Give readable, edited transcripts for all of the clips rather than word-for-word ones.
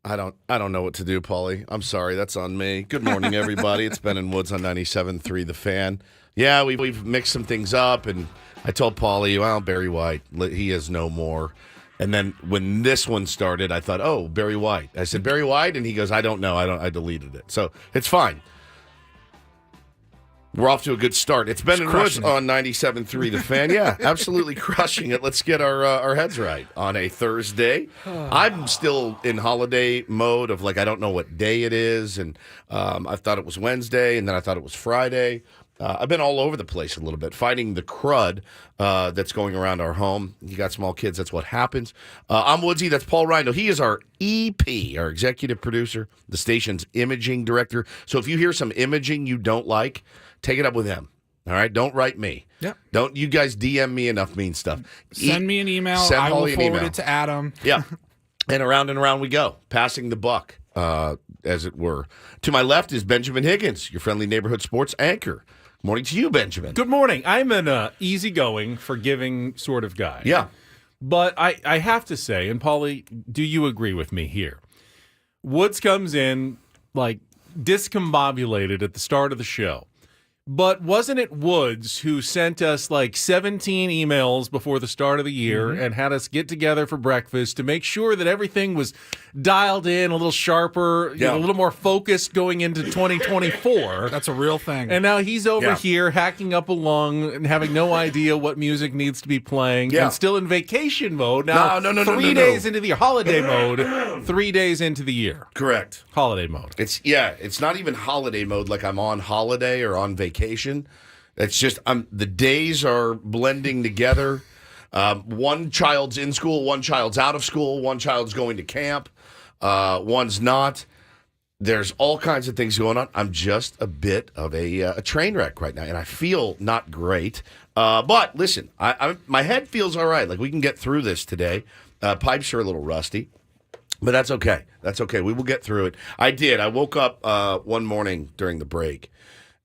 I don't know what to do, Paulie. I'm sorry. That's on me. Good morning, everybody. It's Ben and Woods on 97.3 The Fan. Yeah, we've mixed some things up, and I told Paulie, well, Barry White, he is no more. And then when this one started, I thought, oh, Barry White. I said, Barry White? And he goes, I don't know. I deleted it. So it's fine. We're off to a good start. It's Ben and Woods on 97.3 The Fan. Yeah, absolutely crushing it. Let's get our heads right on a Thursday. I'm still in holiday mode of I don't know what day it is. And I thought it was Wednesday, and then I thought it was Friday. I've been all over the place a little bit, fighting the crud that's going around our home. You got small kids, that's what happens. I'm Woodsy, that's Paul Reindl. He is our EP, our executive producer, the station's imaging director. So if you hear some imaging you don't like, take it up with him. All right? Don't write me. Yep. Don't you guys DM me enough mean stuff. Send me an email. I will forward it to Adam. Yeah. And around we go, passing the buck, as it were. To my left is Benjamin Higgins, your friendly neighborhood sports anchor. Morning to you, Benjamin. Good morning. I'm an easygoing, forgiving sort of guy. Yeah. But I have to say, and Paulie, do you agree with me here? Woods comes in discombobulated at the start of the show. But wasn't it Woods who sent us 17 emails before the start of the year and had us get together for breakfast to make sure that everything was dialed in a little sharper, a little more focused going into 2024? That's a real thing. And now he's over here hacking up along and having no idea what music needs to be playing and still in vacation mode. Now, no, 3 days into the holiday mode, 3 days into the year. Correct. Holiday mode. It's not even holiday mode like I'm on holiday or on vacation. It's just the days are blending together. One child's in school, one child's out of school, one child's going to camp, one's not. There's all kinds of things going on. I'm just a bit of a train wreck right now, and I feel not great. But listen, my head feels all right. We can get through this today. Pipes are a little rusty. But that's okay. That's okay. We will get through it. I did. I woke up one morning during the break,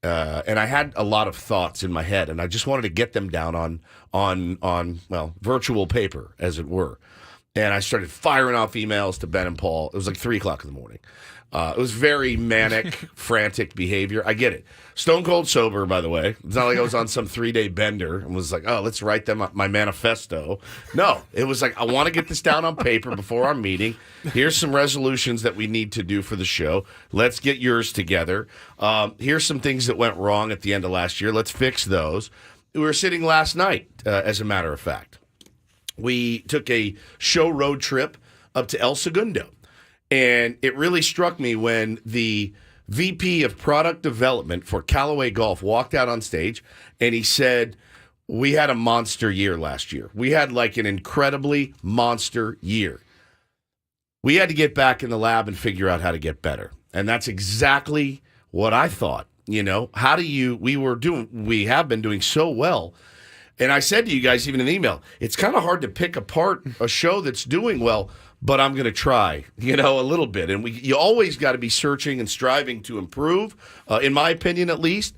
and I had a lot of thoughts in my head, and I just wanted to get them down on virtual paper, as it were. And I started firing off emails to Ben and Paul. It was 3 o'clock in the morning. It was very manic, frantic behavior. I get it. Stone cold sober, by the way. It's not like I was on some 3-day bender and was let's write them my manifesto. No, it was I want to get this down on paper before our meeting. Here's some resolutions that we need to do for the show. Let's get yours together. Here's some things that went wrong at the end of last year. Let's fix those. We were sitting last night, as a matter of fact. We took a show road trip up to El Segundo. And it really struck me when the VP of product development for Callaway Golf walked out on stage and he said, we had a monster year last year. We had an incredibly monster year. We had to get back in the lab and figure out how to get better. And that's exactly what I thought. We have been doing so well. And I said to you guys, even in the email, it's kind of hard to pick apart a show that's doing well, but I'm going to try, a little bit. And you always got to be searching and striving to improve, in my opinion, at least.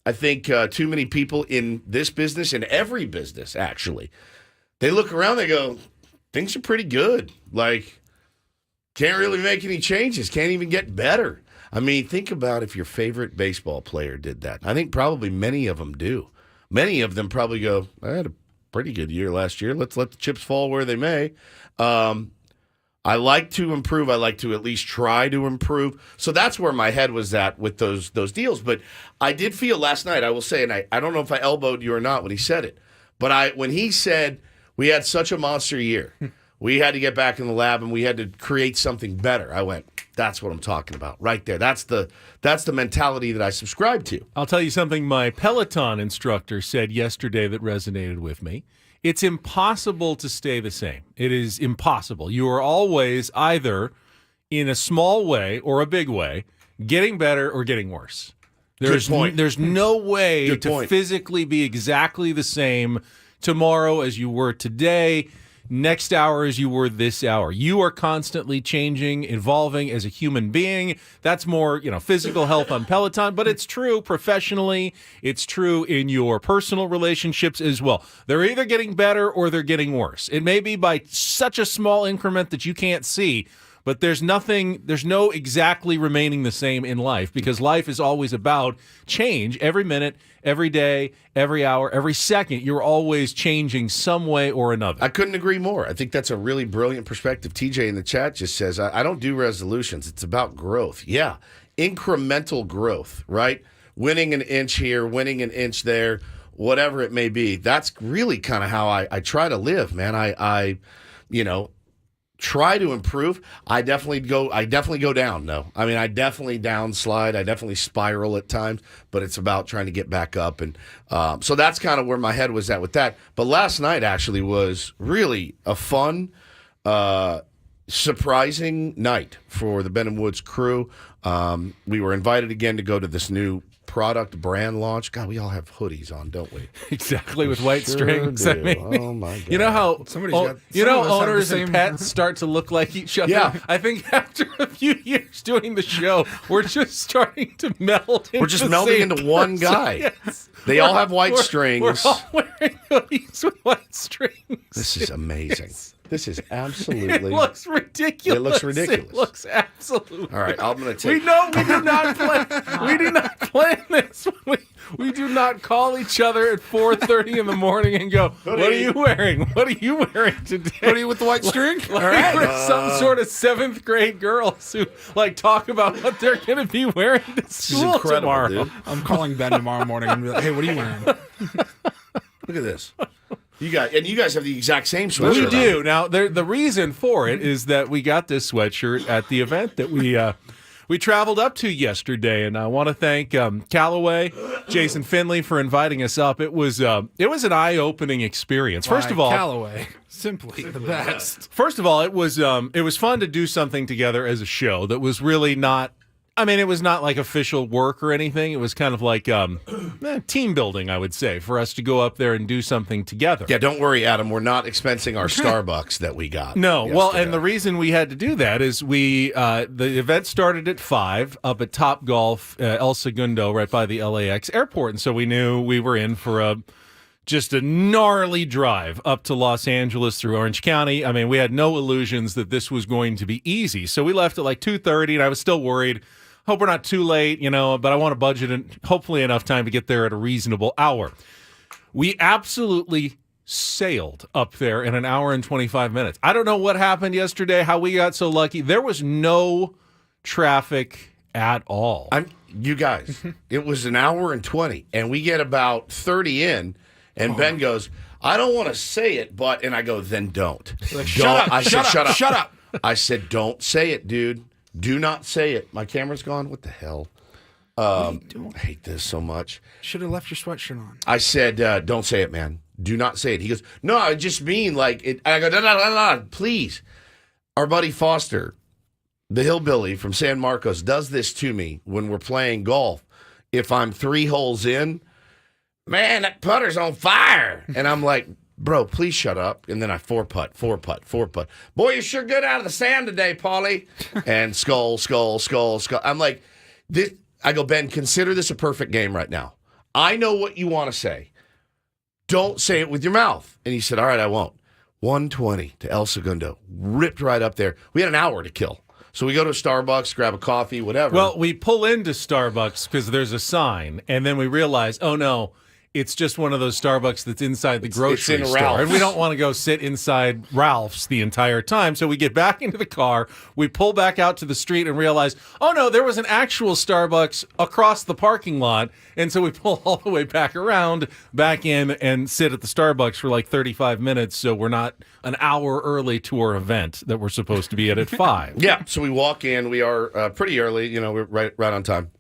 I think too many people in this business, in every business, actually, they look around, they go, things are pretty good. Can't really make any changes, can't even get better. I mean, think about if your favorite baseball player did that. I think probably many of them do. Many of them probably go, I had a pretty good year last year. Let's let the chips fall where they may. I like to improve. I like to at least try to improve. So that's where my head was at with those deals. But I did feel last night, I will say, and I don't know if I elbowed you or not when he said it, but when he said we had such a monster year, we had to get back in the lab and we had to create something better. I went, that's what I'm talking about right there. That's the mentality that I subscribe to. I'll tell you something my Peloton instructor said yesterday that resonated with me. It's impossible to stay the same. It is impossible. You are always either, in a small way or a big way, getting better or getting worse. There's no way to physically be exactly the same tomorrow as you were today, next hour as you were this hour. You are constantly changing, evolving as a human being. That's more, physical health on Peloton, but it's true professionally. It's true in your personal relationships as well. They're either getting better or they're getting worse. It may be by such a small increment that you can't see, But there's no exactly remaining the same in life, because life is always about change. Every minute, every day, every hour, every second, you're always changing some way or another. I couldn't agree more. I think that's a really brilliant perspective. TJ in the chat just says, I don't do resolutions. It's about growth. Yeah, incremental growth, right? Winning an inch here, winning an inch there, whatever it may be. That's really kind of how I try to live, man. I try to improve. I definitely go down. No, I mean, I definitely downslide. I definitely spiral at times, but it's about trying to get back up. And so that's kind of where my head was at with that. But last night actually was really a fun, surprising night for the Ben & Woods crew. We were invited again to go to this new product brand launch. God, we all have hoodies on, don't we? Exactly, with white strings. Do. I mean, oh my God. You know how owners and pets start to look like each other? Yeah. I think after a few years doing the show, we're just starting to meld into We're just melding into one guy. Yes. They all have white strings. We're all wearing hoodies with white strings. This is amazing. This is absolutely... It looks ridiculous. It looks ridiculous. It looks absolutely... All right, I'm going to take... We do not plan. We do not plan this. We do not call each other at 4:30 in the morning and go, "What are you wearing? What are you wearing today?" Hoodie with the white string. All right. We're some sort of 7th grade girls who talk about what they're going to be wearing to school tomorrow. Dude. I'm calling Ben tomorrow morning and be like, "Hey, what are you wearing?" Look at this. You guys have the exact same sweatshirt. We do. Now, the reason for it is that we got this sweatshirt at the event that we traveled up to yesterday, and I want to thank Callaway, Jason Finley for inviting us up. It was an eye-opening experience. First of all, Callaway, simply the best. First of all, it was fun to do something together as a show that was really not. I mean, it was not like official work or anything. It was kind of like team building, I would say, for us to go up there and do something together. Yeah, don't worry, Adam. We're not expensing our Starbucks that we got. No. yesterday. Well, and the reason we had to do that is the event started at 5 up at Top Golf, El Segundo, right by the LAX airport. And so we knew we were in for just a gnarly drive up to Los Angeles through Orange County. I mean, we had no illusions that this was going to be easy. So we left at like 2:30, and I was still worried. Hope we're not too late, but I want to budget hopefully enough time to get there at a reasonable hour. We absolutely sailed up there in an hour and 25 minutes. I don't know what happened yesterday, how we got so lucky. There was no traffic at all. You guys, it was an hour and 20, and we get about 30 in, and Ben goes, "I don't want to say it, but," and I go, "Then don't." Like, shut up. I said, "Shut up. Shut up." I said, "Don't say it, dude. Do not say it." My camera's gone. What the hell? I hate this so much. Should have left your sweatshirt on. I said, "Don't say it, man. Do not say it." He goes, "No, I just mean like it." I go, "No, please." Our buddy Foster, the hillbilly from San Marcos, does this to me when we're playing golf. If I'm 3 holes in, "Man, that putter's on fire," and I'm like, "Bro, please shut up." And then I 4-putt. "Boy, you're sure good out of the sand today, Paulie." And skull. I'm like, this. I go, "Ben, consider this a perfect game right now. I know what you want to say. Don't say it with your mouth." And he said, "All right, I won't." 120 to El Segundo. Ripped right up there. We had an hour to kill. So we go to a Starbucks, grab a coffee, whatever. Well, we pull into Starbucks because there's a sign, and then we realize, oh, no. It's just one of those Starbucks that's inside the grocery in store. Ralph's. And we don't want to go sit inside Ralph's the entire time. So we get back into the car. We pull back out to the street and realize, oh, no, there was an actual Starbucks across the parking lot. And so we pull all the way back around, back in, and sit at the Starbucks for like 35 minutes. So we're not an hour early to our event that we're supposed to be at 5. Yeah, so we walk in. We are pretty early. We're right on time.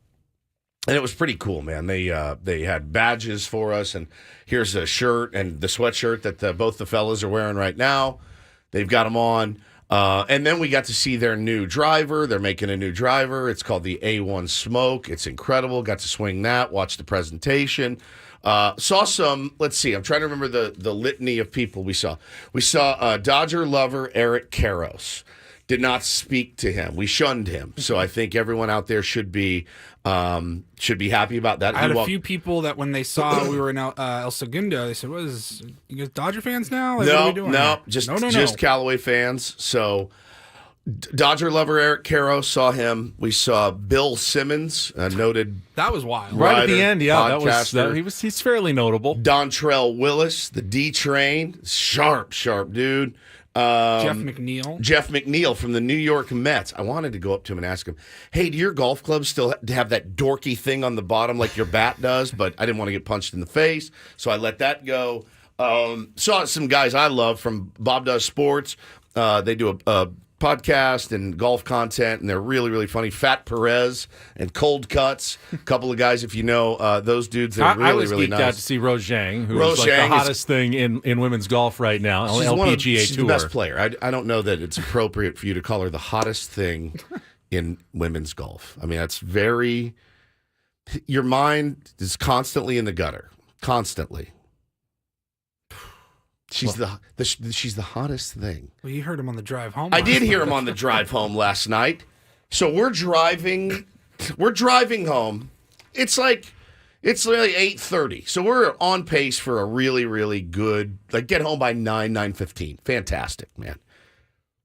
And it was pretty cool, man. They had badges for us, and here's a shirt and the sweatshirt that both the fellas are wearing right now. They've got them on. And then we got to see their new driver. They're making a new driver. It's called the A1 Smoke. It's incredible. Got to swing that, watch the presentation. Saw some, let's see, I'm trying to remember the litany of people we saw. We saw Dodger lover Eric Karros. Did not speak to him. We shunned him. So I think everyone out there should be happy about that. I had a few people that when they saw we were in El Segundo, they said, "What is you guys Dodger fans now? Like, what are we doing?" Just Callaway fans. So Dodger lover Eric Caro, saw him. We saw Bill Simmons, a noted That was wild. Right at the writer, end, yeah, podcaster. he's fairly notable. Dontrell Willis, the D Train, sharp dude. Jeff McNeil. Jeff McNeil from the New York Mets. I wanted to go up to him and ask him, hey, do your golf clubs still have that dorky thing on the bottom like your bat does? But I didn't want to get punched in the face, so I let that go. Saw some guys I love from Bob Does Sports. They do a podcast and golf content, and they're really, really funny. Fat Perez and Cold Cuts. A couple of guys, if you know those dudes, they're really, I was really geeked nice. out to see Rose Zhang, who's Rose like the Zhang hottest thing in women's golf right now on the LPGA she's Tour. the best player. I don't know that it's appropriate for you to call her the hottest thing in women's golf. I mean, that's very... Your mind is constantly in the gutter. Constantly. She's she's the hottest thing. Well, you heard him on the drive home. I did hear him on the drive home last night. So we're driving home. It's really 8:30. So we're on pace for a really, really good, get home by 9:15. Fantastic, man.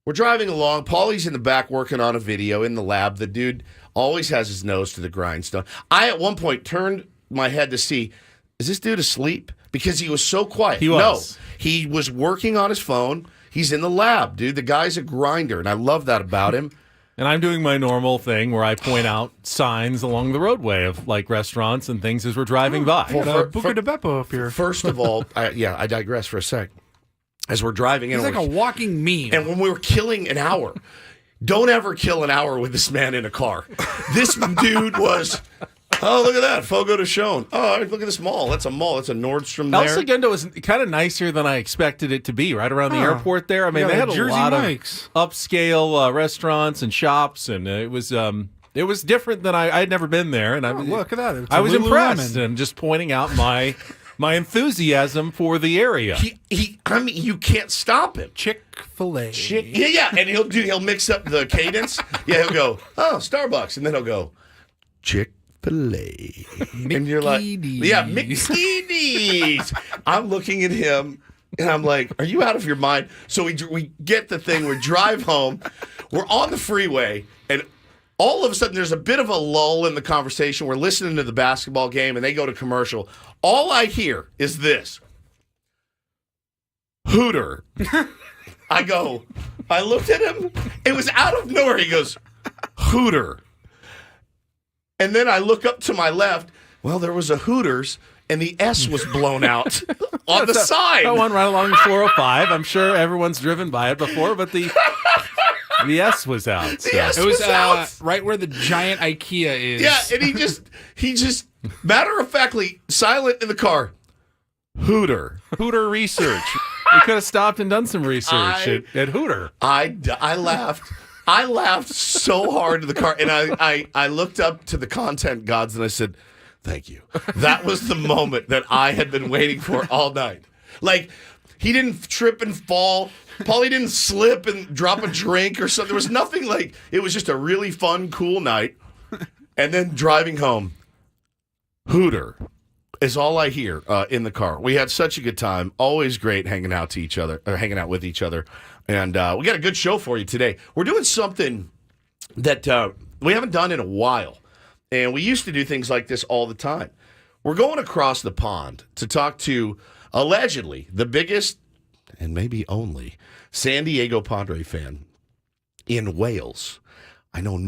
We're driving along. Paulie's in the back working on a video in the lab. The dude always has his nose to the grindstone. I, at one point, turned my head to see, is this dude asleep? Because he was so quiet. He was. No, he was working on his phone. He's in the lab, dude. The guy's a grinder, and I love that about him. And I'm doing my normal thing where I point out signs along the roadway of restaurants and things as we're driving by. Buca de Beppo up here. First of all, I digress for a sec. As we're driving in, He's like a walking meme. and when we were killing an hour, don't ever kill an hour with this man in a car. This dude was... Oh, look at that. Fogo de Chão. Oh, look at this mall. That's a mall. That's a Nordstrom El there. Segundo was kind of nicer than I expected it to be, right around the airport there. I mean, Yeah, they had a Jersey lot Mike's. of upscale restaurants and shops, and it was different than I had never been there. And Look at that. It's I a was Lululemon. impressed and just pointing out my enthusiasm for the area. I mean, you can't stop him. Chick-fil-A. Yeah, and he'll mix up the cadence. Yeah, he'll go, oh, Starbucks, and then he'll go, Chick-fil-A. And you're like, yeah, McSkeedy's. I'm looking at him, and I'm like, are you out of your mind? So we get the thing, we drive home, we're on the freeway, and all of a sudden there's a bit of a lull in the conversation. We're listening to the basketball game, and they go to commercial. All I hear is this. Hooter. I looked at him. It was out of nowhere. He goes, Hooter. And then I look up to my left. Well, there was a Hooters, and the S was blown out on the side. That one right along 405. I'm sure everyone's driven by it before, but the S was out. So. The S It was out. right where the giant IKEA is. Yeah, and he just matter-of-factly, silent in the car. Hooter. Hooter research. We could have stopped and done some research at Hooter. I laughed. I laughed so hard in the car, and I looked up to the content gods, and I said, thank you. That was the moment that I had been waiting for all night. He didn't trip and fall. Paulie didn't slip and drop a drink or something. There was nothing it was just a really fun, cool night. And then driving home, Hooter is all I hear in the car. We had such a good time. Always great hanging out with each other. And we got a good show for you today. We're doing something that we haven't done in a while. And we used to do things like this all the time. We're going across the pond to talk to, allegedly, the biggest and maybe only San Diego Padre fan in Wales. I don't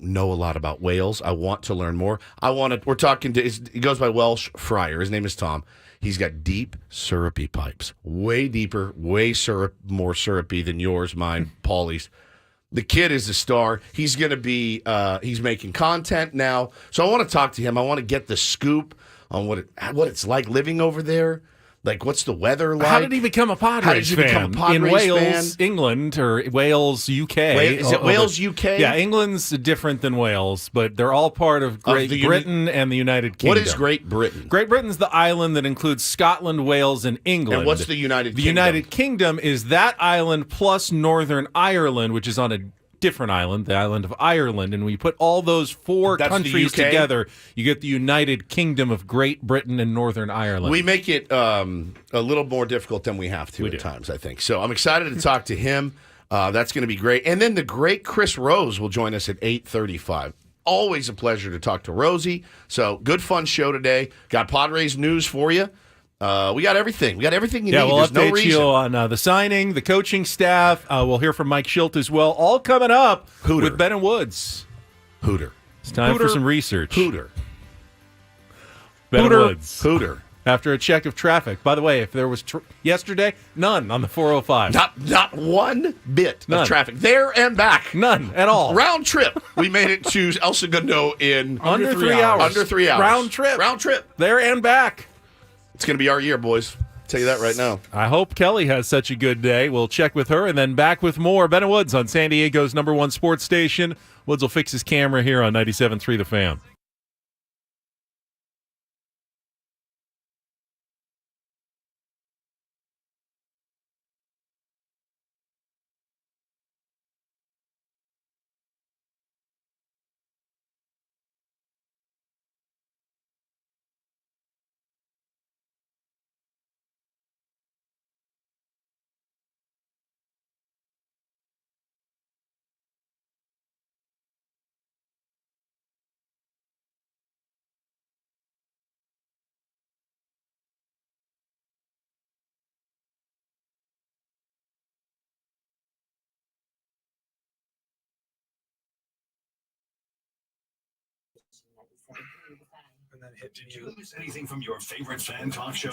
know a lot about Wales. I want to learn more. We're talking to, he goes by WelshFriar. His name is Tom. He's got deep, syrupy pipes. Way deeper, more syrupy than yours, mine, Paulie's. The kid is a star. He's going to be, he's making content now. So I want to talk to him. I want to get the scoop on what it's like living over there. What's the weather like? How did he become a Padres fan? In Wales, England, or Wales, UK? Is it Wales, UK? Yeah, England's different than Wales, but they're all part of Great Britain and the United Kingdom. What is Great Britain? Great Britain's the island that includes Scotland, Wales, and England. And what's the United Kingdom? The United Kingdom is that island plus Northern Ireland, which is on a different island, the island of Ireland, and we put all those four countries together, you get the United Kingdom of Great Britain and Northern Ireland. We make it a little more difficult than we have to at times, I think. So I'm excited to talk to him. That's going to be great. And then the great Chris Rose will join us at 8:35. Always a pleasure to talk to Rosie. So good, fun show today. Got Padres news for you. We got everything. We got everything you need. We'll There's update no reason. you on the signing, the coaching staff. We'll hear from Mike Shildt as well. All coming up with Ben and Woods. Hooter. It's time for some research. Hooter. Ben and Woods. Hooter. After a check of traffic. By the way, if there was yesterday, none on the 405. Not one bit None. of traffic. There and back. None at all. Round trip. We made it to El Segundo in Under 3 hours. Under 3 hours. Round trip. Round trip. There and back. It's going to be our year, boys. Tell you that right now. I hope Kelly has such a good day. We'll check with her and then back with more. Ben and Woods on San Diego's #1 sports station. Woods will fix his camera here on 97.3 The Fan. Did you lose anything from your favorite fan talk show?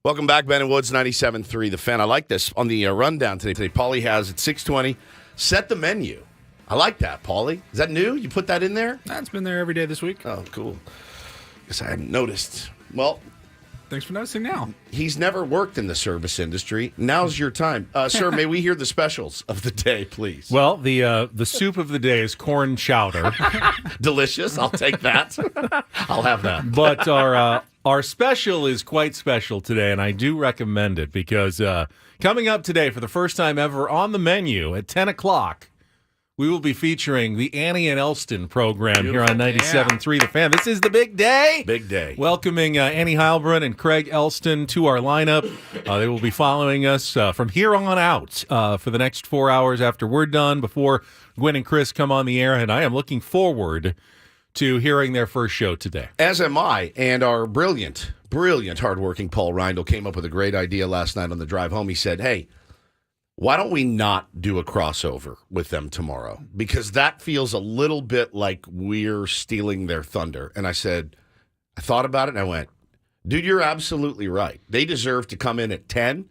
Welcome back, Ben and Woods, 97.3 The Fan. I like this on the rundown today. Paulie has at 6:20, set the menu. I like that, Paulie. Is that new? You put that in there? That's been there every day this week. Oh, cool. Guess I hadn't noticed. Well, Thanks for noticing now. he's never worked in the service industry. Now's your time. Sir, may we hear the specials of the day, please? Well, the soup of the day is corn chowder. Delicious. I'll take that. I'll have that. But our special is quite special today, and I do recommend it because coming up today for the first time ever on the menu at 10 o'clock, we will be featuring the Annie and Elston program here on 97.3 The Fan. This is the big day. Big day. Welcoming Annie Heilbrunn and Craig Elston to our lineup. They will be following us from here on out for the next 4 hours after we're done, before Gwen and Chris come on the air, and I am looking forward to hearing their first show today. As am I, and our brilliant, hardworking Paul Reindl came up with a great idea last night on the drive home. He said, hey, why don't we not do a crossover with them tomorrow? Because that feels a little bit like we're stealing their thunder. And I said, I thought about it, and I went, dude, you're absolutely right. They deserve to come in at 10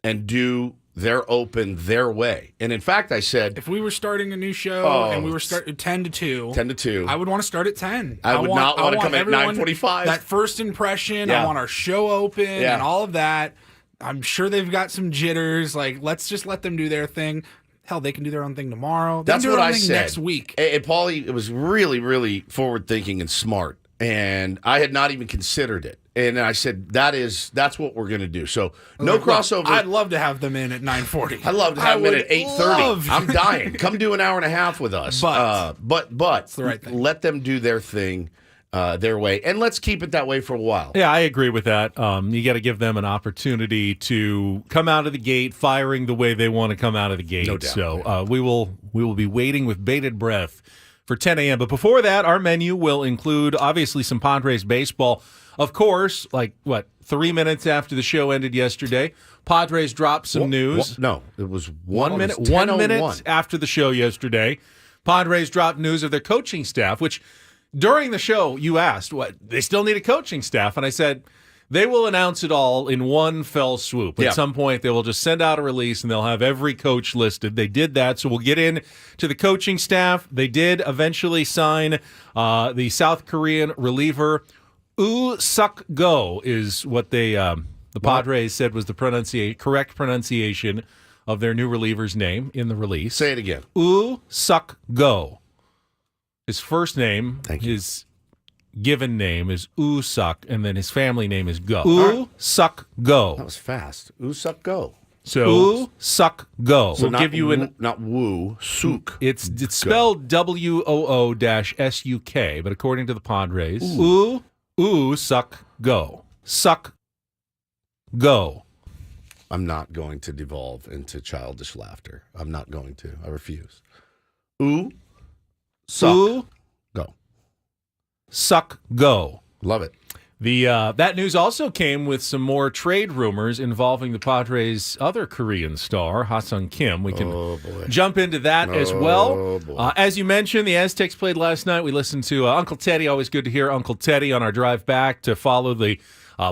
and do their open their way. And in fact, I said, If we were starting a new show and we were starting 10 to 2, 10 to 2. I would want to start at 10. I would not want to come at everyone- 9:45. That first impression, Yeah. I want our show open Yeah. and all of that. I'm sure they've got some jitters. Like, let's just let them do their thing. Hell, they can do their own thing tomorrow. They That's can do what their own I thing said. next week. And Paulie, it was really forward-thinking and smart. And I had not even considered it. And I said, that's what we're going to do. So no Like, look, crossover. I'd love to have them in at 9:40. I'd love to have them in at 8:30. I'm to. dying. Come do an hour and a half with us. But the right thing. let them do their thing their way. And let's keep it that way for a while. Yeah, I agree with that. You got to give them an opportunity to come out of the gate firing the way they want to come out of the gate. No doubt. So we will be waiting with bated breath for 10 a.m. But before that, our menu will include obviously some Padres baseball. Of course, 3 minutes after the show ended yesterday, Padres dropped some news. No, it was 1 minute. 1 minute after the show yesterday, Padres dropped news of their coaching staff, which during the show you asked, what, they still need a coaching staff? And I said, they will announce it all in one fell swoop. At some point, they will just send out a release, and they'll have every coach listed. They did that, so we'll get in to the coaching staff. They did eventually sign the South Korean reliever. Woo Suk Go is what they the Padres said was the correct pronunciation of their new reliever's name in the release. Say it again. Woo Suk Go. His first name, his given name is Woo Suk, and then his family name is Go. Woo Suk Go. That was fast. Ooh, suck, go. So Woo Suk Go. So We'll give you not woo, suk. It's spelled WOO-SUK, but according to the Padres, Ooh Suck Go. Suck Go. I'm not going to devolve into childish laughter. I'm not going to. I refuse. Ooh, suck, Ooh, go. Suck Go. Love it. The that news also came with some more trade rumors involving the Padres' other Korean star, Ha-Sung Kim. We can jump into that as well. As you mentioned, the Aztecs played last night. We listened to Uncle Teddy. Always good to hear Uncle Teddy on our drive back to follow the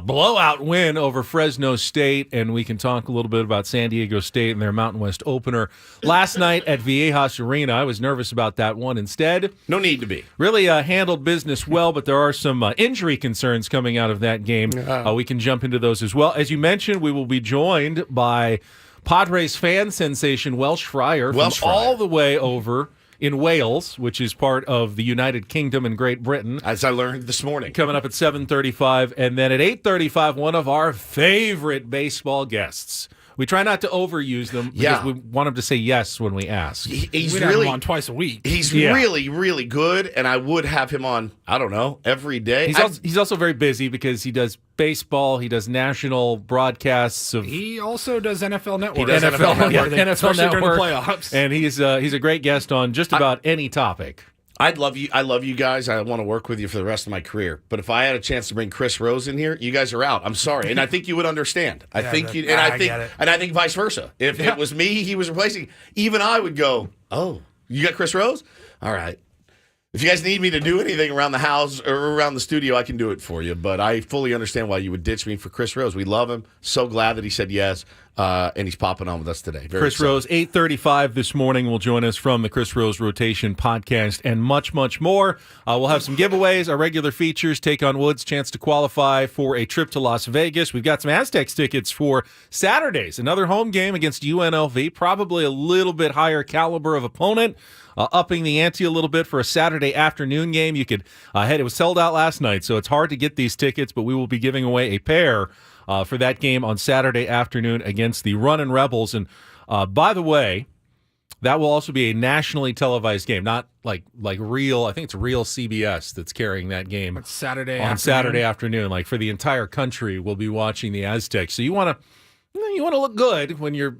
blowout win over Fresno State, and we can talk a little bit about San Diego State and their Mountain West opener last night at Viejas Arena. I was nervous about that one. Instead, no need to be. Really handled business well, but there are some injury concerns coming out of that game. We can jump into those as well. As you mentioned, we will be joined by Padres fan sensation WelshFriar from all the way over in Wales, which is part of the United Kingdom and Great Britain. As I learned this morning. Coming up at 7:35, and then at 8:35, one of our favorite baseball guests. We try not to overuse them because we want them to say yes when we ask. He's We'd really have him on twice a week. He's really good, and I would have him on, I don't know, every day. He's also very busy because he does baseball, he does national broadcasts of. He also does NFL Network. He does NFL Network. NFL Especially during the Network, playoffs. and he's a great guest on just about any topic. I love you guys. I want to work with you for the rest of my career. But if I had a chance to bring Chris Rose in here, you guys are out. I'm sorry, and I think you would understand. I think vice versa. If it was me, he was replacing. Even I would go, "Oh, you got Chris Rose? All right." If you guys need me to do anything around the house or around the studio, I can do it for you. But I fully understand why you would ditch me for Chris Rose. We love him. So glad that he said yes, and he's popping on with us today. Very Chris excited. Rose, 8:35 this morning, will join us from the Chris Rose Rotation podcast and much, much more. We'll have some giveaways, our regular features, Take on Woods, chance to qualify for a trip to Las Vegas. We've got some Aztecs tickets for Saturdays, another home game against UNLV, probably a little bit higher caliber of opponent. Upping the ante a little bit for a Saturday afternoon game. You could head. It was sold out last night, so it's hard to get these tickets, but we will be giving away a pair for that game on Saturday afternoon against the Runnin' Rebels. And by the way, that will also be a nationally televised game, not like real. I think it's real CBS that's carrying that game It's Saturday on afternoon. Saturday afternoon. Like for the entire country, we'll be watching the Aztecs. So you want to look good when you're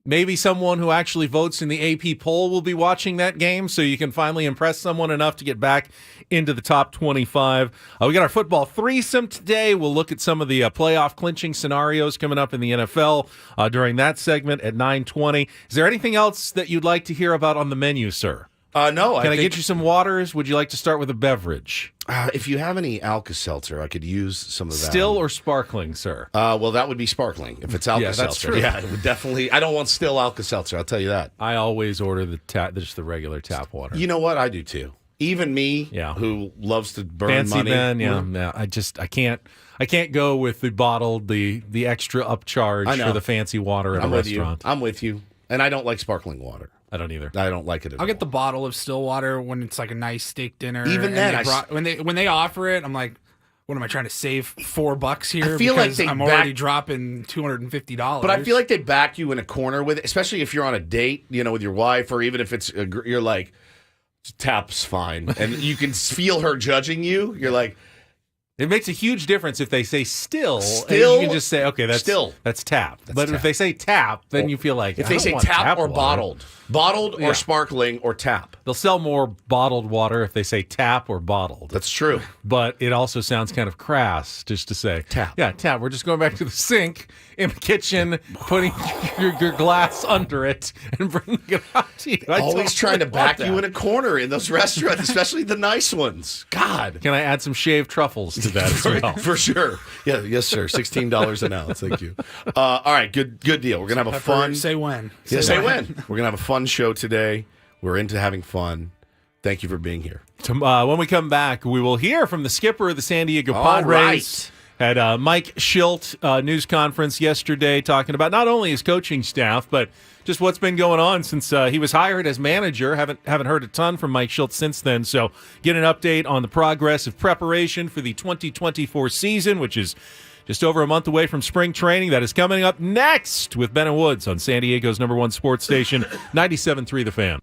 maybe someone who actually votes in the AP poll will be watching that game, so you can finally impress someone enough to get back into the top 25. We got our football threesome today. We'll look at some of the playoff clinching scenarios coming up in the NFL during that segment at 9:20. Is there anything else that you'd like to hear about on the menu, sir? No. Can I get you some waters? Would you like to start with a beverage? If you have any Alka-Seltzer, I could use some of that. Still or sparkling, sir? Well, that would be sparkling. If it's Alka-Seltzer. that's true. Yeah, it would definitely. I don't want still Alka-Seltzer, I'll tell you that. I always order just the regular tap water. You know what? I do too. Even me, who loves to burn Fancy money. Ben, yeah. I can't go with the bottled, the extra upcharge for the fancy water at a restaurant. I'm with you. And I don't like sparkling water. I don't either. I don't like it at all. I'll get the bottle of still water when it's like a nice steak dinner. Even and then, when they offer it, I'm like, what am I trying to save $4 here? I feel like because I'm already dropping $250. But I feel like they back you in a corner with it, especially if you're on a date, with your wife, or even if it's you're like, tap's fine, and you can feel her judging you. You're like. It makes a huge difference if they say still, and you can just say, okay, that's tap. But if they say tap, then you feel like if they say tap or water. bottled or sparkling or tap. They'll sell more bottled water if they say tap or bottled. That's true. But it also sounds kind of crass just to say tap. Yeah, tap. We're just going back to the sink in the kitchen, putting your glass under it and bringing it out to you. Always trying to back you in a corner in those restaurants, especially the nice ones. God. Can I add some shaved truffles to that as well? For sure. Yeah, yes, sir. $16 an ounce. Thank you. All right, good deal. We're gonna have a fun. Say when. Say when. We're gonna have a fun show today. We're into having fun. Thank you for being here. When we come back, we will hear from the skipper of the San Diego Padres. Had Mike Shildt news conference yesterday talking about not only his coaching staff, but just what's been going on since he was hired as manager. Haven't heard a ton from Mike Shildt since then. So get an update on the progress of preparation for the 2024 season, which is just over a month away from spring training. That is coming up next with Ben and Woods on San Diego's #1 sports station, 97.3 The Fan.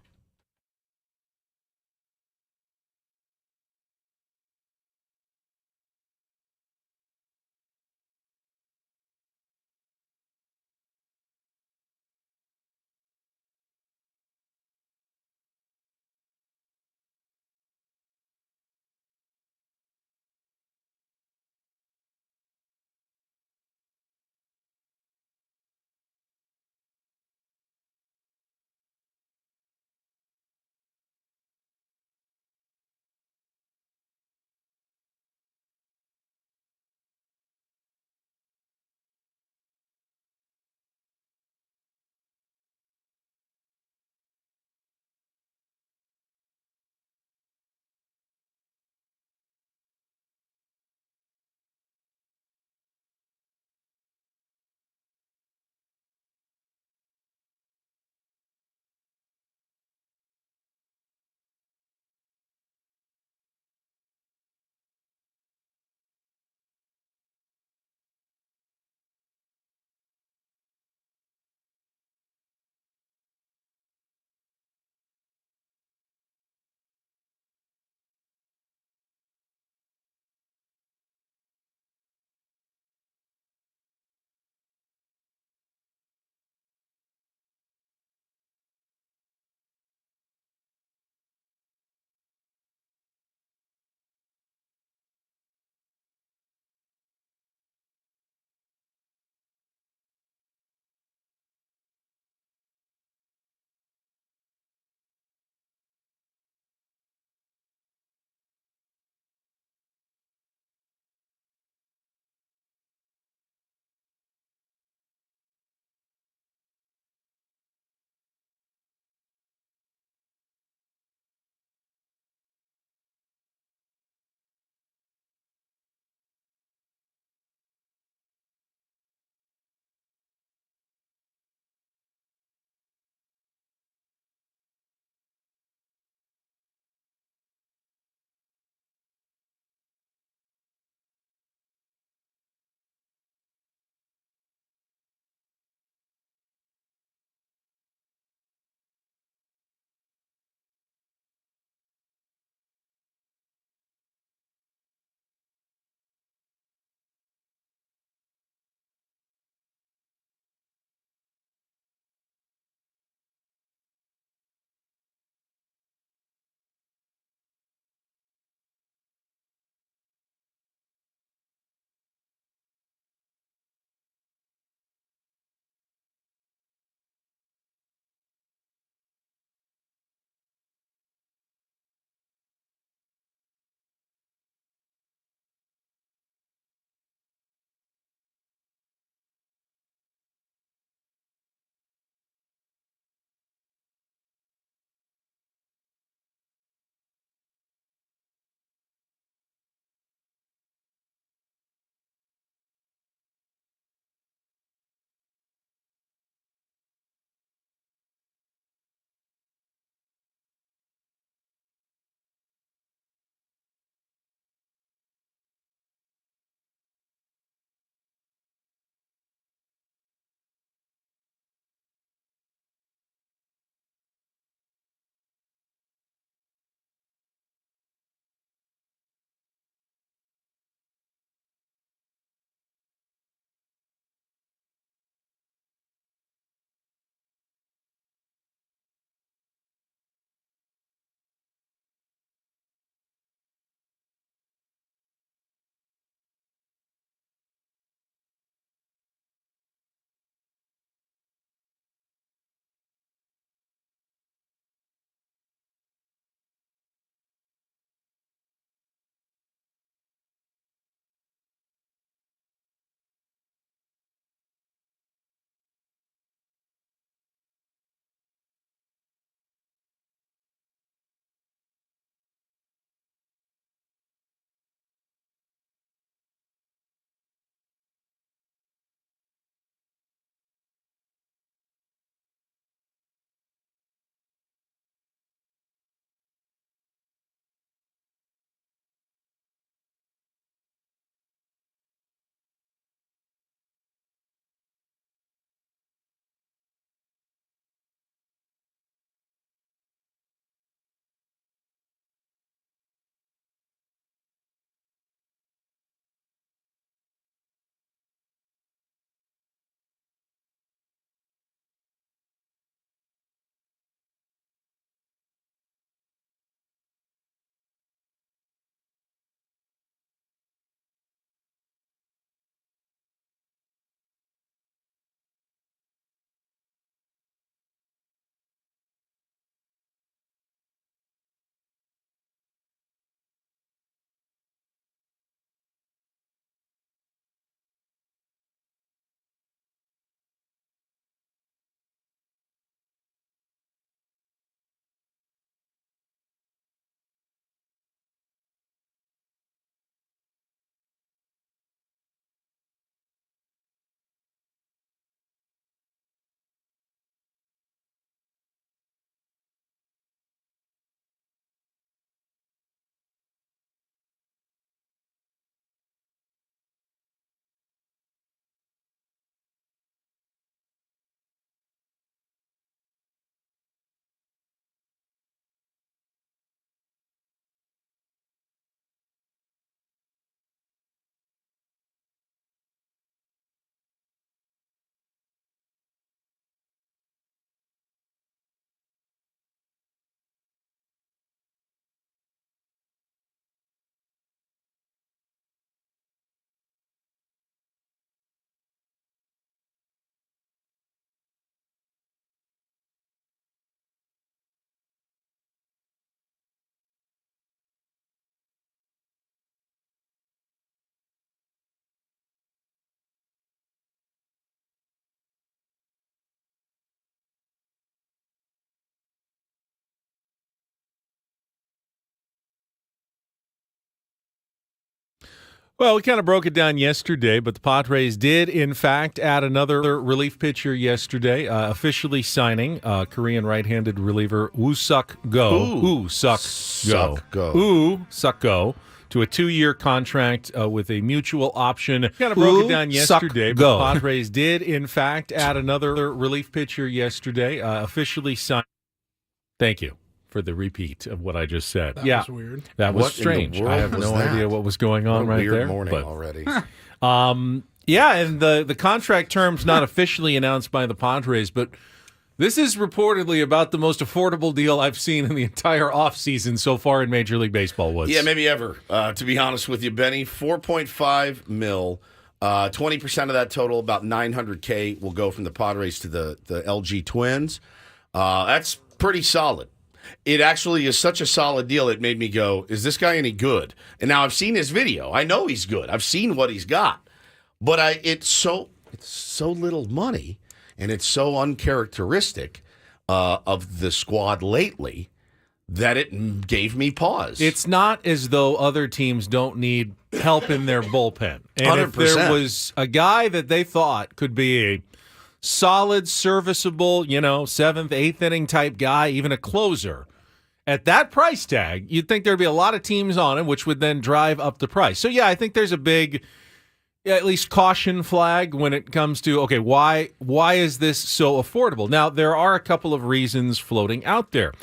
Well, we kind of broke it down yesterday, but the Padres did, in fact, add another relief pitcher yesterday, officially signing Korean right-handed reliever Woo Suk Go. To a 2-year contract with a mutual option. Kind of broke it down yesterday, but the Padres did, in fact, add another relief pitcher yesterday, officially signed. Thank you for the repeat of what I just said. That was weird. That was What in the strange. world I have was no that? idea what was going on right Weird there. morning but, already. yeah, and the contract terms not officially announced by the Padres, but this is reportedly about the most affordable deal I've seen in the entire offseason so far in Major League Baseball, Woods. Yeah, maybe ever. To be honest with you, Benny, $4.5 million. 20% of that total, about $900K, will go from the Padres to the LG Twins. That's pretty solid. It actually is such a solid deal, it made me go, is this guy any good? And now I've seen his video. I know he's good. I've seen what he's got. But it's so little money, and it's so uncharacteristic of the squad lately that it gave me pause. It's not as though other teams don't need help in their bullpen. And if 100%. there was a guy that they thought could be a solid, serviceable, 7th, 8th inning type guy, even a closer, at that price tag, you'd think there'd be a lot of teams on him, which would then drive up the price. So, yeah, I think there's a big, at least caution flag when it comes to, okay, why is this so affordable? Now, there are a couple of reasons floating out there.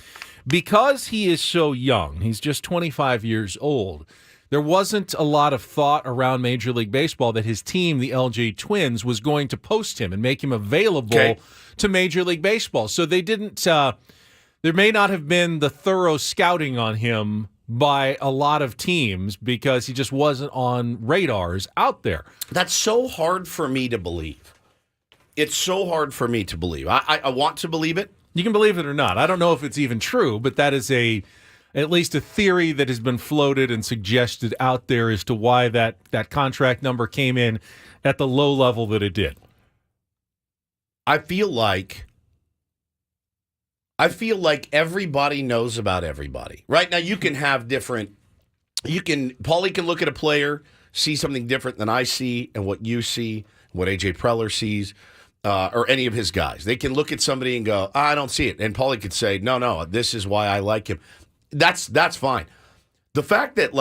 Because he is so young, he's just 25 years old, there wasn't a lot of thought around Major League Baseball that his team, the LG Twins, was going to post him and make him available to Major League Baseball. So they didn't, there may not have been the thorough scouting on him by a lot of teams because he just wasn't on radars out there. That's so hard for me to believe. It's so hard for me to believe. I want to believe it. You can believe it or not. I don't know if it's even true, but that is at least a theory that has been floated and suggested out there as to why that contract number came in at the low level that it did. I feel like everybody knows about everybody. Right now, you can have different. Paulie can look at a player, see something different than I see, and what you see, what AJ Preller sees. Or any of his guys. They can look at somebody and go, I don't see it. And Paulie could say, no, this is why I like him. That's fine. The fact that,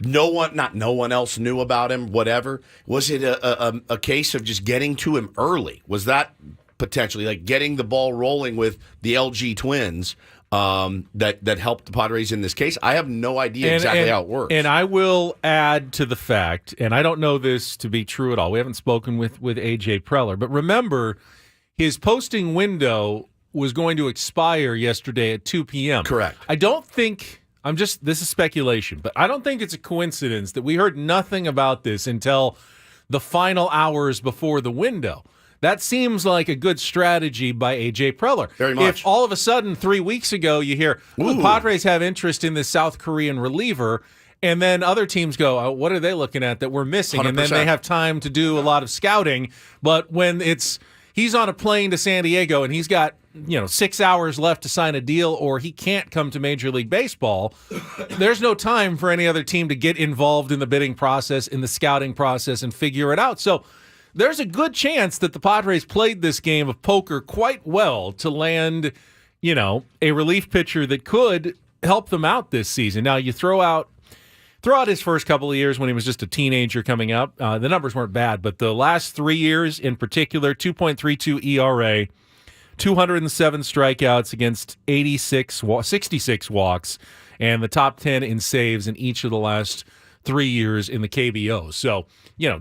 no one else knew about him, whatever, was it a case of just getting to him early? Was that potentially, getting the ball rolling with the LG Twins that helped the Padres in this case? I have no idea exactly how it works. And I will add to the fact, and I don't know this to be true at all. We haven't spoken with AJ Preller, but remember, his posting window was going to expire yesterday at 2 p.m. Correct. I don't think, this is speculation, but I don't think it's a coincidence that we heard nothing about this until the final hours before the window. That seems like a good strategy by A.J. Preller. Very much. If all of a sudden 3 weeks ago you hear, the Padres have interest in this South Korean reliever, and then other teams go, what are they looking at that we're missing? 100%. And then they have time to do a lot of scouting. But when he's on a plane to San Diego and he's got 6 hours left to sign a deal, or he can't come to Major League Baseball, there's no time for any other team to get involved in the bidding process, in the scouting process, and figure it out. So there's a good chance that the Padres played this game of poker quite well to land, a relief pitcher that could help them out this season. Now, you throw out his first couple of years when he was just a teenager coming up. The numbers weren't bad, but the last 3 years in particular, 2.32 ERA, 207 strikeouts against 66 walks, and the top 10 in saves in each of the last 3 years in the KBO. So,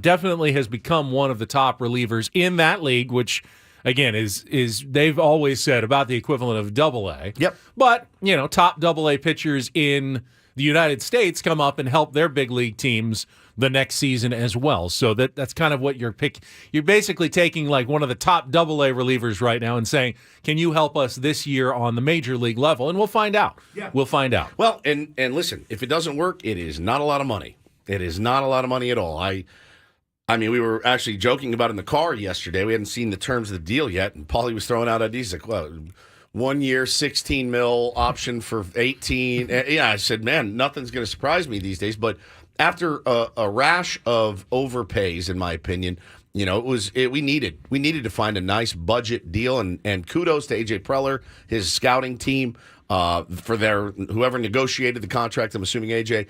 definitely has become one of the top relievers in that league, which, again, is they've always said about the equivalent of Double-A. Yep. But, top Double-A pitchers in the United States come up and help their big league teams the next season as well. So that's kind of what you're basically taking one of the top Double-A relievers right now and saying, can you help us this year on the major league level? And we'll find out. Yeah. We'll find out. Well, and listen, if it doesn't work, it is not a lot of money. It is not a lot of money at all. I mean, we were actually joking about it in the car yesterday. We hadn't seen the terms of the deal yet, and Paulie was throwing out ideas like, well, 1 year, 16 mil, option for 18. Yeah, I said, man, nothing's going to surprise me these days. But after a rash of overpays, in my opinion, you know, we needed to find a nice budget deal, and kudos to AJ Preller, his scouting team, for whoever negotiated the contract. I'm assuming AJ,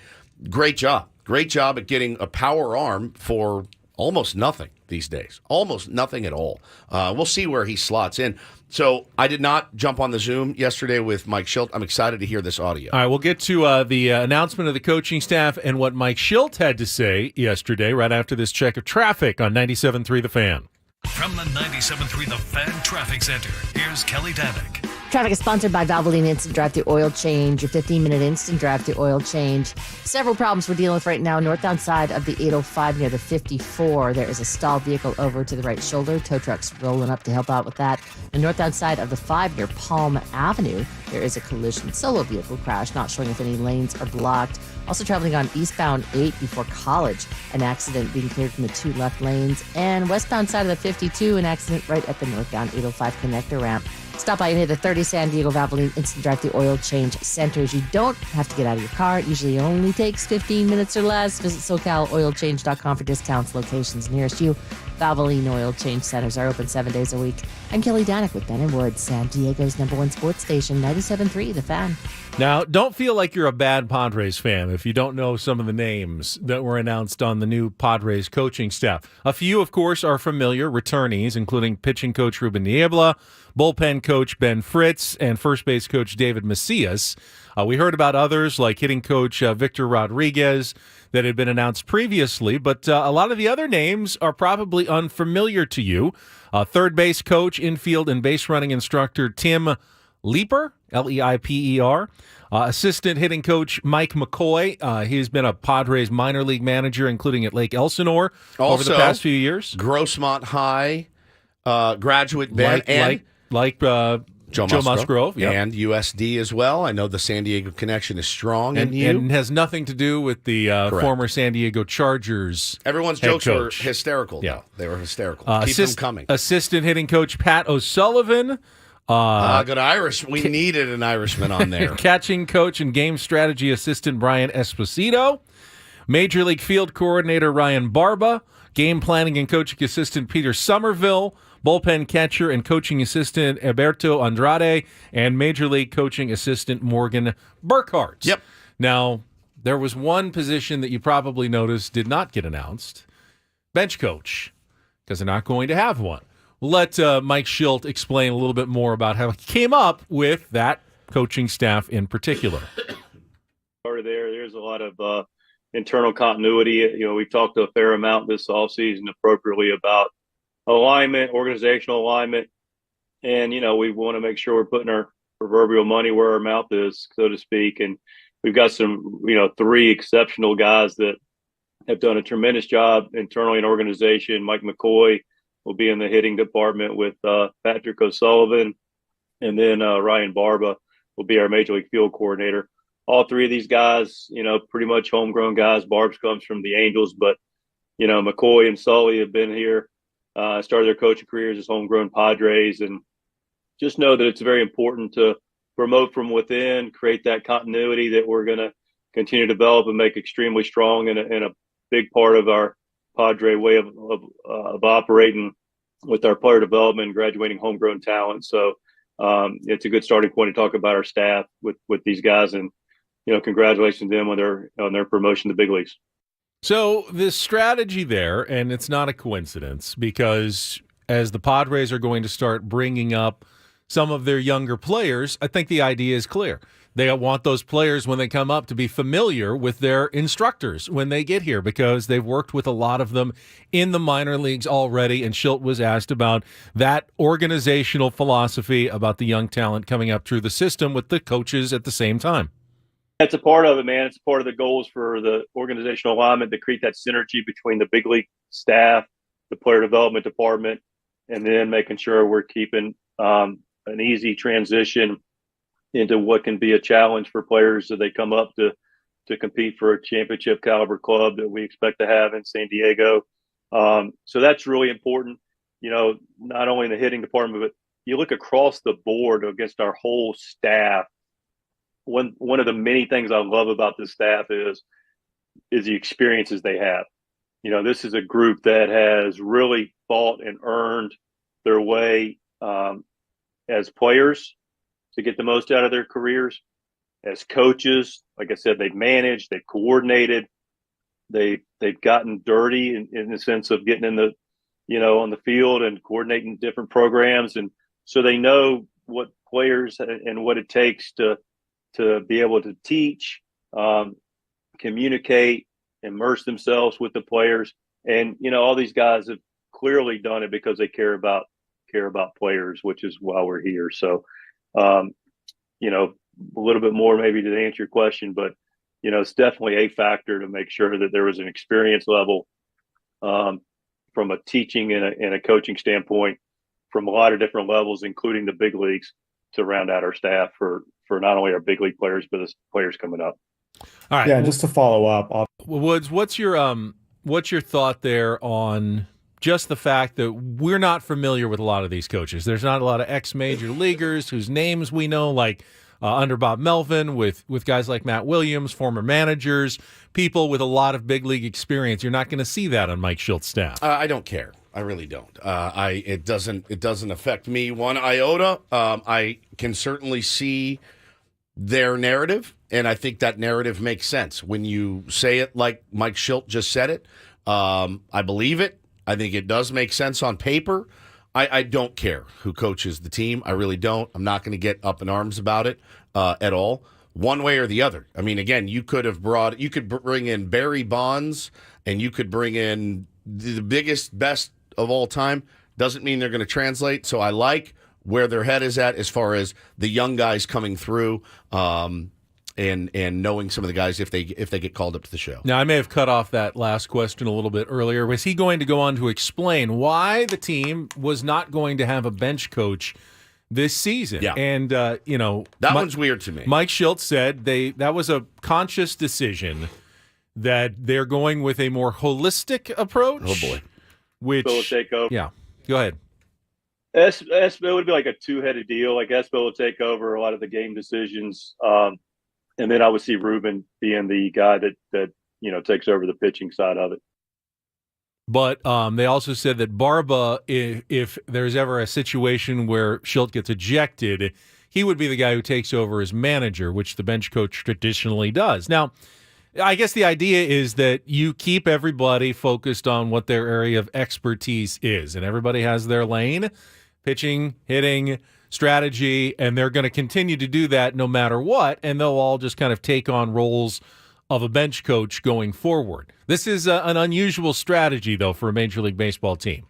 great job at getting a power arm for almost nothing these days, almost nothing at all. We'll see where he slots in. So I did not jump on the Zoom yesterday with Mike Shildt. I'm excited to hear this audio. All right, we'll get to the announcement of the coaching staff and what Mike Shildt had to say yesterday right after this check of traffic on 97.3 The Fan. From the 97.3 The Fan Traffic Center, here's Kelly Danick. Traffic is sponsored by Valvoline Instant Drive-Thru Oil Change, your 15-minute instant drive-thru oil change. Several problems we're dealing with right now. Northbound side of the 805 near the 54, there is a stalled vehicle over to the right shoulder. Tow trucks rolling up to help out with that. The northbound side of the 5 near Palm Avenue, there is a collision. Solo vehicle crash, not showing if any lanes are blocked. Also traveling on eastbound 8 before College, an accident being cleared from the 2 left lanes. And westbound side of the 52, an accident right at the northbound 805 connector ramp. Stop by any of the 30 San Diego Valvoline Instant Drive-Thru Oil Change centers. You don't have to get out of your car. It usually only takes 15 minutes or less. Visit SoCalOilChange.com for discounts, locations nearest you. Valvoline Oil Change centers are open 7 days a week. I'm Kelly Danick with Ben & Wood, San Diego's #1 sports station, 97.3 The Fan. Now, don't feel like you're a bad Padres fan if you don't know some of the names that were announced on the new Padres coaching staff. A few, of course, are familiar returnees, including pitching coach Ruben Niebla, bullpen coach Ben Fritz, and first base coach David Macias. We heard about others like hitting coach Victor Rodriguez that had been announced previously, but a lot of the other names are probably unfamiliar to you. Third base coach, infield and base running instructor Tim Leiper, Leiper. Assistant hitting coach Mike McCoy. He's been a Padres minor league manager, including at Lake Elsinore over the past few years. Grossmont High graduate Ben Joe Musgrove, yep. And USD as well. I know the San Diego connection is strong, and has nothing to do with the former San Diego Chargers. Everyone's jokes were hysterical. Yeah, though. They were hysterical. Keep them coming. Assistant hitting coach Pat O'Sullivan. Good Irish. We needed an Irishman on there. Catching coach and game strategy assistant Brian Esposito. Major League field coordinator Ryan Barba. Game planning and coaching assistant Peter Somerville. Bullpen catcher and coaching assistant Alberto Andrade, and Major League coaching assistant Morgan Burkhart. Yep. Now, there was one position that you probably noticed did not get announced. Bench coach, because they're not going to have one. We'll let Mike Shildt explain a little bit more about how he came up with that coaching staff in particular. There's a lot of internal continuity. You know, we've talked a fair amount this offseason appropriately about alignment, organizational alignment, and, you know, we want to make sure we're putting our proverbial money where our mouth is, so to speak. And we've got some, 3 exceptional guys that have done a tremendous job internally in organization. Mike McCoy will be in the hitting department with Patrick O'Sullivan, and then Ryan Barba will be our Major League field coordinator. All 3 of these guys, pretty much homegrown guys. Barb's comes from the Angels, but, McCoy and Sully have been here. Started their coaching careers as homegrown Padres, and just know that it's very important to promote from within, create that continuity that we're going to continue to develop and make extremely strong and a big part of our Padre way of operating with our player development and graduating homegrown talent. So it's a good starting point to talk about our staff with these guys, and congratulations to them on their promotion to big leagues. So this strategy there, and it's not a coincidence, because as the Padres are going to start bringing up some of their younger players, I think the idea is clear. They want those players, when they come up, to be familiar with their instructors when they get here, because they've worked with a lot of them in the minor leagues already, and Shildt was asked about that organizational philosophy about the young talent coming up through the system with the coaches at the same time. That's a part of it, man. It's part of the goals for the organizational alignment to create that synergy between the big league staff, the player development department, and then making sure we're keeping an easy transition into what can be a challenge for players as they come up to compete for a championship caliber club that we expect to have in San Diego. So that's really important, not only in the hitting department, you look across the board against our whole staff. One of the many things I love about this staff is the experiences they have. This is a group that has really fought and earned their way as players to get the most out of their careers. As coaches, like I said, they've managed, they've coordinated, they've gotten dirty in the sense of getting in the, on the field and coordinating different programs. And so they know what players and what it takes to be able to teach, communicate, immerse themselves with the players. And, all these guys have clearly done it because they care about players, which is why we're here. So, a little bit more maybe to answer your question, but, it's definitely a factor to make sure that there was an experience level from a teaching and a coaching standpoint from a lot of different levels, including the big leagues, to round out our staff for not only our big league players, but the players coming up. All right. Yeah, just to follow up. Woods, what's your thought there on just the fact that we're not familiar with a lot of these coaches? There's not a lot of ex-major leaguers whose names we know, like under Bob Melvin, with guys like Matt Williams, former managers, people with a lot of big league experience. You're not going to see that on Mike Shilt's staff. I don't care. I really don't. It doesn't affect me one iota. I can certainly see their narrative, and I think that narrative makes sense when you say it like Mike Shildt just said it. I believe it. I think it does make sense on paper. I don't care who coaches the team. I really don't. I'm not going to get up in arms about it at all, one way or the other. I mean, again, you could bring in Barry Bonds, and you could bring in the biggest, best of all time. Doesn't mean they're going to translate. So I like where their head is at as far as the young guys coming through, and knowing some of the guys if they get called up to the show. Now, I may have cut off that last question a little bit earlier. Was he going to go on to explain why the team was not going to have a bench coach this season? Yeah. And, that one's weird to me. Mike Shildt said that was a conscious decision that they're going with a more holistic approach. Oh, boy. Which, Espo will take over. Yeah, go ahead. Espo would be like a two-headed deal. Like Espo will take over a lot of the game decisions. And then I would see Ruben being the guy that takes over the pitching side of it. But they also said that Barba, if there's ever a situation where Shildt gets ejected, he would be the guy who takes over as manager, which the bench coach traditionally does. Now, I guess the idea is that you keep everybody focused on what their area of expertise is, and everybody has their lane, pitching, hitting, strategy, and they're going to continue to do that no matter what, and they'll all just kind of take on roles of a bench coach going forward. This is an unusual strategy, though, for a Major League Baseball team.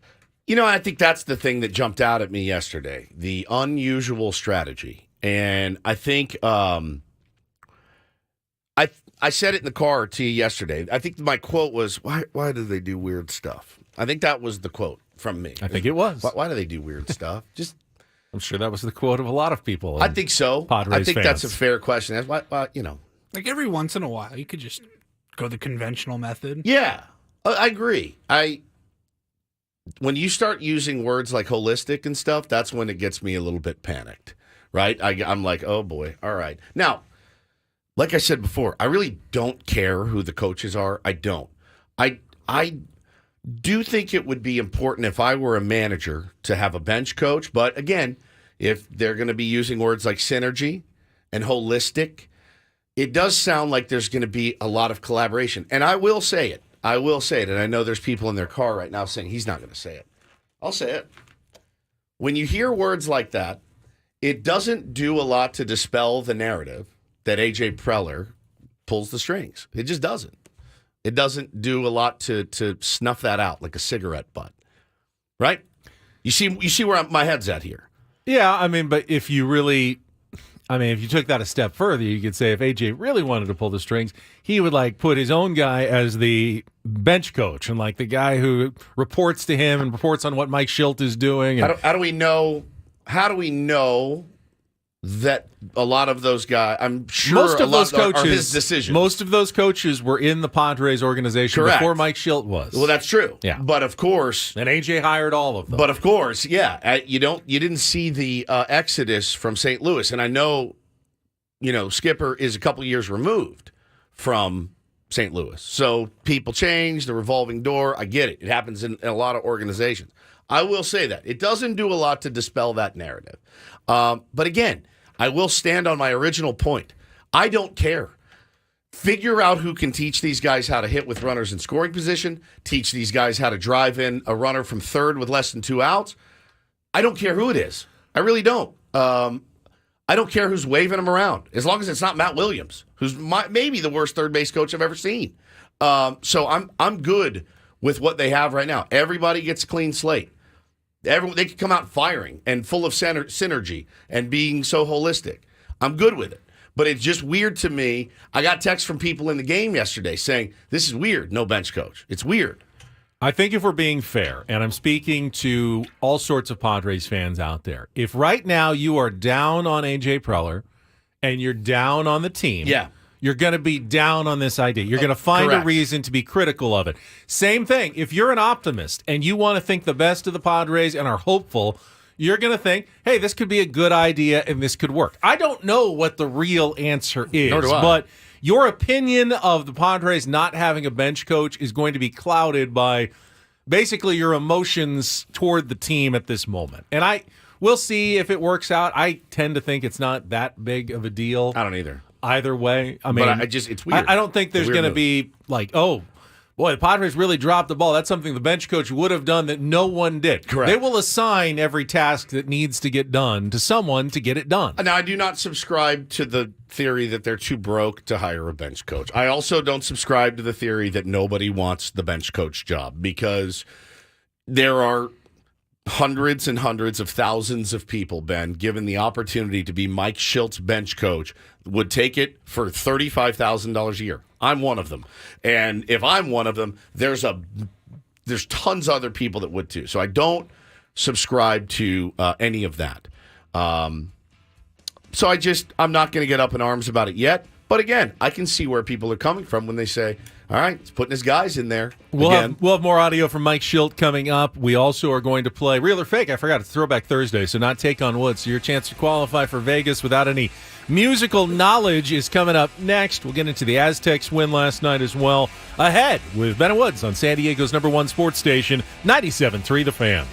I think that's the thing that jumped out at me yesterday, the unusual strategy. And I think I said it in the car to you yesterday. I think my quote was, why do they do weird stuff? I think that was the quote from me. I think it was. Why do they do weird stuff? I'm sure that was the quote of a lot of people. I think so. Padres I think fans. that's a fair question. That's why, Like every once in a while, you could just go the conventional method. Yeah, I agree. When you start using words like holistic and stuff, that's when it gets me a little bit panicked, right? I'm like, oh boy, all right. Now, like I said before, I really don't care who the coaches are. I don't. I do think it would be important if I were a manager to have a bench coach. But again, if they're going to be using words like synergy and holistic, it does sound like there's going to be a lot of collaboration. And I will say it. And I know there's people in their car right now saying he's not going to say it. I'll say it. When you hear words like that, it doesn't do a lot to dispel the narrative that A.J. Preller pulls the strings. It just doesn't. It doesn't do a lot to snuff that out like a cigarette butt, right? You see where my head's at here. Yeah, I mean, but if you took that a step further, you could say if AJ really wanted to pull the strings, he would put his own guy as the bench coach and the guy who reports to him and reports on what Mike Shildt is doing. And How do we know that a lot of those guys, I'm sure Most a of lot those coaches, are his decisions. Most of those coaches were in the Padres organization Correct. before Mike Shildt was. Well, that's true. Yeah. But of course, and AJ hired all of them. But of course, yeah, you didn't see the exodus from St. Louis, and I know, Skipper is a couple years removed from St. Louis, so people change, the revolving door. I get it; it happens in a lot of organizations. I will say that it doesn't do a lot to dispel that narrative, but again, I will stand on my original point. I don't care. Figure out who can teach these guys how to hit with runners in scoring position, teach these guys how to drive in a runner from third with less than 2 outs. I don't care who it is. I really don't. I don't care who's waving them around, as long as it's not Matt Williams, who's maybe the worst third base coach I've ever seen. So I'm good with what they have right now. Everybody gets a clean slate. They can come out firing and full of synergy and being so holistic. I'm good with it. But it's just weird to me. I got texts from people in the game yesterday saying, this is weird, no bench coach. It's weird. I think if we're being fair, and I'm speaking to all sorts of Padres fans out there, if right now you are down on A.J. Preller and you're down on the team, you're going to be down on this idea. You're going to find correct. a reason to be critical of it. Same thing. If you're an optimist and you want to think the best of the Padres and are hopeful, you're going to think, hey, this could be a good idea and this could work. I don't know what the real answer is, Nor do I. but your opinion of the Padres not having a bench coach is going to be clouded by basically your emotions toward the team at this moment. And we'll see if it works out. I tend to think it's not that big of a deal. I don't either. Either way. I mean, But it's weird. I don't think there's going to be like, oh, boy, the Padres really dropped the ball. That's something the bench coach would have done that no one did. Correct. They will assign every task that needs to get done to someone to get it done. Now, I do not subscribe to the theory that they're too broke to hire a bench coach. I also don't subscribe to the theory that nobody wants the bench coach job, because there are hundreds and hundreds of thousands of people, Ben, given the opportunity to be Mike Shilt's bench coach, would take it for $35,000 a year. I'm one of them. And if I'm one of them, there's tons of other people that would too. So I don't subscribe to any of that. So I'm not going to get up in arms about it yet. But again, I can see where people are coming from when they say, all right, he's putting his guys in there. We'll have more audio from Mike Shildt coming up. We also are going to play Real or Fake. I forgot, it's Throwback Thursday, so not Take on Woods. So your chance to qualify for Vegas without any musical knowledge is coming up next. We'll get into the Aztecs win last night as well. Ahead with Ben and Woods on San Diego's #1 sports station, 97.3 The Fan.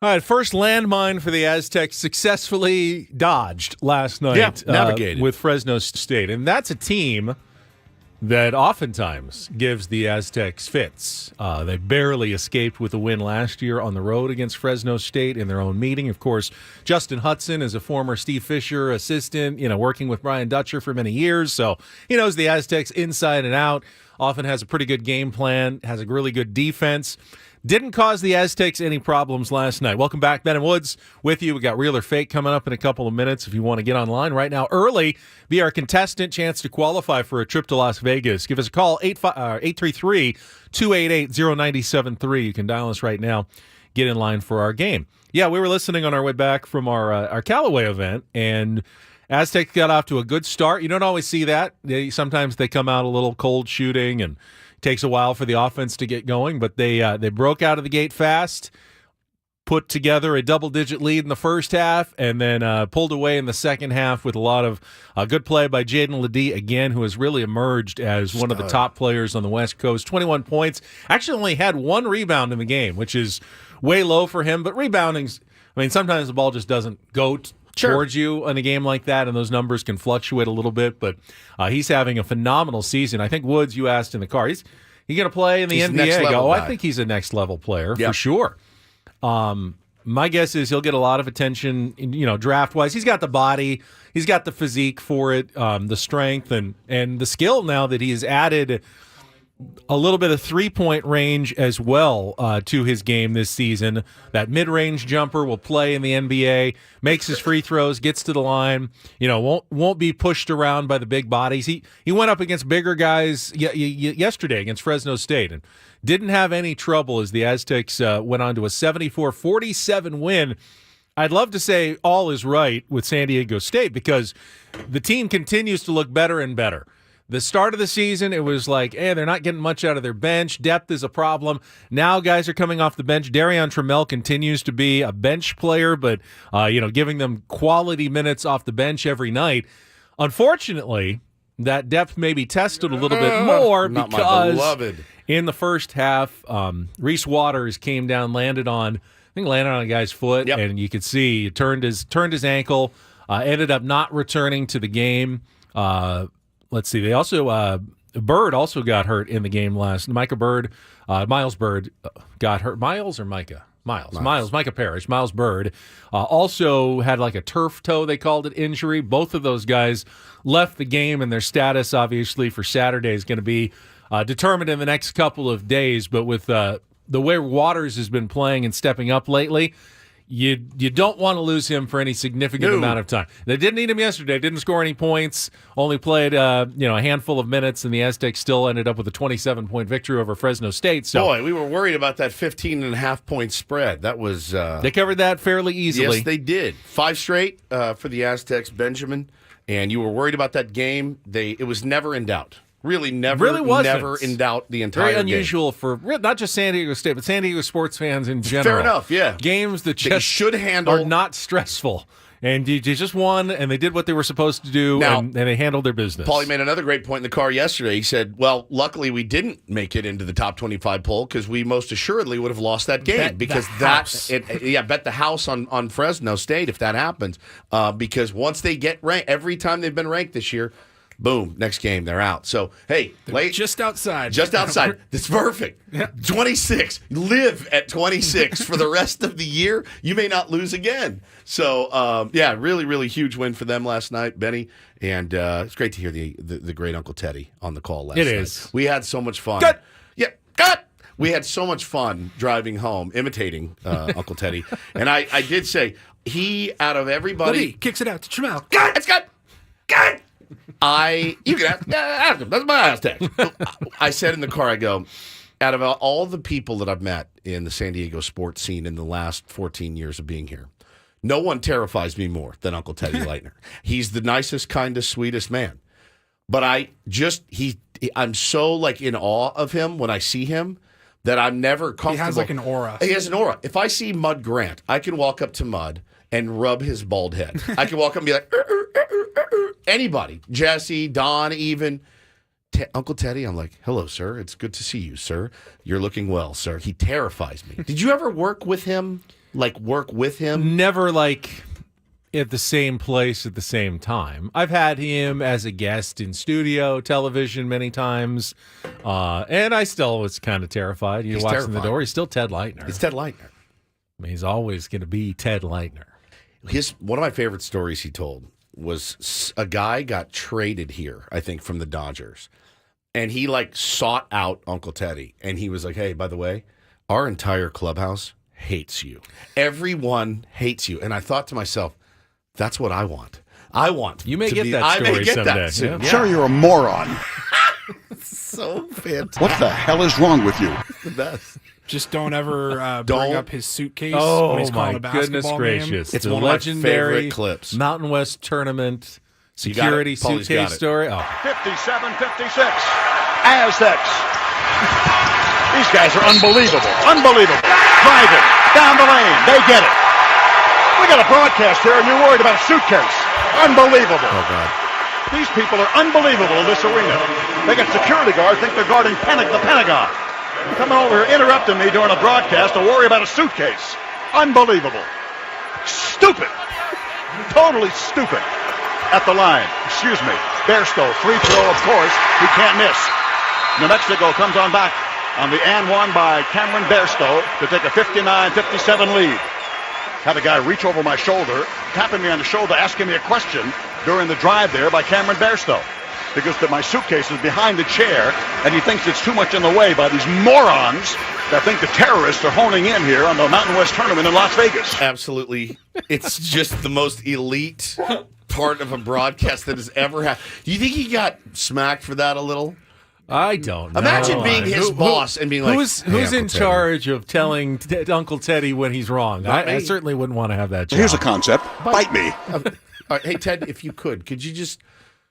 All right, first landmine for the Aztecs successfully dodged last night. Yeah, navigated. With Fresno State. And that's a team that oftentimes gives the Aztecs fits. They barely escaped with a win last year on the road against Fresno State in their own meeting. Of course, Justin Hudson is a former Steve Fisher assistant, working with Brian Dutcher for many years. So he knows the Aztecs inside and out, often has a pretty good game plan, has a really good defense. Didn't cause the Aztecs any problems last night. Welcome back, Ben and Woods with you. We got Real or Fake coming up in a couple of minutes if you want to get online right now early. Be our contestant, chance to qualify for a trip to Las Vegas. Give us a call, 833-288-0973. You can dial us right now. Get in line for our game. Yeah, we were listening on our way back from our Callaway event, and Aztecs got off to a good start. You don't always see that. Sometimes they come out a little cold shooting, and takes a while for the offense to get going, but they broke out of the gate fast, put together a double-digit lead in the first half, and then pulled away in the second half with a lot of good play by Jaden Ledee, again, who has really emerged as one of the top players on the West Coast. 21 points. Actually only had one rebound in the game, which is way low for him, but rebounding's, sometimes the ball just doesn't go towards you in a game like that, and those numbers can fluctuate a little bit, but he's having a phenomenal season. I think, Woods, you asked in the car, he's going to play in the NBA. I think he's a next-level player for sure. My guess is he'll get a lot of attention, draft-wise. He's got the body, he's got the physique for it, the strength, and the skill now that he has added a little bit of three-point range as well to his game this season. That mid-range jumper will play in the NBA, makes his free throws, gets to the line, won't be pushed around by the big bodies. He went up against bigger guys yesterday against Fresno State and didn't have any trouble as the Aztecs went on to a 74-47 win. I'd love to say all is right with San Diego State because the team continues to look better and better. The start of the season, it was like, they're not getting much out of their bench. Depth is a problem. Now guys are coming off the bench. Darion Trammell continues to be a bench player, but, giving them quality minutes off the bench every night. Unfortunately, that depth may be tested a little bit more because in the first half, Reese Waters came down, landed on a guy's foot, and you could see he turned his ankle, ended up not returning to the game. Let's see. They also Bird also got hurt in the game last. Miles Bird got hurt. Miles or Micah? Miles. Micah Parrish. Miles Bird also had like a turf toe, they called it, injury. Both of those guys left the game, and their status, obviously, for Saturday is going to be determined in the next couple of days. But with the way Waters has been playing and stepping up lately, you don't want to lose him for any significant amount of time. They didn't need him yesterday. Didn't score any points. Only played a handful of minutes, and the Aztecs still ended up with a 27-point victory over Fresno State. So, boy, we were worried about that 15.5-point spread. That was they covered that fairly easily. Yes, they did. 5 straight for the Aztecs, Benjamin. And you were worried about that game. It was never in doubt. Really never in doubt the entire game. Very unusual for not just San Diego State, but San Diego sports fans in general. Fair enough, yeah. Games that just should handle are not stressful. And you just won, and they did what they were supposed to do, and they handled their business. Paulie made another great point in the car yesterday. He said, well, luckily we didn't make it into the top 25 poll because we most assuredly would have lost that game. Bet the house on Fresno State if that happens. Because once they get ranked, every time they've been ranked this year, boom, next game, they're out. So, hey, just outside. Just outside. It's perfect. Yeah. 26. Live at 26 for the rest of the year. You may not lose again. So, really, really huge win for them last night, Benny. And it's great to hear the great Uncle Teddy on the call last night. It is. We had so much fun. Good. Yeah, good. We had so much fun driving home, imitating Uncle Teddy. And I did say, out of everybody... Ledee kicks it out to Trammell. Good. It's good. Good. You can ask him. That's my Aztecs. I said in the car, I go, out of all the people that I've met in the San Diego sports scene in the last 14 years of being here, no one terrifies me more than Uncle Teddy Leitner. He's the nicest, kindest, sweetest man. But I'm so in awe of him when I see him that I'm never comfortable. He has an aura. He has an aura. If I see Mud Grant, I can walk up to Mud and rub his bald head. I can walk up and be like, anybody, Jesse, Don, even Uncle Teddy. I'm like, hello, sir. It's good to see you, sir. You're looking well, sir. He terrifies me. Did you ever work with him? like work with him? Never like at the same place at the same time. I've had him as a guest in studio television many times, and I still was kind of terrified. He walks in the door. He's still Ted Leitner. He's Ted Leitner. I mean, he's always going to be Ted Leitner. One of my favorite stories he told was a guy got traded here, I think, from the Dodgers, and he like sought out Uncle Teddy, and he was like, "Hey, by the way, our entire clubhouse hates you. Everyone hates you." And I thought to myself, that's what I want. You may get that story someday. That soon. Yeah. Sir, you're a moron. So fantastic. What the hell is wrong with you? The best. Just don't ever bring up his suitcase when Oh he's calling my a basketball goodness game. gracious! It's the one of my legendary favorite clips. Mountain West tournament You got security it. Paulie's got suitcase it. story. Oh, 57-56. Aztecs. These guys are unbelievable. Unbelievable. Driving. Down the lane. They get it. We got a broadcast here, and you're worried about a suitcase. Unbelievable. Oh, God. These people are unbelievable in this arena. They got security guards think they're guarding the Pentagon. Coming over here, interrupting me during a broadcast to worry about a suitcase. Unbelievable. Stupid. Totally stupid. At the line. Excuse me. Bairstow, free throw, of course. He can't miss. New Mexico comes on back on the and one by Cameron Bairstow to take a 59-57 lead. Had a guy reach over my shoulder, tapping me on the shoulder, asking me a question during the drive there by Cameron Bairstow. Because my suitcase is behind the chair, and he thinks it's too much in the way by these morons that think the terrorists are honing in here on the Mountain West Tournament in Las Vegas. Absolutely. It's just the most elite part of a broadcast that has ever happened. Do you think he got smacked for that a little? I don't know. Imagine being his boss and being like, who's "Hey, in Uncle Teddy." charge of telling Uncle Teddy when he's wrong? Not I me. certainly wouldn't want to have that job. Here's a concept. Bite me. All right, hey, Ted, if you could you just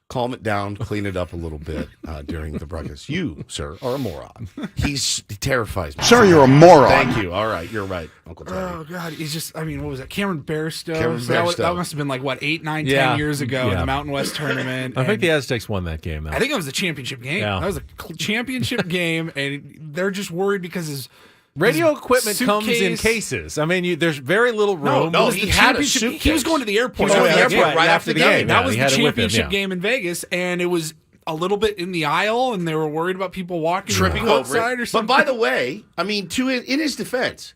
calm it down, clean it up a little bit during the broadcast? You, sir, are a moron. He terrifies me. Sir, you're a moron. Thank you. All right, you're right, Uncle Teddy. Oh, God. He's just, I mean, what was that? Cameron Bairstow? Cameron So that, Bairstow. that must have been like, what, 8, 9, 10 Yeah. years ago in Yeah. the Mountain West Tournament. I think and the Aztecs won that game, though. I think it was the championship game. Yeah. That was a championship game, and they're just worried because his Radio his equipment comes in suitcase- cases. I mean, there's very little No, room. no, It was he the had a championship- suitcase. He was going to the airport. He was going to the after airport right after the game. That Yeah, was he the had it with him, championship yeah. game in Vegas, and it was a little bit in the aisle, and they were worried about people walking Tripping over outside it. or something. But by the way, I mean, in his defense,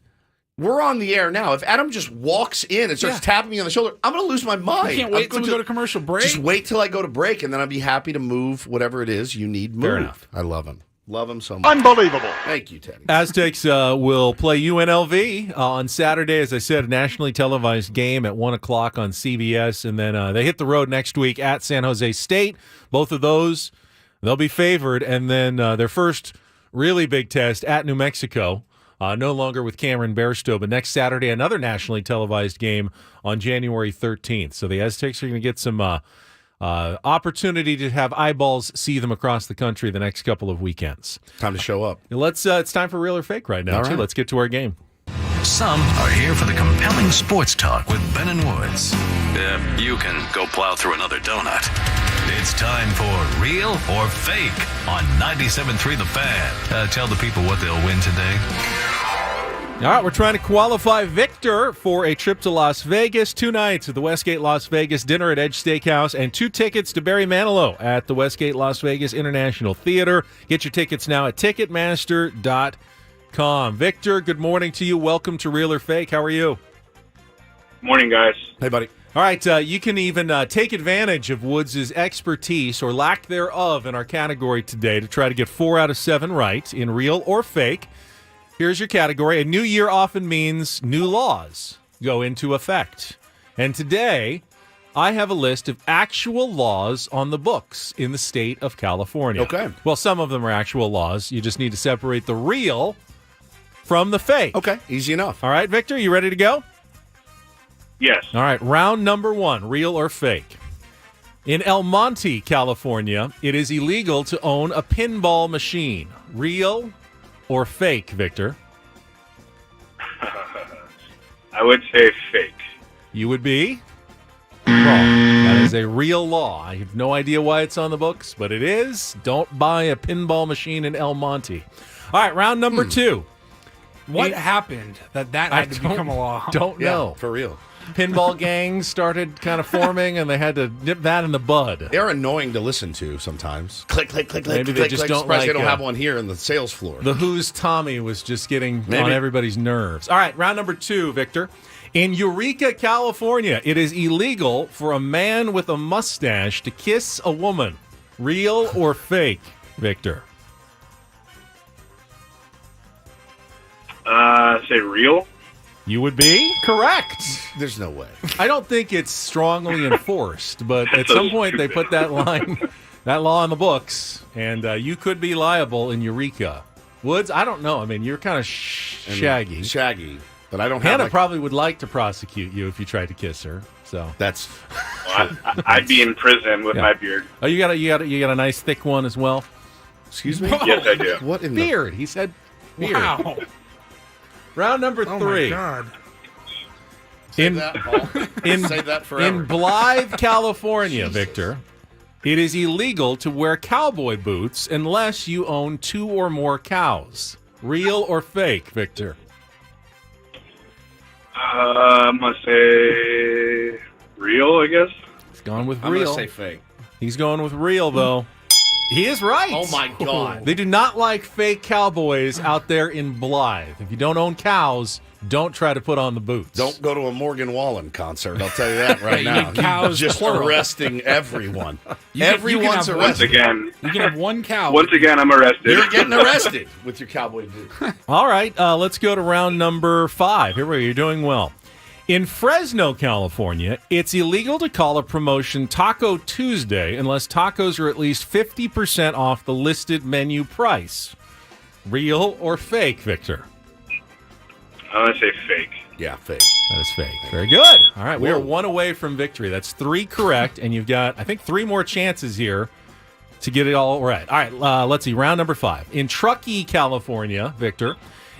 we're on the air now. If Adam just walks in and starts tapping me on the shoulder, I'm going to lose my mind. you can't wait till we go to commercial break. Just wait till I go to break, and then I'll be happy to move whatever it is you need moved. Fair enough. I love him. Love him so much. Unbelievable. Thank you, Teddy. Aztecs will play UNLV on Saturday, as I said, a nationally televised game at 1 o'clock on CBS, and then they hit the road next week at San Jose State. Both of those, they'll be favored, and then their first really big test at New Mexico, no longer with Cameron Bairstow, but next Saturday, another nationally televised game on January 13th. So the Aztecs are going to get some opportunity to have eyeballs see them across the country the next couple of weekends. Time to show up. It's time for Real or Fake right now, All too. right. Let's get to our game. Some are here for the compelling sports talk with Ben and Woods. You can go plow through another donut. It's time for Real or Fake on 97.3 The Fan. Tell the people what they'll win today. All right, we're trying to qualify Victor for a trip to Las Vegas, 2 nights at the Westgate Las Vegas, dinner at Edge Steakhouse, and 2 tickets to Barry Manilow at the Westgate Las Vegas International Theater. Get your tickets now at Ticketmaster.com. Victor, good morning to you. Welcome to Real or Fake. How are you? Morning, guys. Hey, buddy. All right, you can even take advantage of Woods' expertise or lack thereof in our category today to try to get 4 out of 7 right in Real or Fake. Here's your category. A new year often means new laws go into effect. And today, I have a list of actual laws on the books in the state of California. Okay. Well, some of them are actual laws. You just need to separate the real from the fake. Okay, easy enough. All right, Victor, you ready to go? Yes. All right, round number 1, real or fake. In El Monte, California, it is illegal to own a pinball machine. Real or fake, Victor? I would say fake. You would be wrong. That is a real law. I have no idea why it's on the books, but it is. Don't buy a pinball machine in El Monte. All right, round number 2. What happened that had to become a law? Don't know. For real. Pinball gangs started kind of forming, and they had to nip that in the bud. They're annoying to listen to sometimes. Click, click, click, click. Maybe they click, just click. don't Surprised like, they don't have one here in the sales floor. The Who's Tommy was just getting on Maybe. everybody's nerves. All right, round number 2, Victor. In Eureka, California, it is illegal for a man with a mustache to kiss a woman. Real or fake, Victor? Say real. You would be correct. There's no way. I don't think it's strongly enforced, but at so some point they stupid. put that law in the books, and you could be liable in Eureka. Woods, I don't know. I mean, you're kind of shaggy. Shaggy. But I don't have Hannah probably would like to prosecute you if you tried to kiss her. So That's Well, I'd be in prison with my beard. oh, you got a nice thick one as well. excuse me. Yes, I do. What in Beard. He said beard. Wow. Round number Oh 3. my God. In Say that forever. in Blythe, California, Victor, it is illegal to wear cowboy boots unless you own 2 or more cows. Real or fake, Victor? I'm gonna say real. I guess. He's gone with I'm real. gonna say fake. He's going with real, though. He is right. Oh my God. They do not like fake cowboys out there in Blythe. If you don't own cows, don't try to put on the boots. Don't go to a Morgan Wallen concert. I'll tell you that right You now. need cows, Just plural. arresting everyone. You can Everyone's have Once arrested. again, You can have one cow. once again, I'm arrested. You're getting arrested with your cowboy boots. All right, let's go to round number 5. Here we go. You're doing well. In Fresno, California, it's illegal to call a promotion Taco Tuesday unless tacos are at least 50% off the listed menu price. Real or fake, Victor? I'm gonna say fake. Yeah, fake. That is fake. Very good. All right, we are 1 away from victory. That's 3 correct, and you've got, I think, 3 more chances here to get it all right. All right, let's see. Round number 5. In Truckee, California, Victor,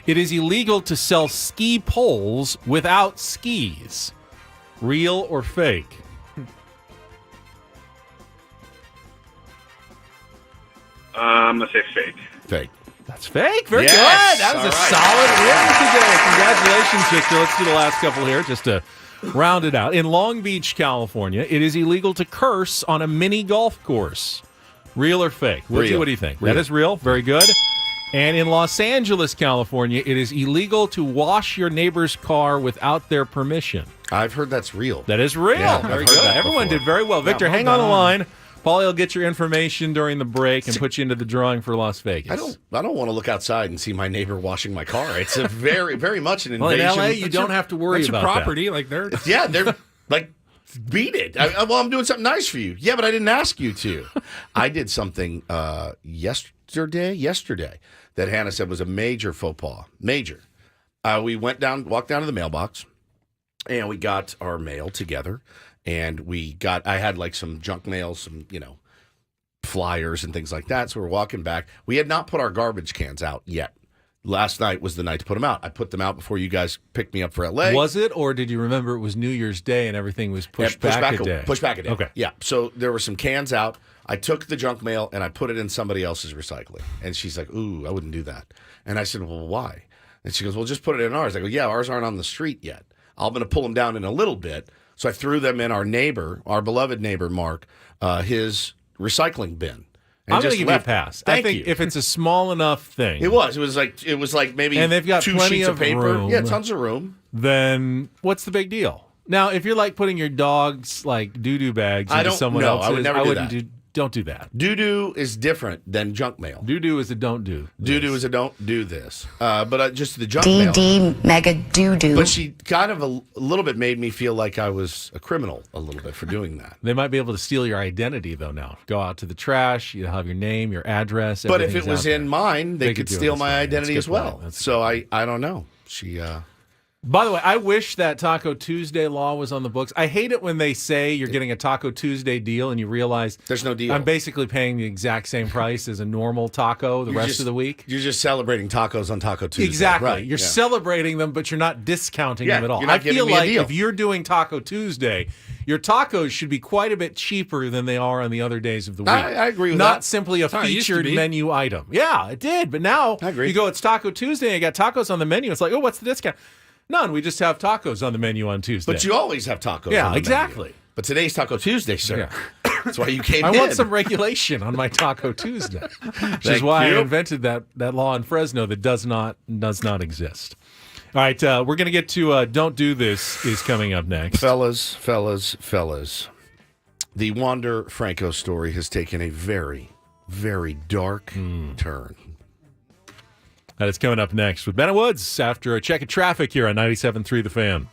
it is illegal to sell ski poles without skis. Real or fake? I'm gonna say fake. Fake. That's fake. Very Yes. good. That was All a right. solid win today. Congratulations, Victor. Let's do the last couple here just to round it out. In Long Beach, California, it is illegal to curse on a mini golf course. Real or fake? Woodsy, Real. what do you think? Real. That is real. Very good. And in Los Angeles, California, it is illegal to wash your neighbor's car without their permission. I've heard that's real. That is real. Yeah, I've Very heard good. that Everyone before. did very well. Victor, well hang on the done. line. Paulie will get your information during the break and put you into the drawing for Las Vegas. I don't want to look outside and see my neighbor washing my car. It's a very much an Well, in invasion. LA, you don't have to worry That's your about property. Like they're Yeah, they're like, beat it. I'm doing something nice for you. Yeah, but I didn't ask you to. I did something yesterday that Hannah said was a major faux pas. Major. We walked down to the mailbox, and we got our mail together, and I had like some junk mail, some, flyers and things like that. So we're walking back. We had not put our garbage cans out yet. Last night was the night to put them out. I put them out before you guys picked me up for LA. Was it, or did you remember it was New Year's Day and everything was pushed back a day? Push back a day. Okay. Yeah. So there were some cans out. I took the junk mail and I put it in somebody else's recycling. And she's like, ooh, I wouldn't do that. And I said, well, why? And she goes, well, just put it in ours. I go, yeah, ours aren't on the street yet. I'm going to pull them down in a little bit. So I threw them in our beloved neighbor, Mark, his recycling bin. And I'm going to just give you a left. pass. Thank I think you. if it's a small enough thing, It was like maybe And they've got 2 plenty sheets of of paper. room. Yeah, tons of room. then what's the big deal? Now, if you're like putting your dog's like doo-doo bags I into don't someone know. else's, I would never do wouldn't that. don't do that. Doo-doo is different than junk mail. Doo-doo is a don't do. Doo-doo is a don't do this. But just the junk mail. DD mega doo-doo. But she kind of a little bit made me feel like I was a criminal a little bit for doing that. They might be able to steal your identity, though, now. Go out to the trash, you have your name, your address, But if everything's it was out in there. mine, they They could could do it. steal That's my fine. identity That's a as good well. point. That's a So I don't know. She By the way, I wish that Taco Tuesday law was on the books. I hate it when they say you're getting a Taco Tuesday deal and you realize There's no deal. I'm basically paying the exact same price as a normal taco the rest of the week. You're just celebrating tacos on Taco Tuesday. Exactly. Right, You're yeah. celebrating them, but you're not discounting Yeah, them at all. you're not I feel giving me a like deal. if you're doing Taco Tuesday, your tacos should be quite a bit cheaper than they are on the other days of the week. I agree with not that. simply a how it used to featured be. menu item. Yeah, it did. But now I agree. you go, it's Taco Tuesday, and you got tacos on the menu. It's like, oh, what's the discount? None. We just have tacos on the menu on Tuesday. But you always have tacos. Yeah, on the exactly. menu. But today's Taco Tuesday, sir. Yeah. That's why you came I in. want some regulation on my Taco Tuesday, which is Thank why you. I invented that law in Fresno that does not exist. All right, we're going to get to Don't Do This is coming up next. Fellas. The Wander Franco story has taken a very, very dark turn. That is coming up next with Ben and Woods after a check of traffic here on 97.3 The Fan.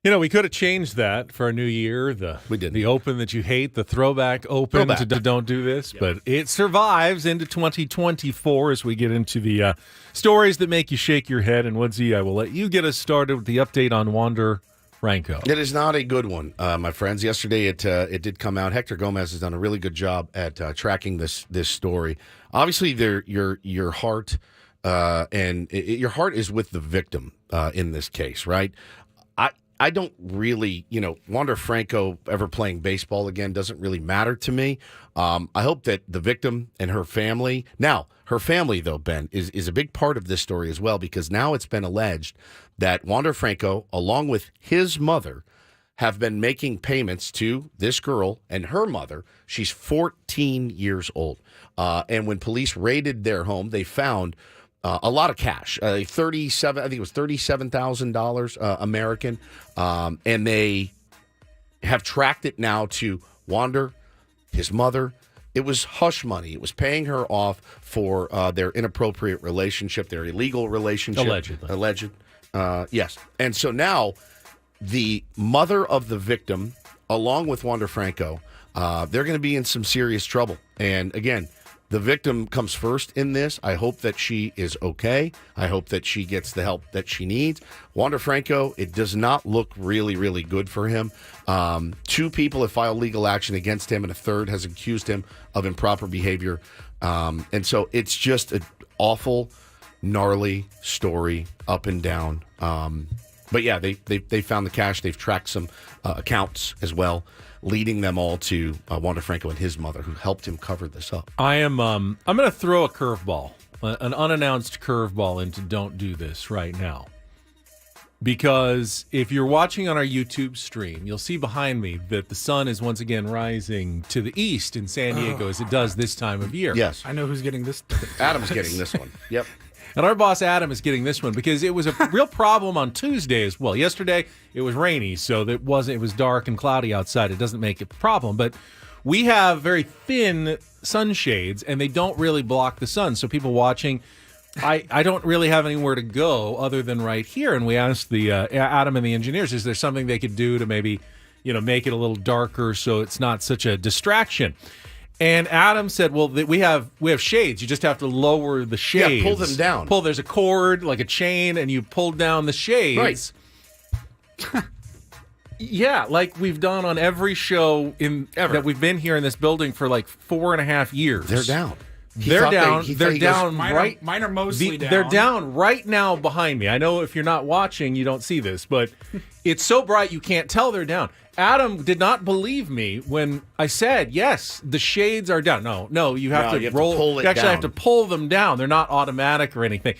You know, we could have changed that for a new year. We didn't. The open that you hate, the throwback open to don't do this, but it survives into 2024 as we get into the stories that make you shake your head. And Woodsy, I will let you get us started with the update on Wander Franco. It is not a good one, my friends. Yesterday, it did come out. Hector Gomez has done a really good job at tracking this story. Obviously, your heart your heart is with the victim in this case, right? I don't really, Wander Franco ever playing baseball again doesn't really matter to me. I hope that the victim and her family. Now, her family, though, Ben, is a big part of this story as well, because now it's been alleged that Wander Franco, along with his mother, have been making payments to this girl and her mother. She's 14 years old. And when police raided their home, they found a lot of cash, I think it was $37,000 American, and they have tracked it now to Wander, his mother. It was hush money. It was paying her off for their inappropriate relationship, their illegal relationship. Alleged. Yes. And so now the mother of the victim, along with Wander Franco, they're going to be in some serious trouble. And again, the victim comes first in this. I hope that she is okay. I hope that she gets the help that she needs. Wander Franco, it does not look really, really good for him. 2 people have filed legal action against him, and a third has accused him of improper behavior. And so it's just an awful, gnarly story up and down. But yeah, they found the cash. They've tracked some accounts as well, leading them all to Wander Franco and his mother, who helped him cover this up. I'm going to throw a curveball, an unannounced curveball into Don't Do This right now. Because if you're watching on our YouTube stream, you'll see behind me that the sun is once again rising to the east in San Diego as it does this time of year. Yes. I know who's getting this. Adam's getting this one. Yep. And our boss Adam is getting this one because it was a real problem on Tuesday as well. Yesterday it was rainy, so it was dark and cloudy outside. It doesn't make it a problem, but we have very thin sunshades and they don't really block the sun. So people watching, I don't really have anywhere to go other than right here. And we asked the Adam and the engineers, is there something they could do to maybe, make it a little darker so it's not such a distraction? And Adam said, well, we have shades. You just have to lower the shades. Yeah, pull them down. There's a cord, like a chain, and you pull down the shades. Right. Yeah, like we've done on every show that we've been here in this building for like 4.5 years. They're down. They're down. Mine are mostly down. They're down right now behind me. I know if you're not watching, you don't see this, but it's so bright you can't tell they're down. Adam did not believe me when I said, yes, the shades are down. No, you have to roll. Pull it you actually down. have to pull them down. They're not automatic or anything.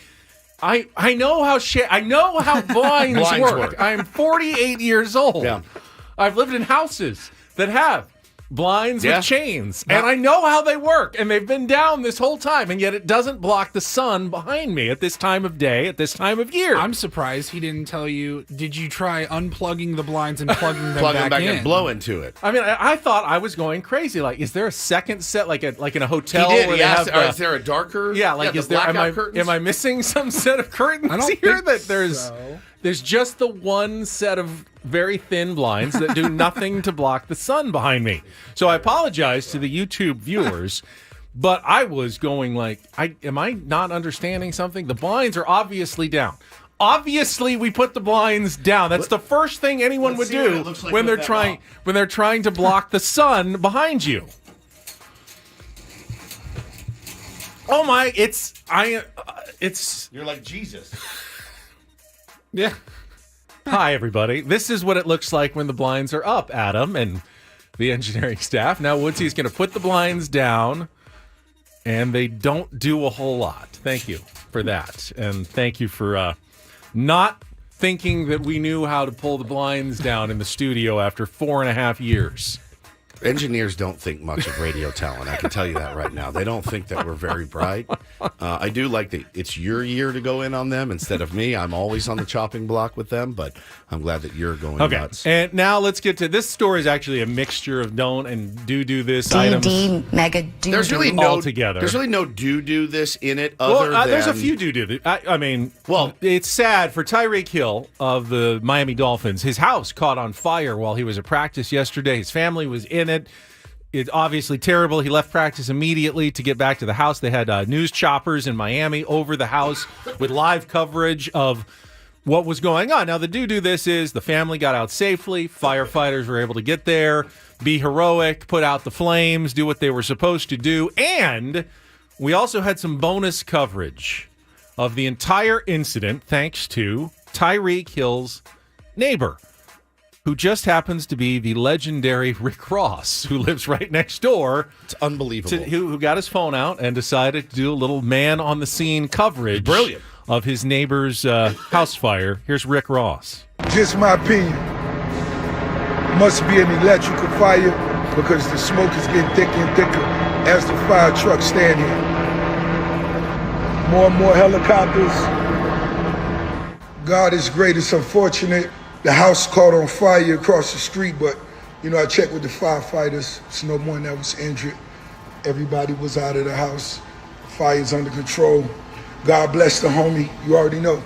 I know how blinds work. I'm 48 years old. Yeah. I've lived in houses that have blinds with chains, and I know how they work, and they've been down this whole time, and yet it doesn't block the sun behind me at this time of day, at this time of year. I'm surprised he didn't tell you, did you try unplugging the blinds and plugging them Plug them back in? and blow into it. I mean, I thought I was going crazy. Like, is there a second set, like in a hotel? He did. Where He they asked, have, is there a darker? Yeah, like the is there? blackout Am I missing some set of curtains I don't here? think That so. there's just the one set of very thin blinds that do nothing to block the sun behind me. So I apologize to the YouTube viewers, but I was going like, am I not understanding something? The blinds are obviously down. Obviously, we put the blinds down. That's the first thing anyone would do when they're trying to block the sun behind you. Oh my! You're like Jesus. Yeah. Hi, everybody. This is what it looks like when the blinds are up, Adam and the engineering staff. Now, Woodsy's going to put the blinds down, and they don't do a whole lot. Thank you for that. And thank you for not thinking that we knew how to pull the blinds down in the studio after 4.5 years. Engineers don't think much of radio talent. I can tell you that right now. They don't think that we're very bright. I do like that it's your year to go in on them instead of me. I'm always on the chopping block with them, but I'm glad that you're going nuts. And now let's get to this story. Is actually a mixture of don't and do this items. Mega do. There's really all together. There's really no do this in it. Other than there's a few do. I mean, it's sad for Tyreek Hill of the Miami Dolphins. His house caught on fire while he was at practice yesterday. His family was in it. It's obviously terrible. He left practice immediately to get back to the house. They had news choppers in Miami over the house with live coverage of what was going on. Now, the do this is the family got out safely. Firefighters were able to get there, be heroic, put out the flames, do what they were supposed to do. And we also had some bonus coverage of the entire incident thanks to Tyreek Hill's neighbor, who just happens to be the legendary Rick Ross, who lives right next door. It's unbelievable. Who got his phone out and decided to do a little man-on-the-scene coverage of his neighbor's house fire. Here's Rick Ross. Just my opinion. Must be an electrical fire because the smoke is getting thicker and thicker as the fire trucks stand here. More and more helicopters. God is great. It's unfortunate. The house caught on fire across the street, but, I checked with the firefighters. There's no one that was injured. Everybody was out of the house. Fire's under control. God bless the homie. You already know.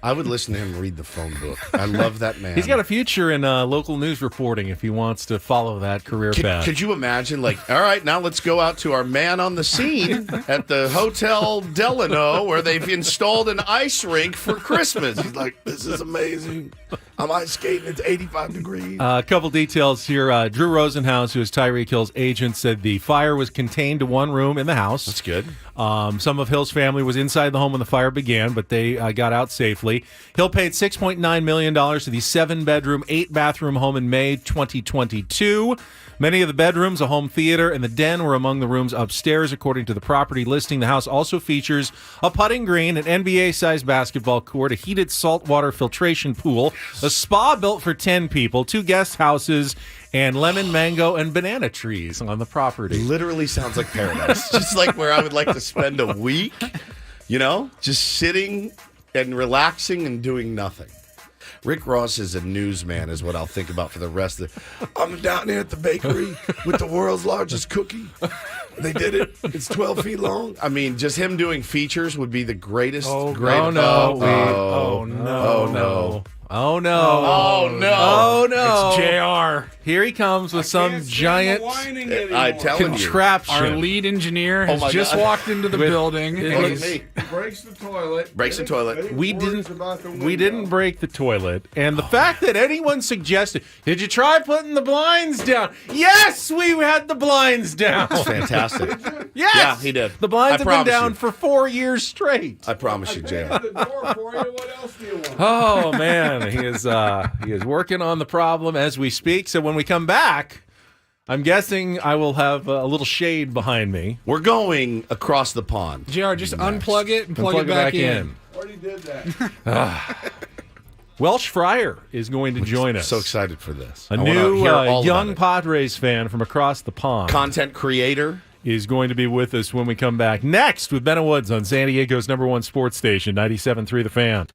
I would listen to him read the phone book. I love that man. He's got a future in local news reporting if he wants to follow that career path. Could you imagine, all right, now let's go out to our man on the scene at the Hotel Delano where they've installed an ice rink for Christmas. He's like, this is amazing. I'm ice skating. It's 85 degrees. A couple details here. Drew Rosenhaus, who is Tyreek Hill's agent, said the fire was contained to one room in the house. That's good. Some of Hill's family was inside the home when the fire began, but they got out safely. Hill paid $6.9 million to the 7-bedroom, 8-bathroom home in May 2022. Many of the bedrooms, a home theater, and the den were among the rooms upstairs, according to the property listing. The house also features a putting green, an NBA-sized basketball court, a heated saltwater filtration pool, a spa built for 10 people, 2 guest houses, and lemon, mango, and banana trees on the property. Literally sounds like paradise. Just like where I would like to spend a week, just sitting and relaxing and doing nothing. Rick Ross is a newsman is what I'll think about for the rest of it. I'm down here at the bakery with the world's largest cookie. They did it. It's 12 feet long. I mean, just him doing features would be the greatest. No. Oh, no. It's JR. Here he comes with some giant contraption. Our lead engineer has just walked into the building. He breaks the toilet. Breaks the toilet. We didn't break the toilet. And the fact that anyone suggested, did you try putting the blinds down? Yes, we had the blinds down. That's fantastic. Yes. Yeah, he did. The blinds have been down for 4 years straight. I promise you, JR. What else do you want? Oh, man. He is working on the problem as we speak. So when we come back, I'm guessing I will have a little shade behind me. We're going across the pond. JR, just unplug it and plug it back in. Already did that. WelshFriar is going to join us. So excited for this. A new young Padres fan from across the pond. Content creator. Is going to be with us when we come back. Next with Ben and Woods on San Diego's #1 sports station, 97.3 The Fan.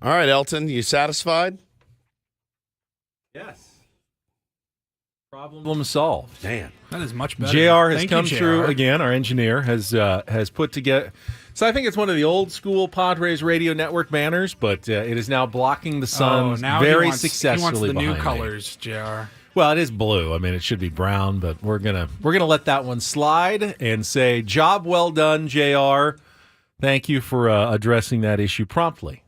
All right, Elton, you satisfied? Yes. Problem solved. Man, That is much better. JR has Thank come you, through JR. again. Our engineer has put together. So I think it's one of the old school Padres radio network banners, but it is now blocking the sun now very successfully. He wants the new behind me. colors, JR. Well, it is blue. I mean, it should be brown, but we're gonna let that one slide and say, job well done, JR. Thank you for addressing that issue promptly.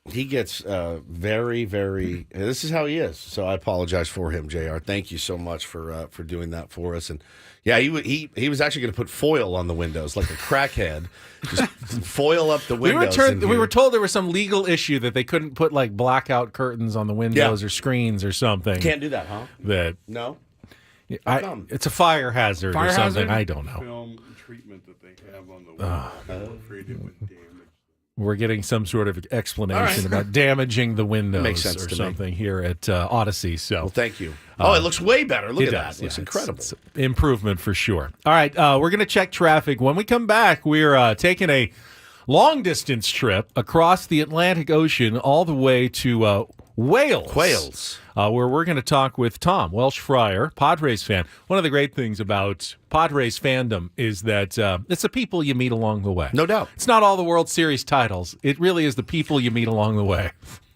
he gets very, very. This is how he is. So I apologize for him, JR. Thank you so much for doing that for us. And yeah, he was actually going to put foil on the windows like a crackhead, just foil up the windows. We were told there was some legal issue that they couldn't put like blackout curtains on the windows or screans or something. Can't do that, huh? That No. it's a fire hazard Fire or something. hazard? I don't know. Film treatment that they have on the wall. I'm afraid it would damage. We're getting some sort of explanation All right. about damaging the windows Makes sense or to me. something here at Odyssey. So Well, thank you. It looks way better. Look at does, that. It looks yeah, incredible. it's improvement for sure. All right, we're going to check traffic. When we come back, we're taking a long-distance trip across the Atlantic Ocean all the way to Wales. Where we're going to talk with Tom, WelshFriar, Padres fan. One of the great things about Padres fandom is that it's the people you meet along the way. No doubt. It's not all the World Series titles. It really is the people you meet along the way.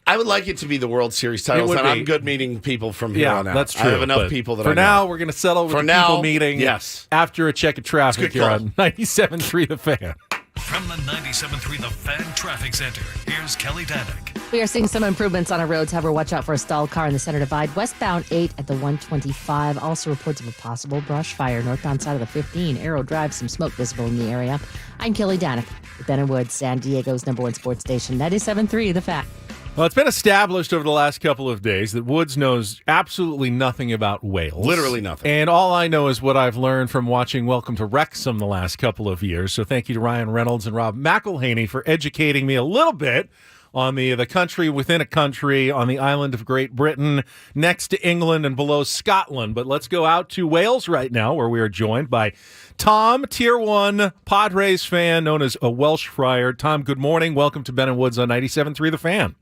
I would like it to be the World Series titles, would and be. I'm good meeting people from here on out. That's true. I have enough but people that for I know. now, we're going to settle with For the now, people meeting yes. after a check of traffic Good here call. on 97.3 The Fan. From the 97.3 The Fan Traffic Center, here's Kelly Danick. We are seeing some improvements on our roads. However, watch out for a stalled car in the center divide. Westbound 8 at the 125. Also reports of a possible brush fire northbound side of the 15. Arrow Drive, some smoke visible in the area. I'm Kelly Danick with Ben and Woods, San Diego's #1 sports station, 97.3 The Fan. Well, it's been established over the last couple of days that Woods knows absolutely nothing about Wales. Literally nothing. And all I know is what I've learned from watching Welcome to Wrexham the last couple of years. So thank you to Ryan Reynolds and Rob McElhaney for educating me a little bit on the country within a country on the island of Great Britain, next to England and below Scotland. But let's go out to Wales right now, where we are joined by Tom, Tier 1 Padres fan, known as a WelshFriar. Tom, good morning. Welcome to Ben and Woods on 97.3 The Fan.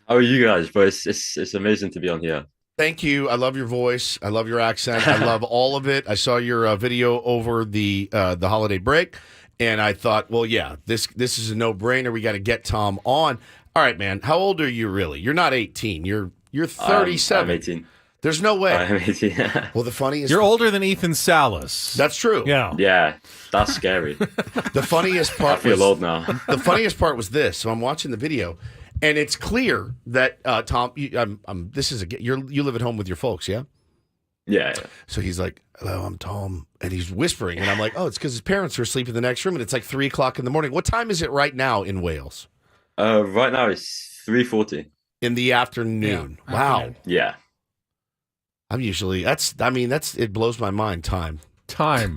How are you guys, bro? It's amazing to be on here. Thank you. I love your voice. I love your accent. I love all of it. I saw your video over the holiday break, and I thought, well, yeah, this is a no-brainer. We got to get Tom on. All right, man. How old are you really? You're not 18. You're 37. I'm 18. There's no way. I'm 18. Well, the funniest. You're older than Ethan Salas. That's true. Yeah. Yeah, that's scary. The funniest I part. feel old now. The funniest part was this. So I'm watching the video. And it's clear that Tom, you live at home with your folks, yeah? Yeah. So he's like, "Hello, I'm Tom," and he's whispering, and I'm like, "Oh, it's because his parents are asleep in the next room, and it's like 3:00 in the morning." What time is it right now in Wales? Right now it's 3:40. In the afternoon. Yeah, Wow. afternoon. Yeah. I'm usually it blows my mind. Time Time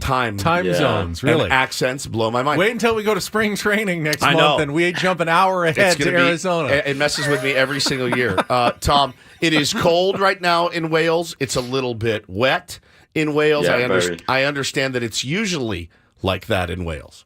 Yeah. zones, really. and accents blow my mind. Wait until we go to spring training next I month know. and we jump an hour ahead to gonna be- Arizona. It messes with me every single year. Tom, it is cold right now in Wales. It's a little bit wet in Wales. Yeah, very. I understand that it's usually like that in Wales.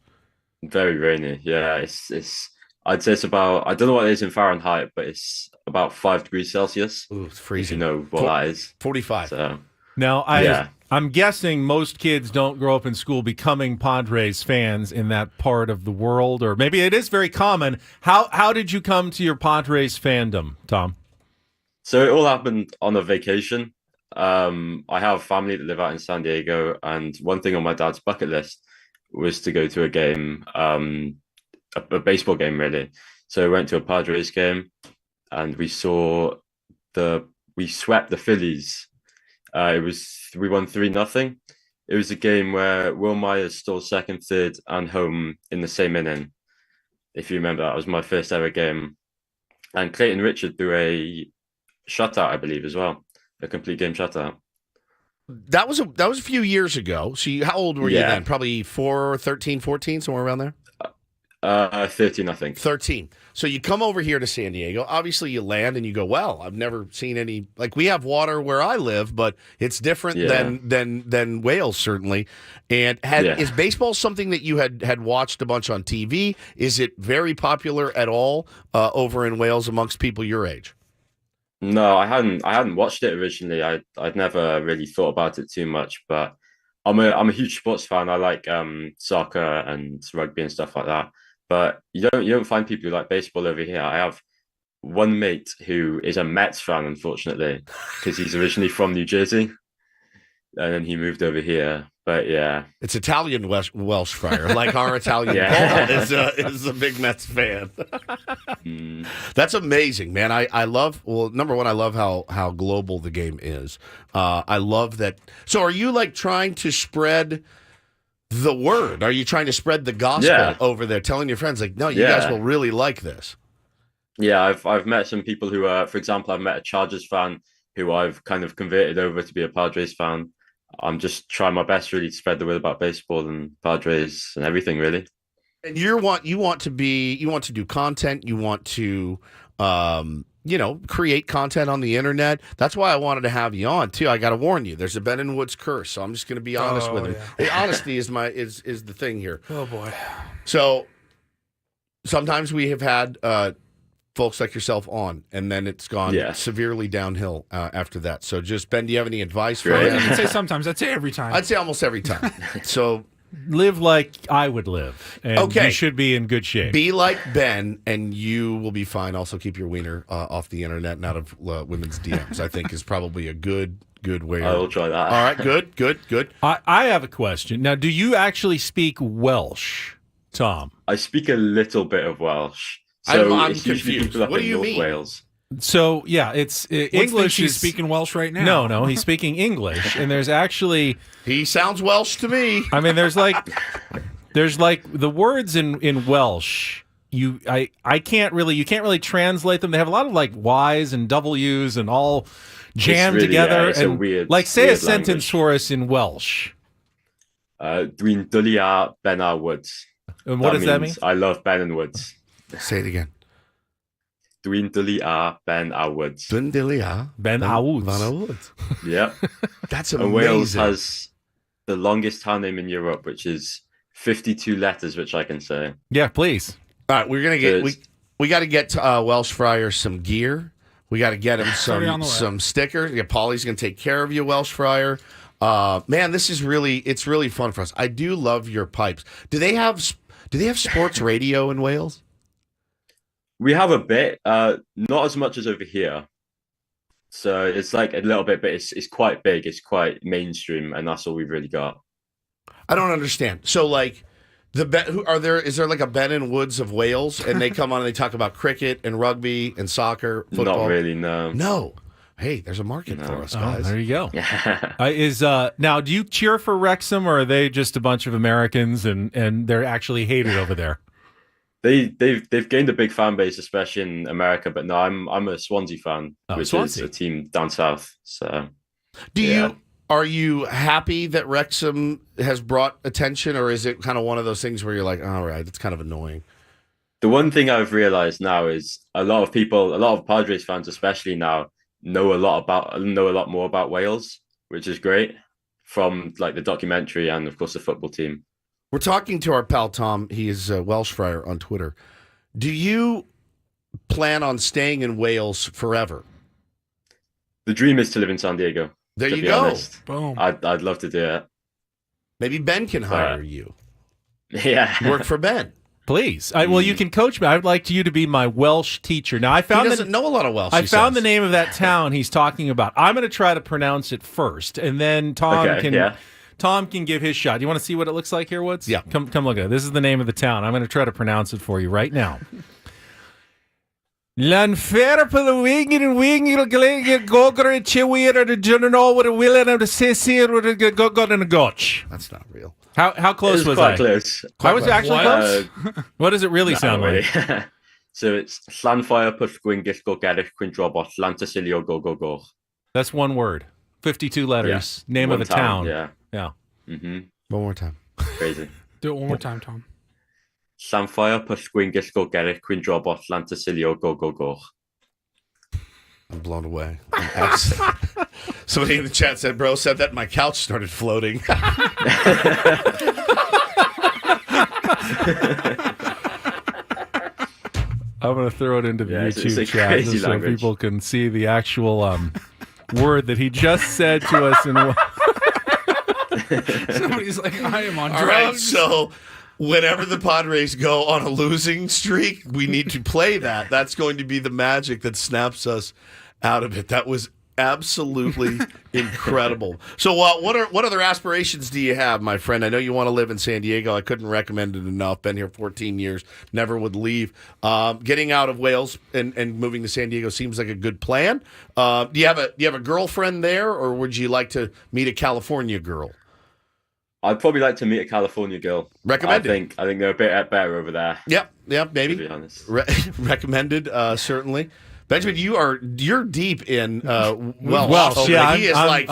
Very rainy. Yeah, it's I'd say it's about, I don't know what it is in Fahrenheit, but it's about 5 degrees Celsius. Ooh, it's If you freezing. know what that is. 45. So Now, Yeah. I'm guessing most kids don't grow up in school becoming Padres fans in that part of the world, or maybe it is very common. How did you come to your Padres fandom, Tom? So it all happened on a vacation. I have family that live out in San Diego, and one thing on my dad's bucket list was to go to a game, a baseball game, really. So we went to a Padres game, and we swept the Phillies. We won 3-0. It was a game where Will Myers stole second, third, and home in the same inning. If you remember, that was my first ever game. And Clayton Richard threw a shutout, I believe, as well. A complete game shutout. That was a few years ago. So how old were you Yeah. then? Probably 13, 14, somewhere around there? 13, I think. 13. So you come over here to San Diego. Obviously, you land and you go, well, I've never seen any. Like, we have water where I live, but it's different than Wales, certainly. And is baseball something that you had watched a bunch on TV? Is it very popular at all over in Wales amongst people your age? No, I hadn't watched it originally. I'd never really thought about it too much, but I'm a huge sports fan. I like soccer and rugby and stuff like that. But you don't find people who like baseball over here. I have one mate who is a Mets fan, unfortunately, because he's originally from New Jersey, and then he moved over here. But yeah, it's Italian WelshFriar, like our Italian Paul is a big Mets fan. That's amazing, man. I love. Well, number one, I love how global the game is. I love that. So, are you like trying to spread the word? Are you trying to spread the gospel over there, telling your friends like, no, you guys will really like this? Yeah, I've met some people who are, for example, I've met a Chargers fan who I've kind of converted over to be a Padres fan. I'm just trying my best really to spread the word about baseball and Padres and everything, really. And you want to do content, you want to create content on the internet. That's why I wanted to have you on too. I got to warn you, there's a Ben and Woods curse, so I'm just going to be honest with him. Yeah. Hey, honesty is the thing here. Oh boy. So sometimes we have had folks like yourself on, and then it's gone severely downhill after that. So just, Ben, do you have any advice for him? I'd say sometimes. I'd say every time. I'd say almost every time. So live like I would live, and you should be in good shape. Be like Ben, and you will be fine. Also, keep your wiener off the internet and out of women's DMs. I think is probably a good way. I will try that. All right, good. I have a question. Now, do you actually speak Welsh, Tom? I speak a little bit of Welsh. So I'm it's usually confused. people up What in do you North mean? Wales. So yeah, it's English. He's speaking Welsh right now. No, he's speaking English, and there's actually he sounds Welsh to me. I mean, there's like the words in Welsh. You can't really translate them. They have a lot of like Y's and W's and all jammed together. It's and a weird, like say weird a sentence for us in Welsh. Dwi'n dwlu ar Ben a Woods. And what does that mean? I love Ben and Woods. Say it again. Dwi'n dwlu ar Ben a Woods. Dwi'n dwlu ar Ben a Woods. Yeah. That's amazing. amazing. And Wales has the longest town name in Europe, which is 52 letters, which I can say. Yeah, please. All right, we're gonna get we got to get WelshFriar some gear. We got to get him some stickers. Yeah, Paulie's gonna take care of you, WelshFriar. Man, it's really fun for us. I do love your pipes. Do they have sports radio in Wales? We have a bit, not as much as over here. So it's like a little bit, but it's quite big. It's quite mainstream, and that's all we've really got. I don't understand. So like is there like a Ben and Woods of Wales, and they come on and they talk about cricket and rugby and soccer, football? Not really, no. No. Hey, there's a market for us, guys. Oh, there you go. Now, do you cheer for Wrexham, or are they just a bunch of Americans and they're actually hated over there? They've gained a big fan base, especially in America. But no, I'm a Swansea fan, which is a team down south. So, are you happy that Wrexham has brought attention, or is it kind of one of those things where you're like, all right, it's kind of annoying? The one thing I've realized now is a lot of Padres fans, especially now, know a lot more about Wales, which is great, from like the documentary and of course the football team. We're talking to our pal Tom. He is WelshFriar on Twitter. Do you plan on staying in Wales forever? The dream is to live in San Diego. There you go. Honest. Boom. I'd love to do it. Maybe Ben can hire you. Yeah. Work for Ben. Please. Well, you can coach me. I would like you to be my Welsh teacher. Now, he doesn't know a lot of Welsh. I found the name of that town he's talking about. I'm going to try to pronounce it first, and then Tom can give his shot. Do you want to see what it looks like here, Woods? Yeah. Come look at it. This is the name of the town. I'm going to try to pronounce it for you right now. Lanfer på the wing and gogger chewir or the general with a willing of the sissy or the got in a gotch. That's not real. How close was I? Close. I was actually close. What does it really sound like? So it's Llanfire push gwingis go gerich quindrobot Lantasilio go. That's one word. 52 letters. Name of a town. Yeah. Yeah. Mm-hmm. One more time. Crazy. Do it one more time, Tom. Llanffair, Pysgwyn, Gysgo, Gerich, Queen Drobot, Lantasilio, go, go, go. I'm blown away. Somebody in the chat said, bro, said that my couch started floating. I'm going to throw it into the YouTube it's chat just so people can see the actual word that he just said to us. Somebody's like, I am on drugs. All right, so whenever the Padres go on a losing streak, we need to play that. That's going to be the magic that snaps us out of it. That was absolutely incredible. So what other aspirations do you have, my friend? I know you want to live in San Diego. I couldn't recommend it enough. Been here 14 years, never would leave. Getting out of Wales and moving to San Diego seems like a good plan. Do you have a girlfriend there, or would you like to meet a California girl? I'd probably like to meet a California girl. Recommended. I think they're a bit better over there. Yep, maybe. To be honest. Recommended, certainly. Benjamin, you're deep in Welsh. Okay. Yeah,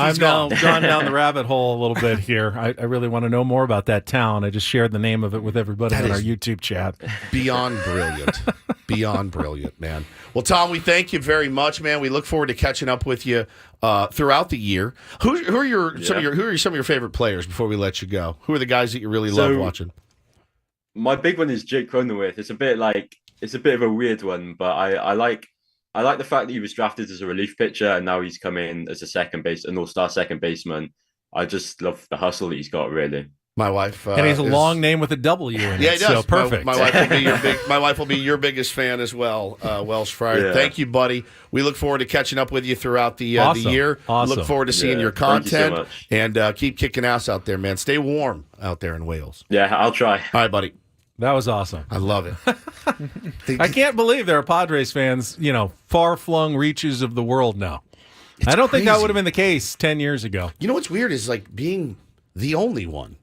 He's now gone. gone down the rabbit hole a little bit here. I really want to know more about that town. I just shared the name of it with everybody on our YouTube chat. Beyond brilliant. Beyond brilliant, man. Well, Tom, we thank you very much, man. We look forward to catching up with you throughout the year. Who are some of your favorite players before we let you go? Who are the guys that you really love watching? My big one is Jake Cronenworth. It's a bit of a weird one, but I like the fact that he was drafted as a relief pitcher and now he's come in as an all-star second baseman. I just love the hustle that he's got, really. My wife, and he's a long name with a W in it. Yeah, he does. So perfect. My wife will be your biggest fan as well, WelshFriar. Yeah. Thank you, buddy. We look forward to catching up with you throughout the year. Awesome. Look forward to seeing your Thank you so content much. and keep kicking ass out there, man. Stay warm out there in Wales. Yeah, I'll try. All right, buddy. That was awesome. I love it. I can't believe there are Padres fans, far-flung reaches of the world now. I don't think that would have been the case 10 years ago. You know what's weird is like being the only one.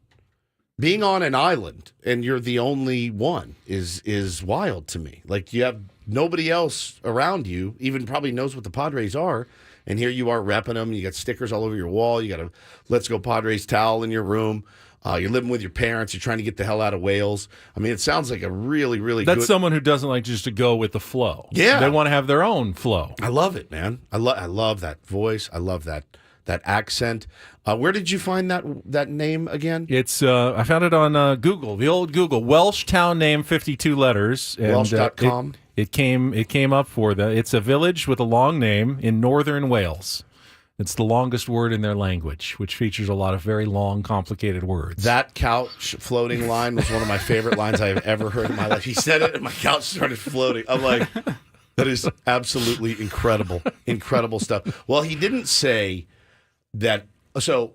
Being on an island and you're the only one is wild to me. Like you have nobody else around you even probably knows what the Padres are, and here you are repping them. You got stickers all over your wall. You got a Let's Go Padres towel in your room. You're living with your parents. You're trying to get the hell out of Wales. I mean, it sounds like a really, really That's good... someone who doesn't like just to go with the flow. Yeah. They want to have their own flow. I love it, man. I love that voice. I love that accent. Where did you find that name again? It's I found it on Google, the old Google. Welsh town name, 52 letters. And, Welsh.com. It came up for it's a village with a long name in northern Wales. It's the longest word in their language, which features a lot of very long, complicated words. That couch floating line was one of my favorite lines I have ever heard in my life. He said it, and my couch started floating. I'm like, that is absolutely incredible. Incredible stuff. Well, he didn't say that. So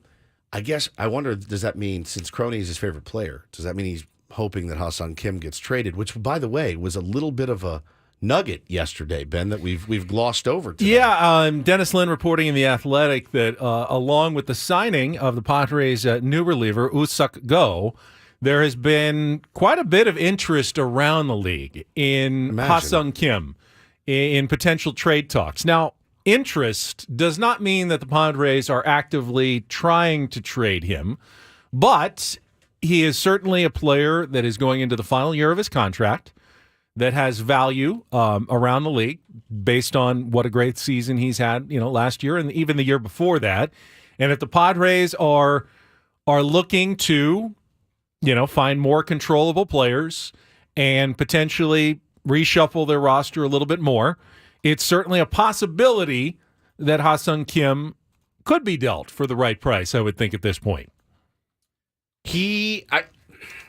I guess I wonder, does that mean, since Crony is his favorite player, does that mean he's hoping that Ha-Seong Kim gets traded, which, by the way, was a little bit of a nugget yesterday, Ben, that we've glossed over today. Yeah, Dennis Lin reporting in The Athletic that along with the signing of the Padres' new reliever, Woo-Suk Go, there has been quite a bit of interest around the league in Ha-Seong Kim in potential trade talks. Now, interest does not mean that the Padres are actively trying to trade him, but he is certainly a player that is going into the final year of his contract that has value around the league based on what a great season he's had, last year and even the year before that. And if the Padres are looking to, find more controllable players and potentially reshuffle their roster a little bit more, it's certainly a possibility that Ha-Seong Kim could be dealt for the right price, I would think, at this point.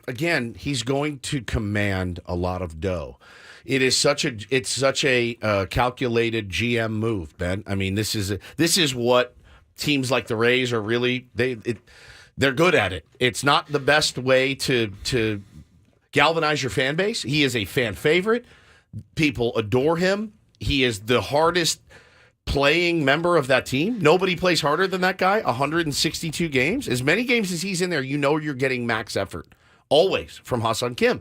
Again, he's going to command a lot of dough. It's such a calculated GM move, Ben. I mean, this is what teams like the Rays are really they're good at it. It's not the best way to galvanize your fan base. He is a fan favorite. People adore him. He is the hardest playing member of that team. Nobody plays harder than that guy. 162 games. As many games as he's in there, you're getting max effort. Always from Ha-Seong Kim.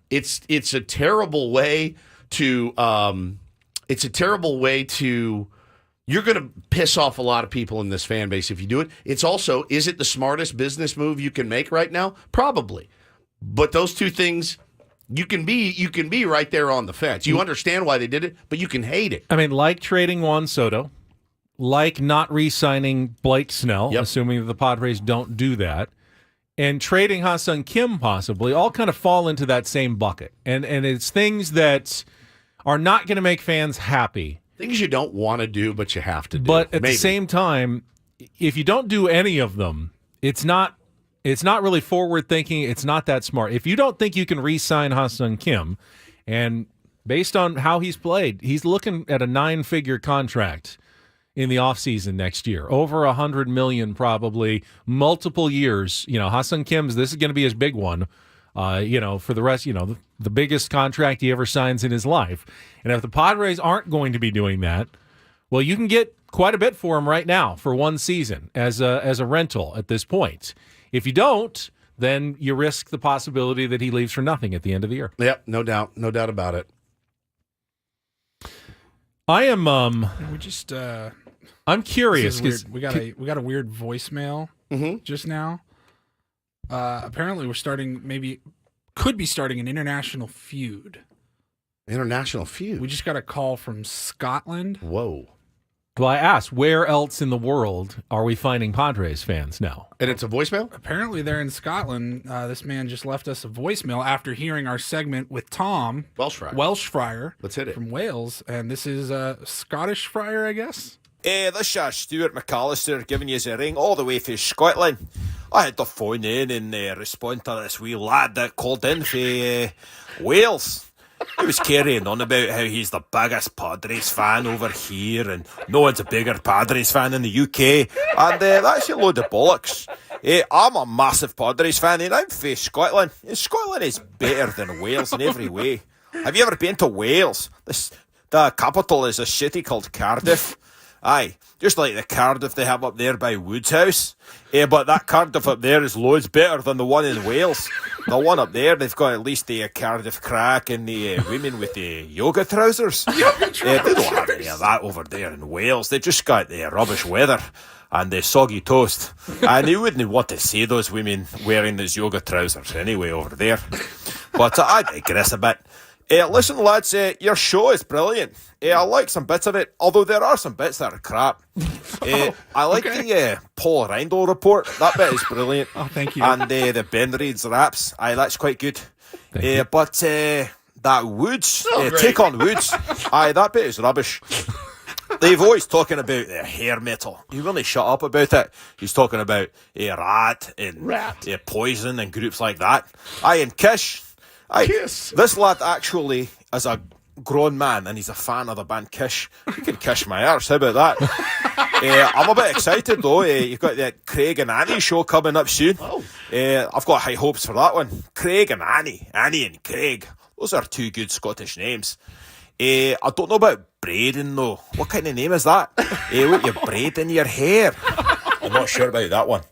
It's a terrible way to you're going to piss off a lot of people in this fan base if you do it. It's also, is it the smartest business move you can make right now? Probably. But those two things You can be right there on the fence. You understand why they did it, but you can hate it. I mean, like trading Juan Soto, like not re-signing Blake Snell, assuming that the Padres don't do that, and trading Ha-Seong Kim possibly, all kind of fall into that same bucket. And it's things that are not going to make fans happy. Things you don't want to do, but you have to do. But at the same time, if you don't do any of them, it's not really forward thinking. It's not that smart. If you don't think you can re-sign Ha-Seong Kim, and based on how he's played, he's looking at a 9-figure contract in the offseason next year, over $100 million probably, multiple years. Ha-Seong Kim's, this is going to be his big one. For the rest, the biggest contract he ever signs in his life. And if the Padres aren't going to be doing that, well, you can get quite a bit for him right now for one season as a rental at this point. If you don't, then you risk the possibility that he leaves for nothing at the end of the year. Yep, no doubt about it. I am. We just. I'm curious because we got a weird voicemail just now. Apparently, could be starting an international feud. International feud. We just got a call from Scotland. Whoa. Well, I asked, where else in the world are we finding Padres fans now? And it's a voicemail? Apparently, they're in Scotland. This man just left us a voicemail after hearing our segment with Tom. WelshFriar. Let's hit it. From Wales. And this is Scottish Friar, I guess? This is Stuart McAllister giving you a ring all the way from Scotland. I had to phone in and respond to this wee lad that called in from Wales. He was carrying on about how he's the biggest Padres fan over here and no one's a bigger Padres fan in the UK. And that's a load of bollocks. I'm a massive Padres fan and I'm from Scotland. And Scotland is better than Wales in every way. Have you ever been to Wales? The capital is a city called Cardiff. Aye, just like the Cardiff they have up there by Woods House. But that Cardiff up there is loads better than the one in Wales. The one up there, they've got at least the Cardiff crack and the women with the yoga trousers. They don't have any of that over there in Wales. They just got the rubbish weather and the soggy toast. And you wouldn't want to see those women wearing those yoga trousers anyway over there. But I digress a bit. Listen, lads, your show is brilliant. I like some bits of it, although there are some bits that are crap. I like the Paul Reindl report. That bit is brilliant. Oh, thank you. And the Ben Reed's raps. Aye, that's quite good. But that Woods, take on Woods. Aye, that bit is rubbish. They've always talking about their hair metal. You really shut up about it. He's talking about Rat and Poison and groups like that. Aye, and Kish. Kiss. This lad actually is a grown man and he's a fan of the band Kish. You can kiss my arse, how about that? I'm a bit excited though. You've got the Craig and Annie show coming up soon. I've got high hopes for that one. Craig and Annie. Annie and Craig. Those are two good Scottish names. I don't know about braiding though. What kind of name is that? What you braid in your hair? I'm not sure about that one.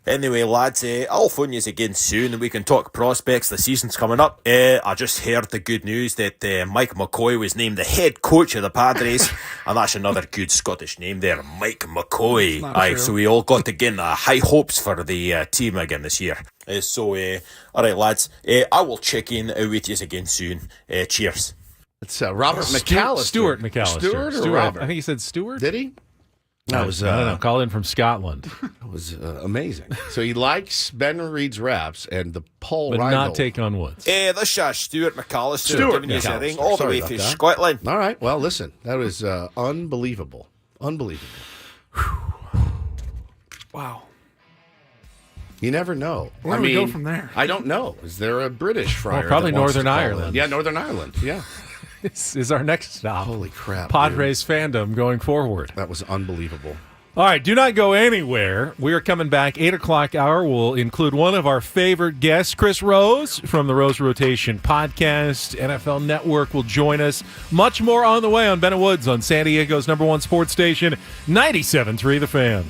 Anyway, lads, I'll phone you again soon and we can talk prospects. The season's coming up. I just heard the good news that Mike McCoy was named the head coach of the Padres. And that's another good Scottish name there, Mike McCoy. Aye, so we all got again high hopes for the team again this year. All right, lads, I will check in with you again soon. Cheers. It's Robert McAllister. Stuart McAllister. Stuart or Robert? I think he said Stuart. Did he? That was I don't know. Call in from Scotland. That was amazing. So he likes Ben Reed's raps and the Paul but Reindl. not take on Woods. This is Stuart McAllister giving you a ring all the way from Scotland. All right. Well, listen, that was unbelievable. Unbelievable. Wow. You never know. Where do we go from there? I don't know. Is there a British friar? Probably that wants to Northern call Ireland. in? Yeah, Northern Ireland. Yeah. This is our next stop. Holy crap. Padres fandom going forward. That was unbelievable. All right, do not go anywhere. We are coming back. 8 o'clock hour will include one of our favorite guests, Chris Rose from the Rose Rotation podcast. NFL Network will join us. Much more on the way on Ben and Woods on San Diego's #1 sports station, 97.3 The Fan.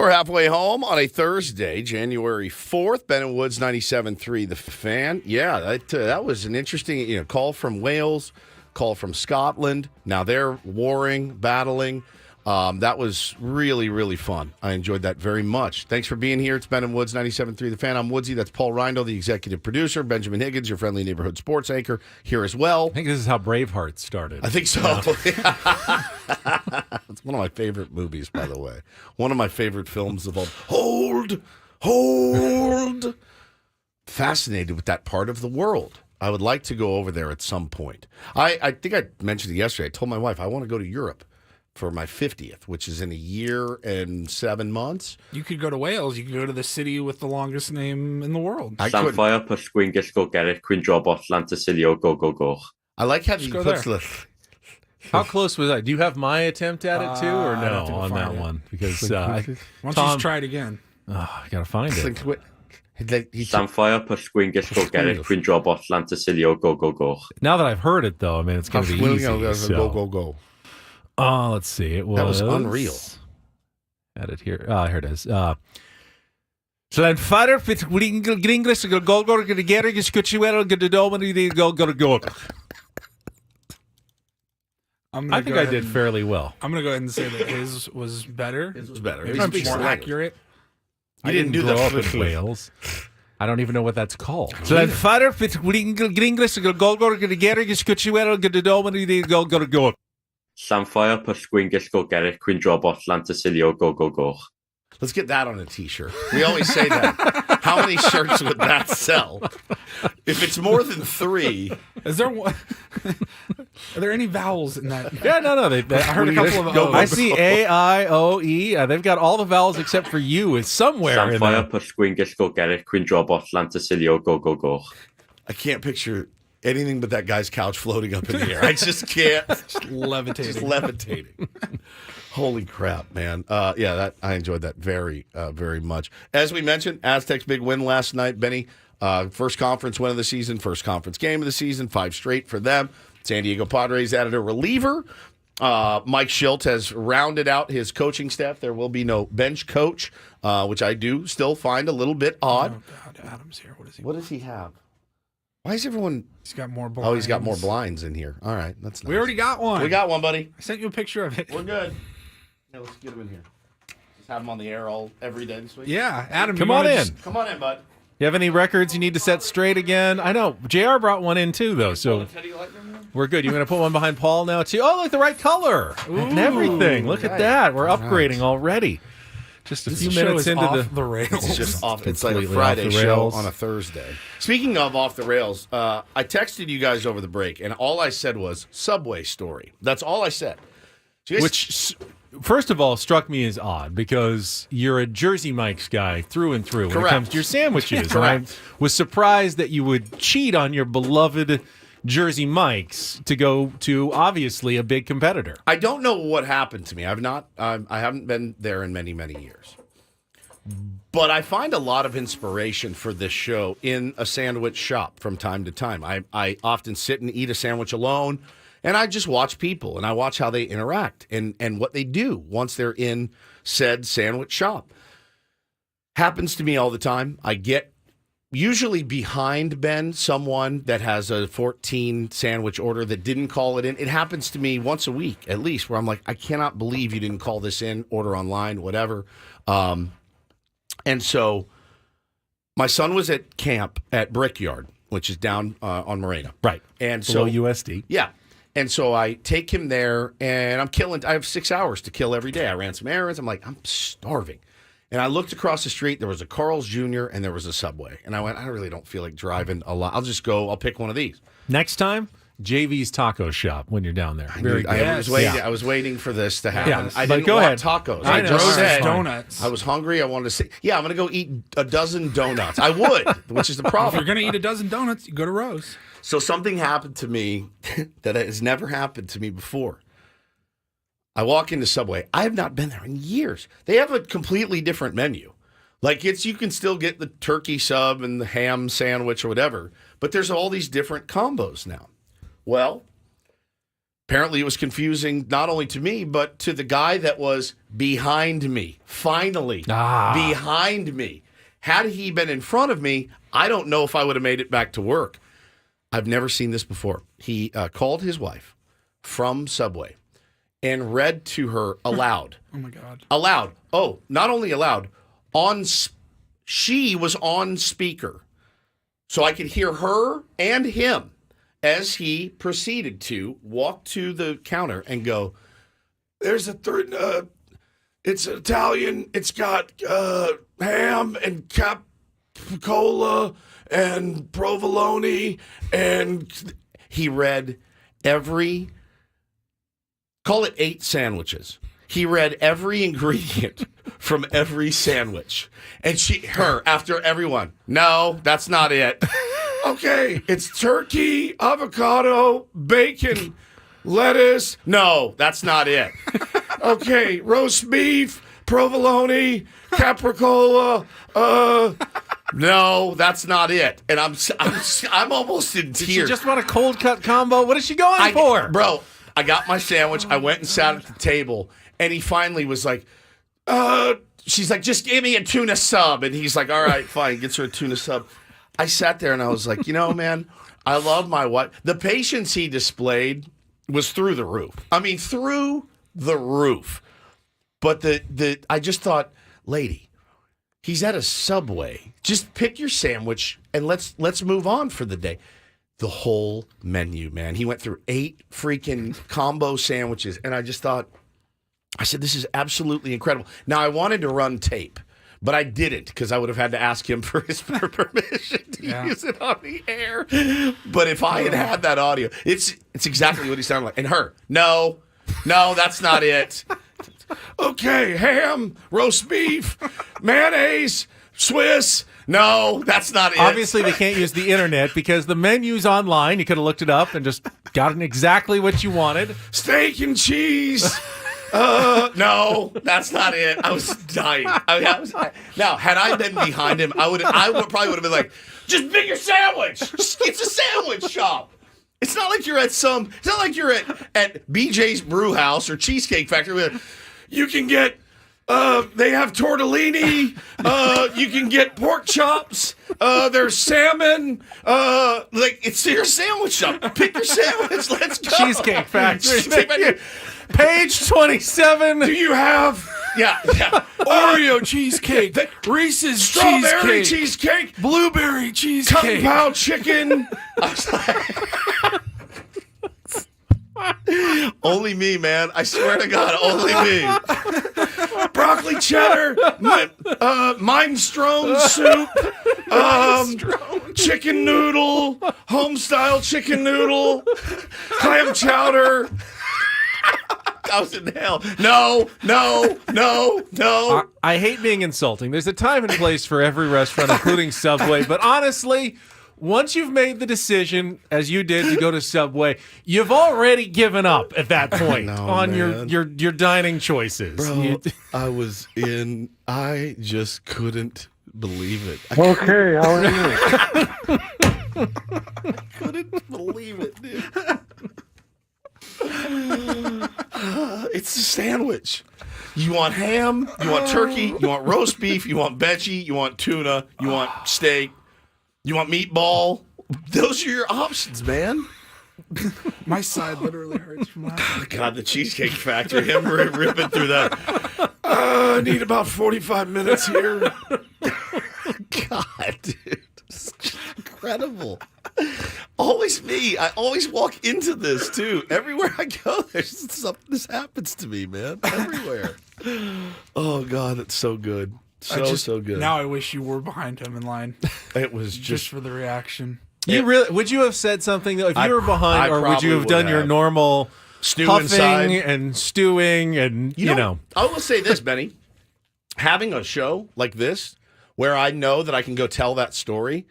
We're halfway home on a Thursday, January 4th. Ben and Woods, 97.3 The Fan. Yeah, that was an interesting call from Wales, call from Scotland. Now they're warring, battling. That was really, really fun. I enjoyed that very much. Thanks for being here. It's Ben and Woods, 97.3 The Fan. I'm Woodsy. That's Paul Reindl, the executive producer. Benjamin Higgins, your friendly neighborhood sports anchor, here as well. I think this is how Braveheart started. I think so. It's one of my favorite movies, by the way. One of my favorite films of all. Hold. Fascinated with that part of the world. I would like to go over there at some point. I think I mentioned it yesterday. I told my wife I want to go to Europe for my 50th, which is in a year and 7 months. You could go to Wales. You could go to the city with the longest name in the world. Samfire Pasquin Gisco Gerrit Queen Drobot Lantasilio Go. I like how he puts the... How close was I? Do you have my attempt at it too, or no on that one? Because why don't you just try it again? I gotta find it. Samfire Pasquin Gisco Gerrit Queen Drobot Lantasilio Go. Now that I've heard it, though, I mean, it's gonna be easy. Go. Oh, let's see. It was... That was unreal. Add it here. Here it is. Slanfader fit gringris golgor gerig skuchuel gedomani go. I think I did fairly well. I'm going to go ahead and say that his was better. His was better. Maybe it's more accurate. I didn't do grow up in Wales. I don't even know what that's called. Slanfader fit gringris golgor gerig skuchuel gedomani go. Samfire Pasquin Gisco Gerrit Queen Drobot Lantasilio Go. Let's get that on a T-shirt. We always say that. How many shirts would that sell? If it's more than 3. Is there one? Are there any vowels in that? Yeah, no. I heard a couple of O's. I see A, I, O, E. They've got all the vowels except for U. It's somewhere in there. Samfire Pasquin Gisco Gerrit Queen Drobot Lantasilio Go. I can't picture anything but that guy's couch floating up in the air. I just can't. Just levitating. Holy crap, man. I enjoyed that very, very much. As we mentioned, Aztecs' big win last night. Benny, first conference win of the season, first conference game of the season, 5 straight for them. San Diego Padres added a reliever. Mike Shildt has rounded out his coaching staff. There will be no bench coach, which I do still find a little bit odd. Oh, God, Adam's here. What does he have? Why is everyone... He's got more blinds. Oh, he's got more blinds in here. All right, that's nice. We already got one. We got one, buddy. I sent you a picture of it. We're good. Yeah, let's get him in here. Just have him on the air every day this week. Yeah, Adam, come on in. Come on in, bud. You have any records you need to set straight again? I know. JR brought one in, too, though, so we're good. You're going to put one behind Paul now, too? Oh, look, the right color and everything. Look at that. We're upgrading already. Just a few minutes into the rails. It's just off. It's like a Friday show on a Thursday. Speaking of off the rails, I texted you guys over the break, and all I said was Subway story. That's all I said. Which, first of all, struck me as odd because you're a Jersey Mike's guy through and through when it comes to your sandwiches. And I was surprised that you would cheat on your beloved Jersey Mike's to go to obviously a big competitor. I don't know what happened to me. I haven't been there in many, many years. But I find a lot of inspiration for this show in a sandwich shop from time to time. I often sit and eat a sandwich alone, and I just watch people, and I watch how they interact and what they do once they're in said sandwich shop. Happens to me all the time. I get usually behind Ben someone that has a 14 sandwich order that didn't call it in. It happens to me once a week at least where I'm like, I cannot believe you didn't call this in, order online, whatever. And so my son was at camp at Brickyard, which is down on Morena. Right. And below so USD. Yeah. And so I take him there and I have 6 hours to kill every day. I ran some errands. I'm like, I'm starving. And I looked across the street. There was a Carl's Jr. and there was a Subway. And I went, I really don't feel like driving a lot. I'll pick one of these. Next time, JV's Taco Shop when you're down there. I was waiting for this to happen. Yeah. I didn't go want ahead. tacos. I just said donuts. I was hungry. I wanted to say, I'm going to go eat a dozen donuts. I would, which is the problem. If you're going to eat a dozen donuts, you go to Rose. So something happened to me that has never happened to me before. I walk into Subway. I have not been there in years. They have a completely different menu. Like you can still get the turkey sub and the ham sandwich or whatever, but there's all these different combos now. Well, Apparently, it was confusing not only to me, but to the guy that was behind me. Finally, behind me. Had he been in front of me, I don't know if I would have made it back to work. I've never seen this before. He called his wife from Subway and read to her aloud. Oh, my God. Aloud. Oh, not only aloud. She was on speaker. So I could hear her and him as he proceeded to walk to the counter and go, there's a third, it's Italian, it's got ham and capicola and provolone, and he read call it 8 sandwiches. He read every ingredient from every sandwich. And after everyone, no, that's not it. Okay, it's turkey, avocado, bacon, lettuce. No, that's not it. Okay, roast beef, provolone, capricola. No, that's not it. And I'm almost in tears. Did she just want a cold cut combo? What is she going for? Bro, I got my sandwich. I went and sat at the table, and he finally was like, she's like, just give me a tuna sub. And he's like, all right, fine. Gets her a tuna sub. I sat there and I was like, man, I love my wife. The patience he displayed was through the roof. I mean, through the roof. But I just thought, lady, he's at a Subway. Just pick your sandwich and let's move on for the day. The whole menu, man. He went through 8 freaking combo sandwiches, and I just thought, I said, this is absolutely incredible. Now, I wanted to run tape, but I didn't because I would have had to ask him for his permission to use it on the air. But if I had that audio, it's exactly what he sounded like. And her, no, that's not it. Okay, ham, roast beef, mayonnaise, Swiss. No, that's not it. Obviously, they can't use the internet because the menu's online. You could have looked it up and just gotten exactly what you wanted. Steak and cheese. No, that's not it. I was dying. Now, had I been behind him, I probably would have been like, just pick your sandwich. It's a sandwich shop. It's not like you're at at BJ's Brew House or Cheesecake Factory. You can get, they have tortellini. You can get pork chops. There's salmon. It's your sandwich shop. Pick your sandwich. Let's go. Cheesecake Factory. Page 27. Do you have? Yeah. Oreo cheesecake, Reese's strawberry cheesecake, blueberry cheesecake, Kung Pao chicken. Only me, man. I swear to God, only me. Broccoli cheddar, minestrone soup, chicken noodle, home style chicken noodle, clam chowder. I was in hell. No. I hate being insulting. There's a time and place for every restaurant, including Subway. But honestly, once you've made the decision, as you did, to go to Subway, you've already given up at that point on your dining choices. Bro, I just couldn't believe it. Okay, how are you? I couldn't believe it, dude. It's a sandwich. You want ham, you want turkey, you want roast beef, you want veggie, you want tuna, you want steak, you want meatball. Those are your options, man. My side literally hurts from laughing. God, the Cheesecake Factory, him ripping through that. I need about 45 minutes here. God, dude. This is incredible. Always me. I always walk into this, too. Everywhere I go, there's something. This happens to me, man. Everywhere. Oh, God, it's so good. So good. Now I wish you were behind him in line. It was just for the reaction. Would you have said something, though, if you were behind, or would you have done your normal huffing and stewing and, you know? I will say this, Benny. Having a show like this where I know that I can go tell that story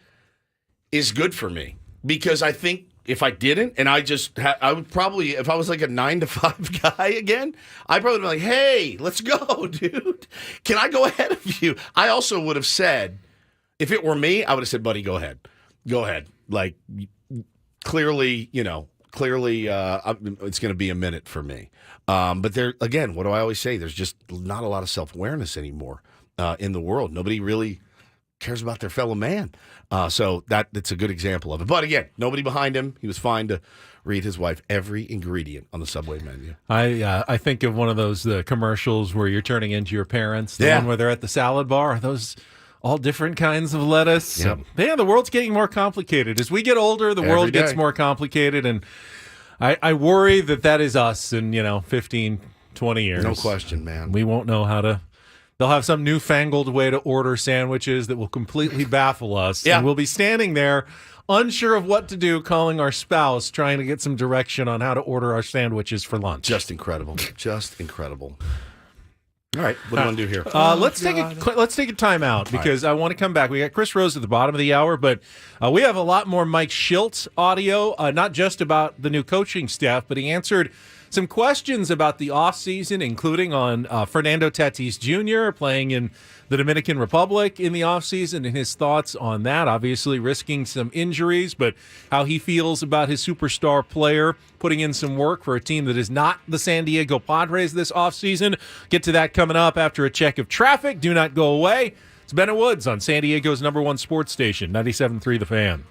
is good for me, because I think if I didn't, and I would probably, if I was like a 9-to-5 guy again, I'd probably be like, hey, let's go, dude. Can I go ahead of you? I also would have said, if it were me, I would have said, buddy, go ahead. Like, clearly clearly, it's going to be a minute for me. But there, again, what do I always say? There's just not a lot of self-awareness anymore in the world. Nobody really cares about their fellow man. So that's a good example of it. But again, nobody behind him. He was fine to read his wife every ingredient on the Subway menu. I think of one of those commercials where you're turning into your parents. The one where they're at the salad bar. Are those all different kinds of lettuce? Yep. Yeah, the world's getting more complicated. As we get older, the world gets more complicated. And I worry that is us in 15, 20 years. No question, man. We won't know how to. They'll have some newfangled way to order sandwiches that will completely baffle us. Yeah. And we'll be standing there unsure of what to do, calling our spouse, trying to get some direction on how to order our sandwiches for lunch. Just incredible. Just incredible. All right, what do you want to do here? Let's take a timeout because I want to come back. We got Chris Rose at the bottom of the hour, but we have a lot more Mike Shildt audio, not just about the new coaching staff, but he answered some questions about the offseason, including on Fernando Tatis Jr. playing in the Dominican Republic in the offseason and his thoughts on that, obviously risking some injuries, but how he feels about his superstar player putting in some work for a team that is not the San Diego Padres this offseason. Get to that coming up after a check of traffic. Do not go away. It's Ben and Woods on San Diego's #1 sports station, 97.3 The Fan.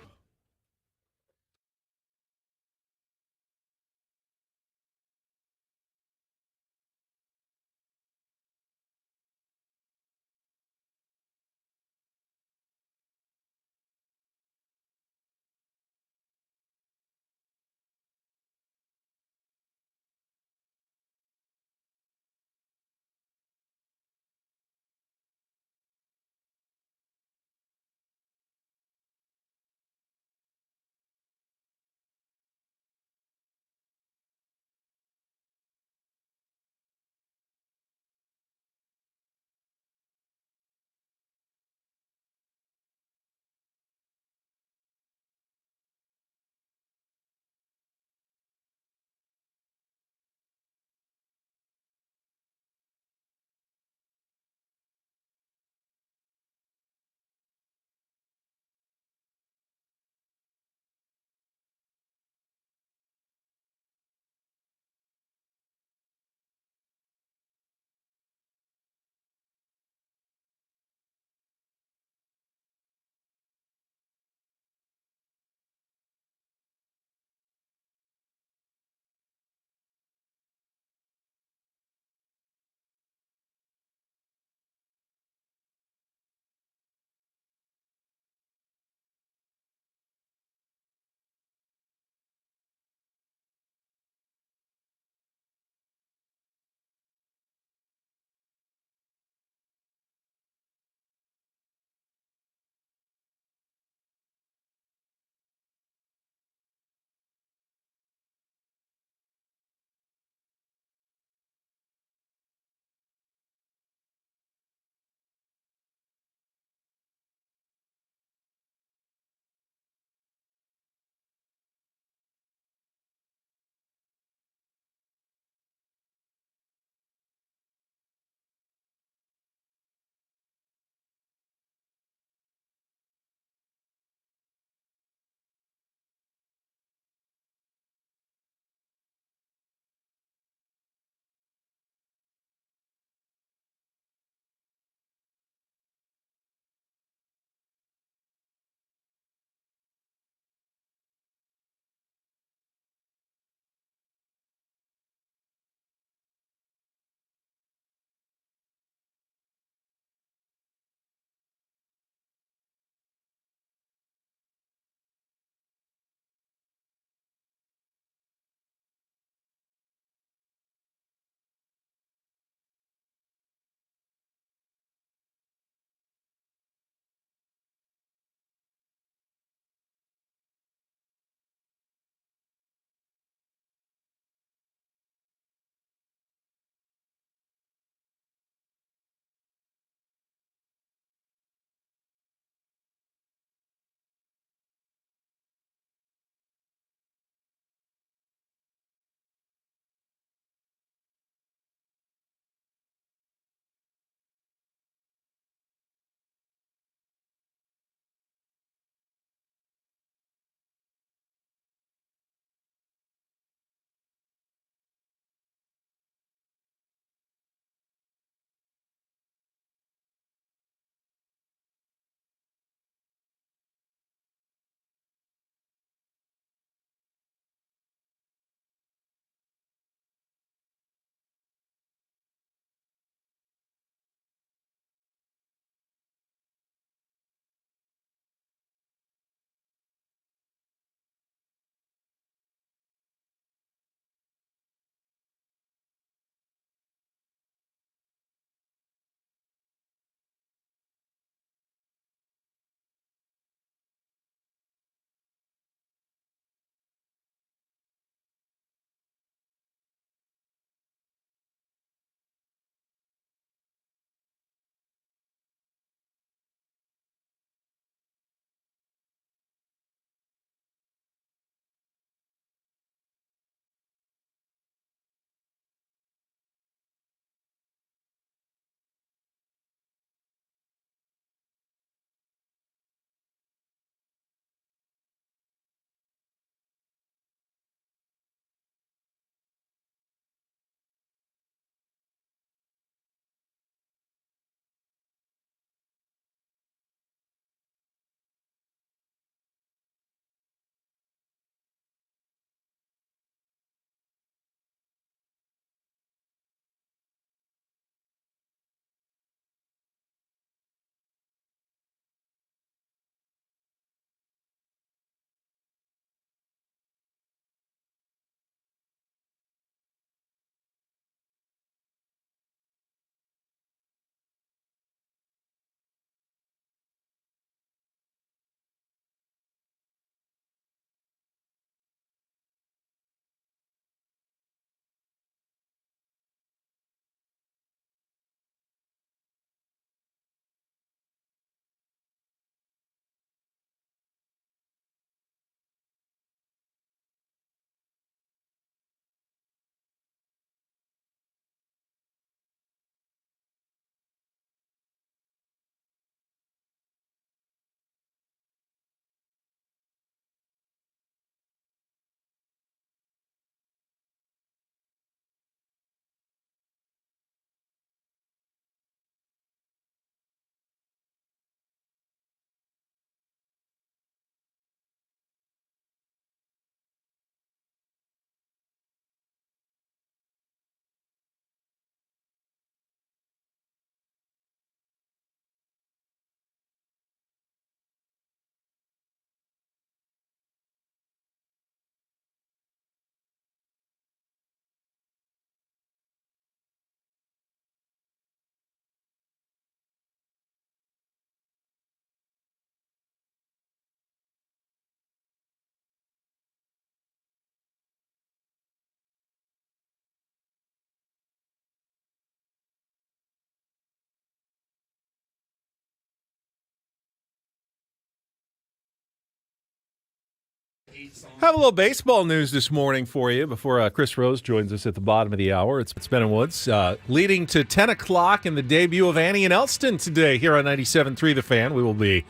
Have a little baseball news this morning for you before Chris Rose joins us at the bottom of the hour. It's Ben and Woods leading to 10 o'clock in the debut of Annie and Elston today here on 97.3 The Fan. We will be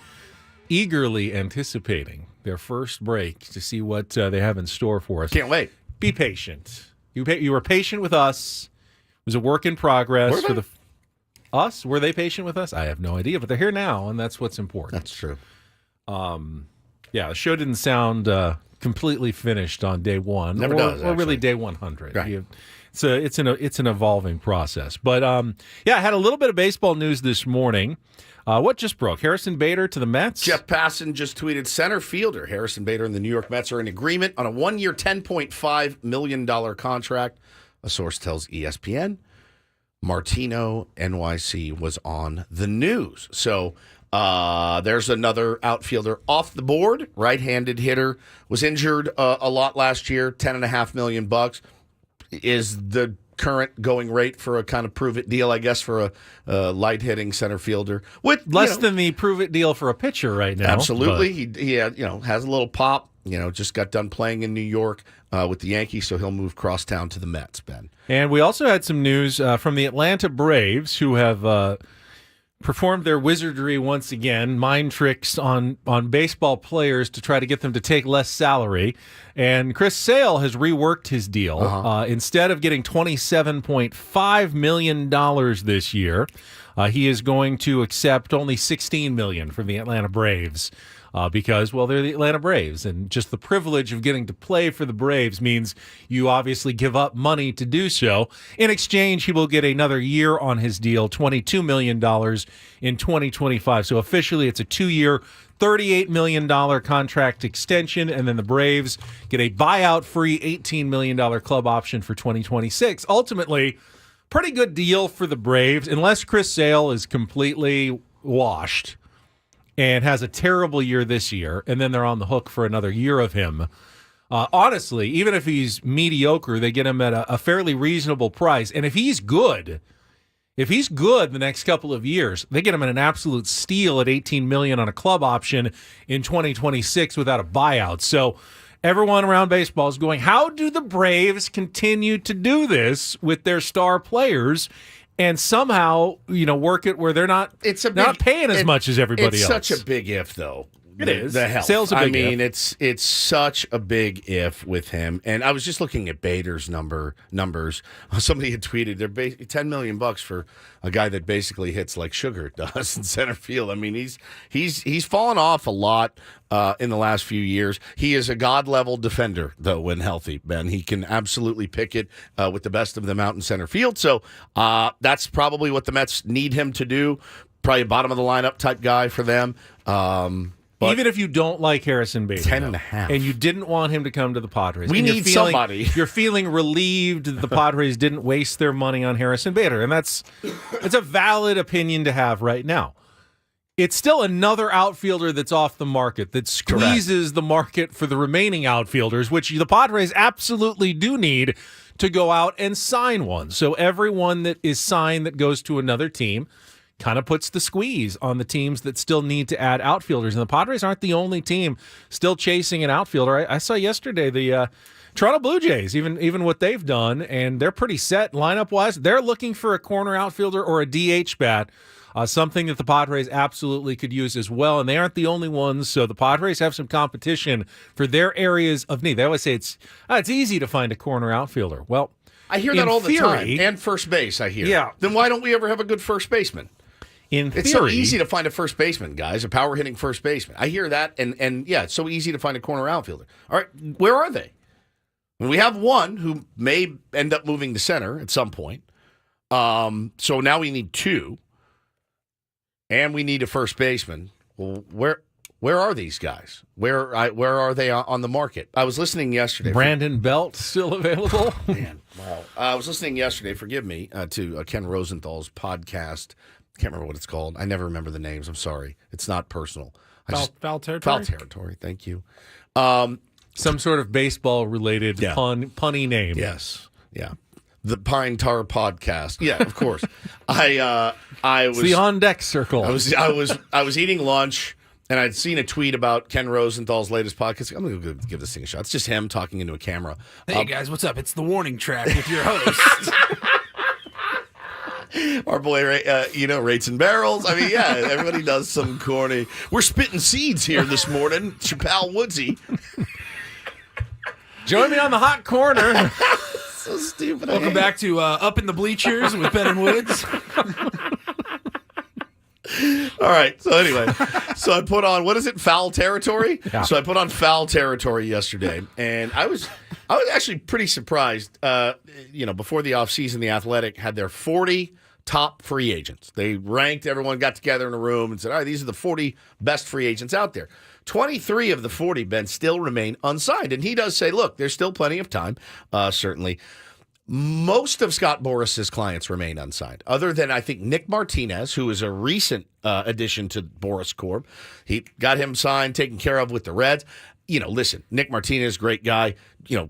eagerly anticipating their first break to see what they have in store for us. Can't wait. Be patient. You were patient with us. It was a work in progress for the us. Were they patient with us? I have no idea, but they're here now, and that's what's important. That's true. Yeah, the show didn't sound completely finished on day one, Never does, or really actually. day 100. Right. It's an evolving process. But yeah, I had a little bit of baseball news this morning. What just broke? Harrison Bader to the Mets. Jeff Passan just tweeted center fielder Harrison Bader and the New York Mets are in agreement on a 1-year, $10.5 million contract. A source tells ESPN. Martino NYC was on the news. So there's another outfielder off the board. Right-handed hitter was injured a lot last year. $10.5 million is the current going rate for a kind of prove it deal, I guess, for a light hitting center fielder. With Less than the prove it deal for a pitcher right now. Absolutely, he has a little pop. Just got done playing in New York with the Yankees, so he'll move crosstown to the Mets. Ben. And we also had some news from the Atlanta Braves, who have performed their wizardry once again, mind tricks on baseball players to try to get them to take less salary. And Chris Sale has reworked his deal. Instead of getting $27.5 million this year, he is going to accept only $16 million from the Atlanta Braves. Because, well, they're the Atlanta Braves, and just the privilege of getting to play for the Braves means you obviously give up money to do so. In exchange, he will get another year on his deal, $22 million in 2025. So officially, it's a 2-year, $38 million contract extension, and then the Braves get a buyout-free $18 million club option for 2026. Ultimately, pretty good deal for the Braves, unless Chris Sale is completely washed and has a terrible year this year, and then they're on the hook for another year of him. Honestly, even if he's mediocre, they get him at a fairly reasonable price. And if he's good the next couple of years, they get him at an absolute steal at $18 million on a club option in 2026 without a buyout. So everyone around baseball is going, how do the Braves continue to do this with their star players and somehow, work it where they're not paying as much as everybody else? It's such a big if, though. It is. The health. Sale's a big if. It's such a big if with him. And I was just looking at Bader's numbers. Somebody had tweeted they're $10 million for a guy that basically hits like Sugar does in center field. I mean, he's fallen off a lot in the last few years. He is a god-level defender, though, when healthy, Ben. He can absolutely pick it with the best of them out in center field. So that's probably what the Mets need him to do. Probably a bottom-of-the-lineup type guy for them. Even if you don't like Harrison Bader, 10.5, and you didn't want him to come to the Padres, we need somebody. You're feeling relieved that the Padres didn't waste their money on Harrison Bader, and it's a valid opinion to have right now. It's still another outfielder that's off the market that squeezes the market for the remaining outfielders, which the Padres absolutely do need to go out and sign one. So everyone that is signed that goes to another team kind of puts the squeeze on the teams that still need to add outfielders. And the Padres aren't the only team still chasing an outfielder. I saw yesterday the Toronto Blue Jays, even what they've done, and they're pretty set lineup-wise. They're looking for a corner outfielder or a DH bat, something that the Padres absolutely could use as well. And they aren't the only ones, so the Padres have some competition for their areas of need. They always say it's easy to find a corner outfielder. Well, I hear that all the time. And first base, I hear. Yeah. Then why don't we ever have a good first baseman? It's so easy to find a first baseman, guys, a power hitting first baseman. I hear that, and yeah, it's so easy to find a corner outfielder. All right, where are they? We have one who may end up moving to center at some point. So now we need two, and we need a first baseman. Well, where are these guys? Where are they on the market? I was listening yesterday. Brandon Belt still available? Man, wow. I was listening yesterday, forgive me, to Ken Rosenthal's podcast. I can't remember what it's called. I never remember the names. I'm sorry. It's not personal. Foul territory? Foul territory. Thank you. Some sort of baseball-related punny name. Yes. Yeah. The Pine Tar Podcast. Yeah, of course. I was it's the on deck circle. I was eating lunch and I'd seen a tweet about Ken Rosenthal's latest podcast. I'm going to give this thing a shot. It's just him talking into a camera. Hey, guys, what's up? It's the warning track with your host. Our boy, Rates and Barrels. I mean, yeah, everybody does some corny. We're spitting seeds here this morning. It's your pal Woodsy. Join me on the hot corner. So stupid. Welcome back to Up in the Bleachers with Ben and Woods. All right. So anyway, I put on, what is it, Foul Territory? Yeah. So I put on Foul Territory yesterday, and I was actually pretty surprised. Before the offseason, The Athletic had their 40 top free agents. They ranked, everyone got together in a room and said, all right, these are the 40 best free agents out there. 23 of the 40, Ben, still remain unsigned. And he does say, look, there's still plenty of time, certainly. Most of Scott Boris's clients remain unsigned, other than, I think, Nick Martinez, who is a recent addition to Boris Corp. He got him signed, taken care of with the Reds. Listen, Nick Martinez, great guy,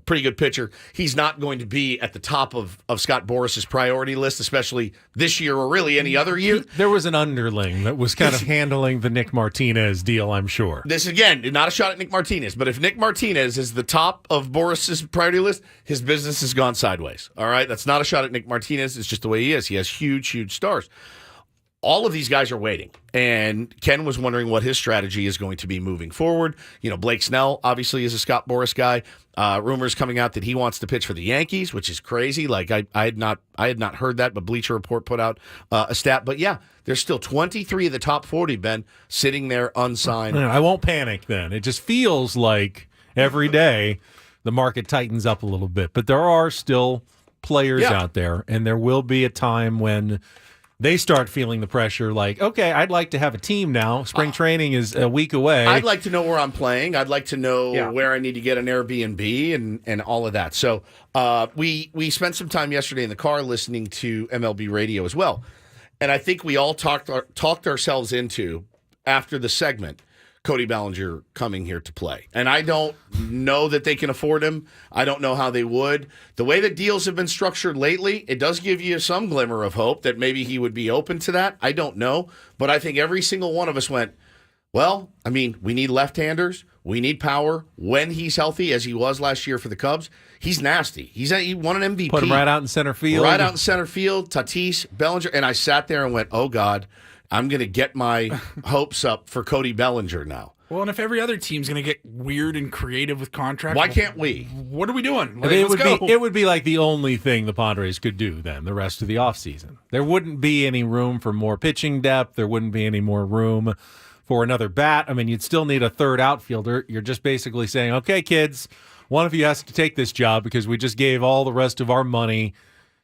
pretty good pitcher. He's not going to be at the top of Scott Boris's priority list, especially this year or really any other year. There was an underling that was kind of handling the Nick Martinez deal, I'm sure. This, again, not a shot at Nick Martinez, but if Nick Martinez is the top of Boris's priority list, his business has gone sideways. All right? That's not a shot at Nick Martinez. It's just the way he is. He has huge, huge stars. All of these guys are waiting, and Ken was wondering what his strategy is going to be moving forward. Blake Snell obviously is a Scott Boris guy. Rumors coming out that he wants to pitch for the Yankees, which is crazy. Like I had not heard that, but Bleacher Report put out a stat. But yeah, there's still 23 of the top 40, Ben, sitting there unsigned. I won't panic then. It just feels like every day the market tightens up a little bit, but there are still players out there, and there will be a time when they start feeling the pressure like, okay, I'd like to have a team now. Spring training is a week away. I'd like to know where I'm playing. I'd like to know where I need to get an Airbnb and all of that. So we spent some time yesterday in the car listening to MLB radio as well. And I think we all talked ourselves into, after the segment, Cody Bellinger coming here to play. And I don't know that they can afford him. I don't know how they would. The way that deals have been structured lately, it does give you some glimmer of hope that maybe he would be open to that. I don't know. But I think every single one of us went, well, I mean, we need left-handers. We need power when he's healthy, as he was last year for the Cubs. He's nasty. He won an MVP. Put him right out in center field. Right out in center field, Tatis, Bellinger. And I sat there and went, oh, God, I'm going to get my hopes up for Cody Bellinger now. Well, and if every other team's going to get weird and creative with contracts, why can't we? What are we doing? It would be like the only thing the Padres could do then the rest of the offseason. There wouldn't be any room for more pitching depth. There wouldn't be any more room for another bat. I mean, you'd still need a third outfielder. You're just basically saying, okay, kids, one of you has to take this job because we just gave all the rest of our money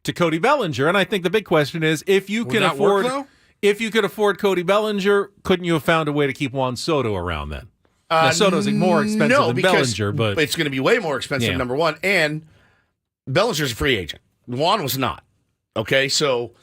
to Cody Bellinger. And I think the big question is, if you can afford... If you could afford Cody Bellinger, couldn't you have found a way to keep Juan Soto around then? Now, Soto's more expensive than Bellinger, but it's going to be way more expensive, number one. And Bellinger's a free agent. Juan was not. Okay, so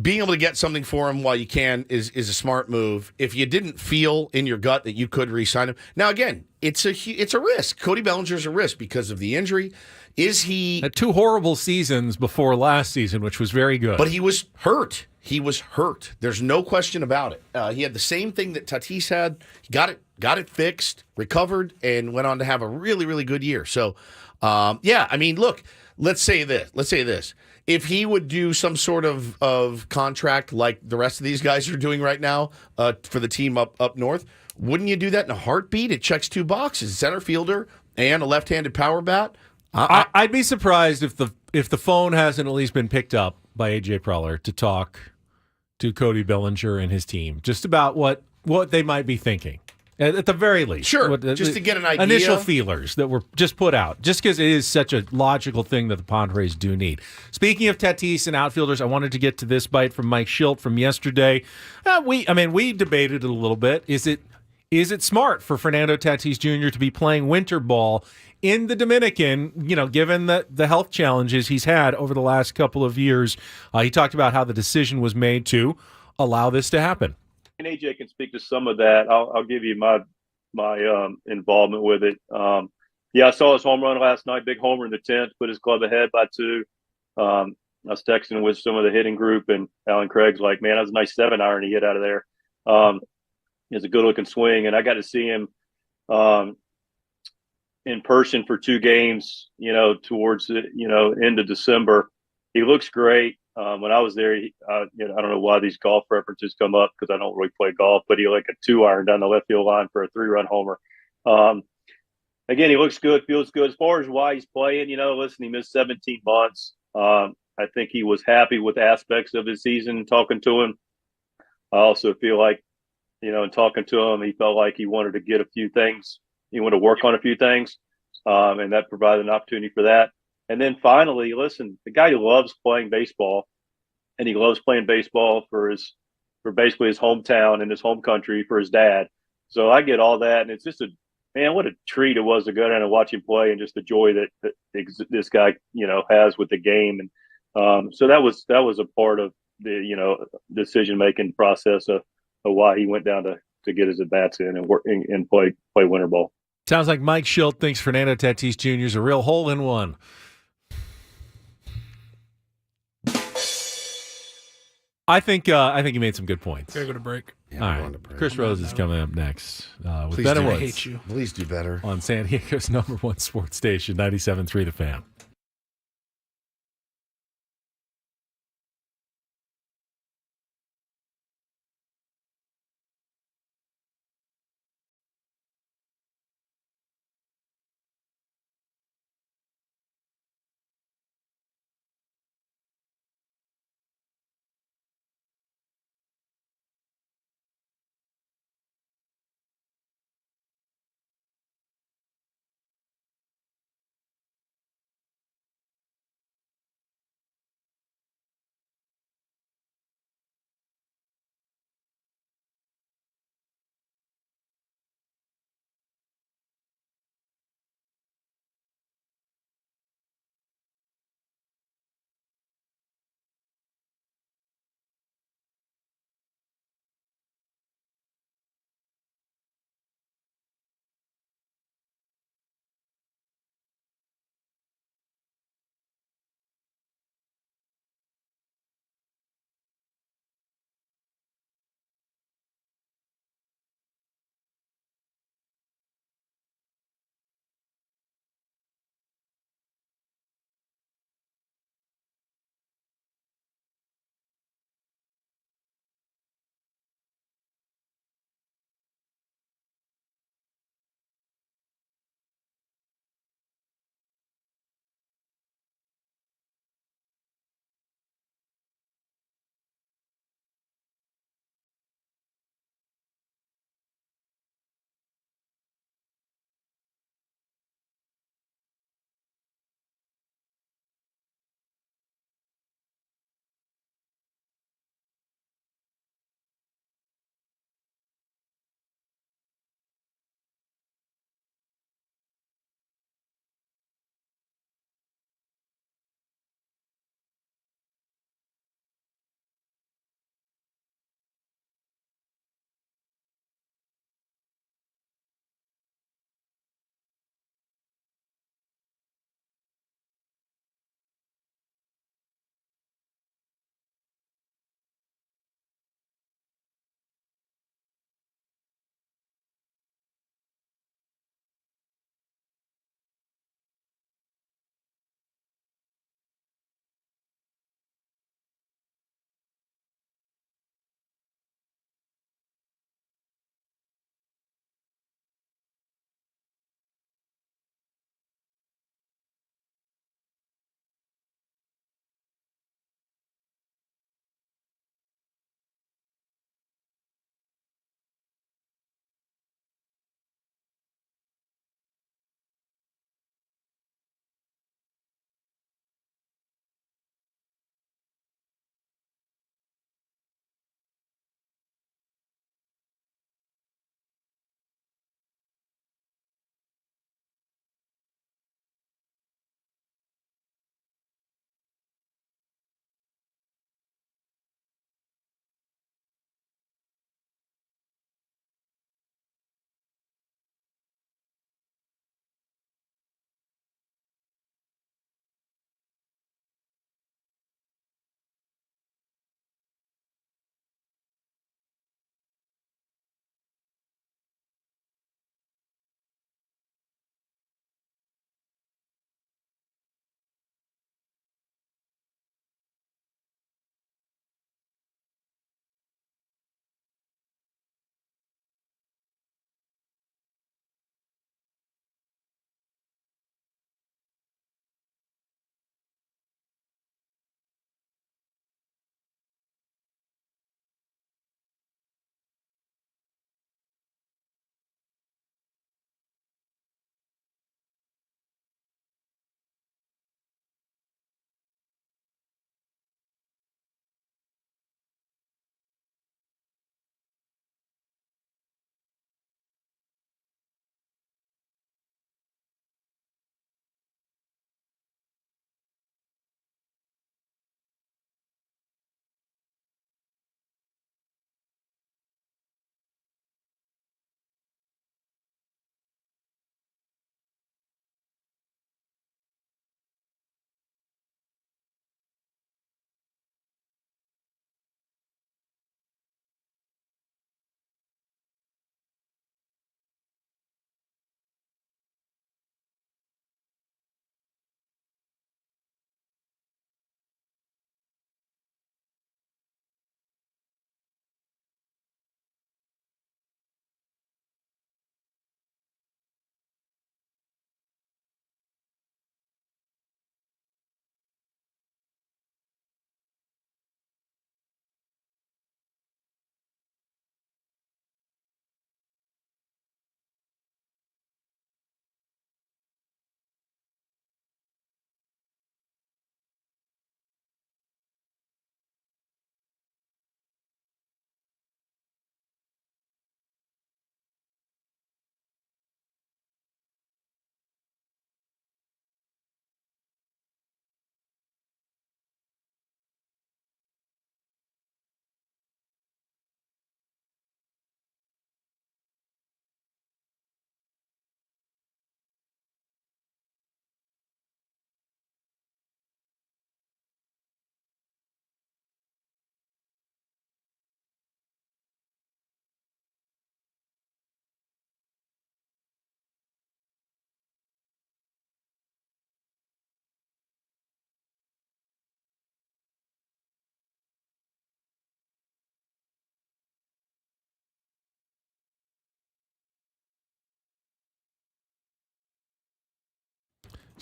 being able to get something for him while you can is a smart move. If you didn't feel in your gut that you could re-sign him, now again, it's a risk. Cody Bellinger's a risk because of the injury. Is he had 2 horrible seasons before last season, which was very good, but he was hurt. He was hurt. There's no question about it. He had the same thing that Tatis had. He got it fixed, recovered, and went on to have a really, really good year. So, I mean, look, let's say this. If he would do some sort of contract like the rest of these guys are doing right now for the team up north, wouldn't you do that in a heartbeat? It checks 2 boxes: center fielder and a left-handed power bat. I'd be surprised if the phone hasn't at least been picked up by AJ Preller to talk to Cody Bellinger and his team just about what they might be thinking at the very least. Sure, just to get an idea. Initial feelers that were just put out, just because it is such a logical thing that the Padres do need. Speaking of Tatis and outfielders, I wanted to get to this bite from Mike Shildt from yesterday. We debated it a little bit. Is it smart for Fernando Tatis Jr. to be playing winter ball in the Dominican, given the health challenges he's had over the last couple of years? He talked about how the decision was made to allow this to happen. And AJ can speak to some of that. I'll give you my involvement with it. I saw his home run last night, big homer in the 10th, put his club ahead by 2. I was texting with some of the hitting group, and Alan Craig's like, man, that was a nice 7-iron he hit out of there. It's a good looking swing, and I got to see him um, in person for 2 games. Towards the end of December. He looks great. When I was there, I don't know why these golf references come up because I don't really play golf, but he like a 2-iron down the left field line for a 3-run homer. Again, he looks good, feels good. As far as why he's playing, listen, he missed 17 months. I think he was happy with aspects of his season. Talking to him, I also feel like, in talking to him, he felt like he wanted to get a few things. He wanted to work on a few things, and that provided an opportunity for that. And then finally, listen, the guy who loves playing baseball, and he loves playing baseball for basically his hometown and his home country for his dad. So I get all that, and it's just what a treat it was to go down and watch him play, and just the joy that this guy has with the game. And so that was a part of the decision making process of why he went down to get his at bats in and work and play winter ball. Sounds like Mike Shildt thinks Fernando Tatis Jr. is a real hole in one. I think he made some good points. Gotta go to break. Yeah, all right. Chris Rose is coming up next. With Please Better do. Woods. I hate you. Please do better. On San Diego's #1 sports station, 97.3 The Fan.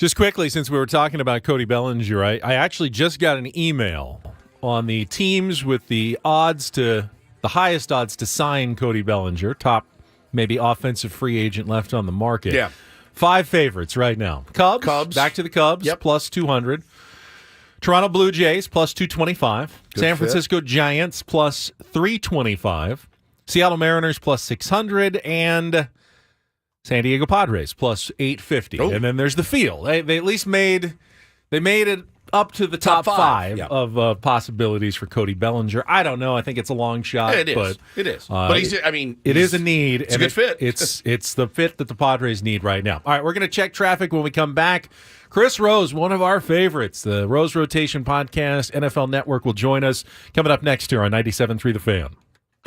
Just quickly, since we were talking about Cody Bellinger, I actually just got an email on the teams with the highest odds to sign Cody Bellinger, top maybe offensive free agent left on the market. Yeah. 5 favorites right now. Cubs. Back to the Cubs, Yep. plus 200. Toronto Blue Jays, plus 225. San Francisco Giants, plus 325. Seattle Mariners, plus 600. And San Diego Padres, plus 850. Oh. And then there's the field. They at least made it up to the top five yeah. of possibilities for Cody Bellinger. I don't know. I think it's a long shot. It is. But, It is. But it is a need. It's a good fit. It's the fit that the Padres need right now. All right, we're going to check traffic when we come back. Chris Rose, one of our favorites, the Rose Rotation Podcast, NFL Network, will join us coming up next here on 97.3 The Fan.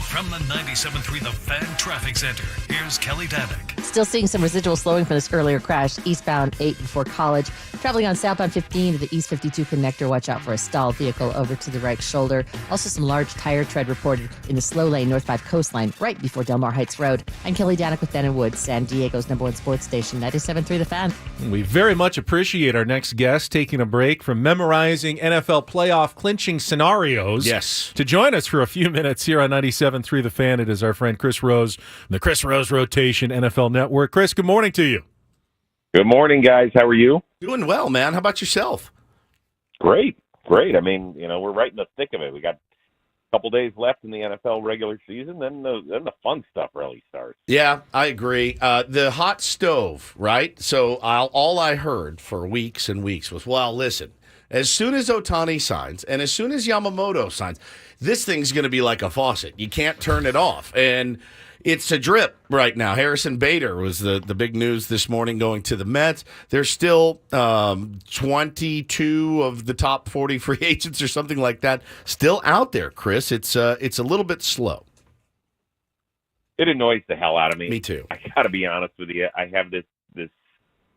From the 97.3 The Fan Traffic Center, here's Kelly Danick. Still seeing some residual slowing from this earlier crash. Eastbound 8 before College. Traveling on southbound 15 to the East 52 connector. Watch out for a stalled vehicle over to the right shoulder. Also some large tire tread reported in the slow lane North 5 coastline right before Del Mar Heights Road. I'm Kelly Danick with Ben and Woods, San Diego's #1 sports station, 97.3 The Fan. We very much appreciate our next guest taking a break from memorizing NFL playoff clinching scenarios. Yes. To join us for a few minutes here on 97.3 The Fan, it is our friend Chris Rose from the Chris Rose Rotation NFL Network. Chris, good morning to you. Good morning, guys. How are you? Doing well, man. How about yourself? Great. I mean, we're right in the thick of it. We got a couple days left in the NFL regular season, then the fun stuff really starts. Yeah, I agree. The hot stove, right? So all I heard for weeks and weeks was, well, listen, as soon as Ohtani signs and as soon as Yamamoto signs, this thing's going to be like a faucet. You can't turn it off. And it's a drip right now. Harrison Bader was the big news this morning going to the Mets. There's still 22 of the top 40 free agents or something like that still out there, Chris. It's a little bit slow. It annoys the hell out of me. Me too. I got to be honest with you. I have this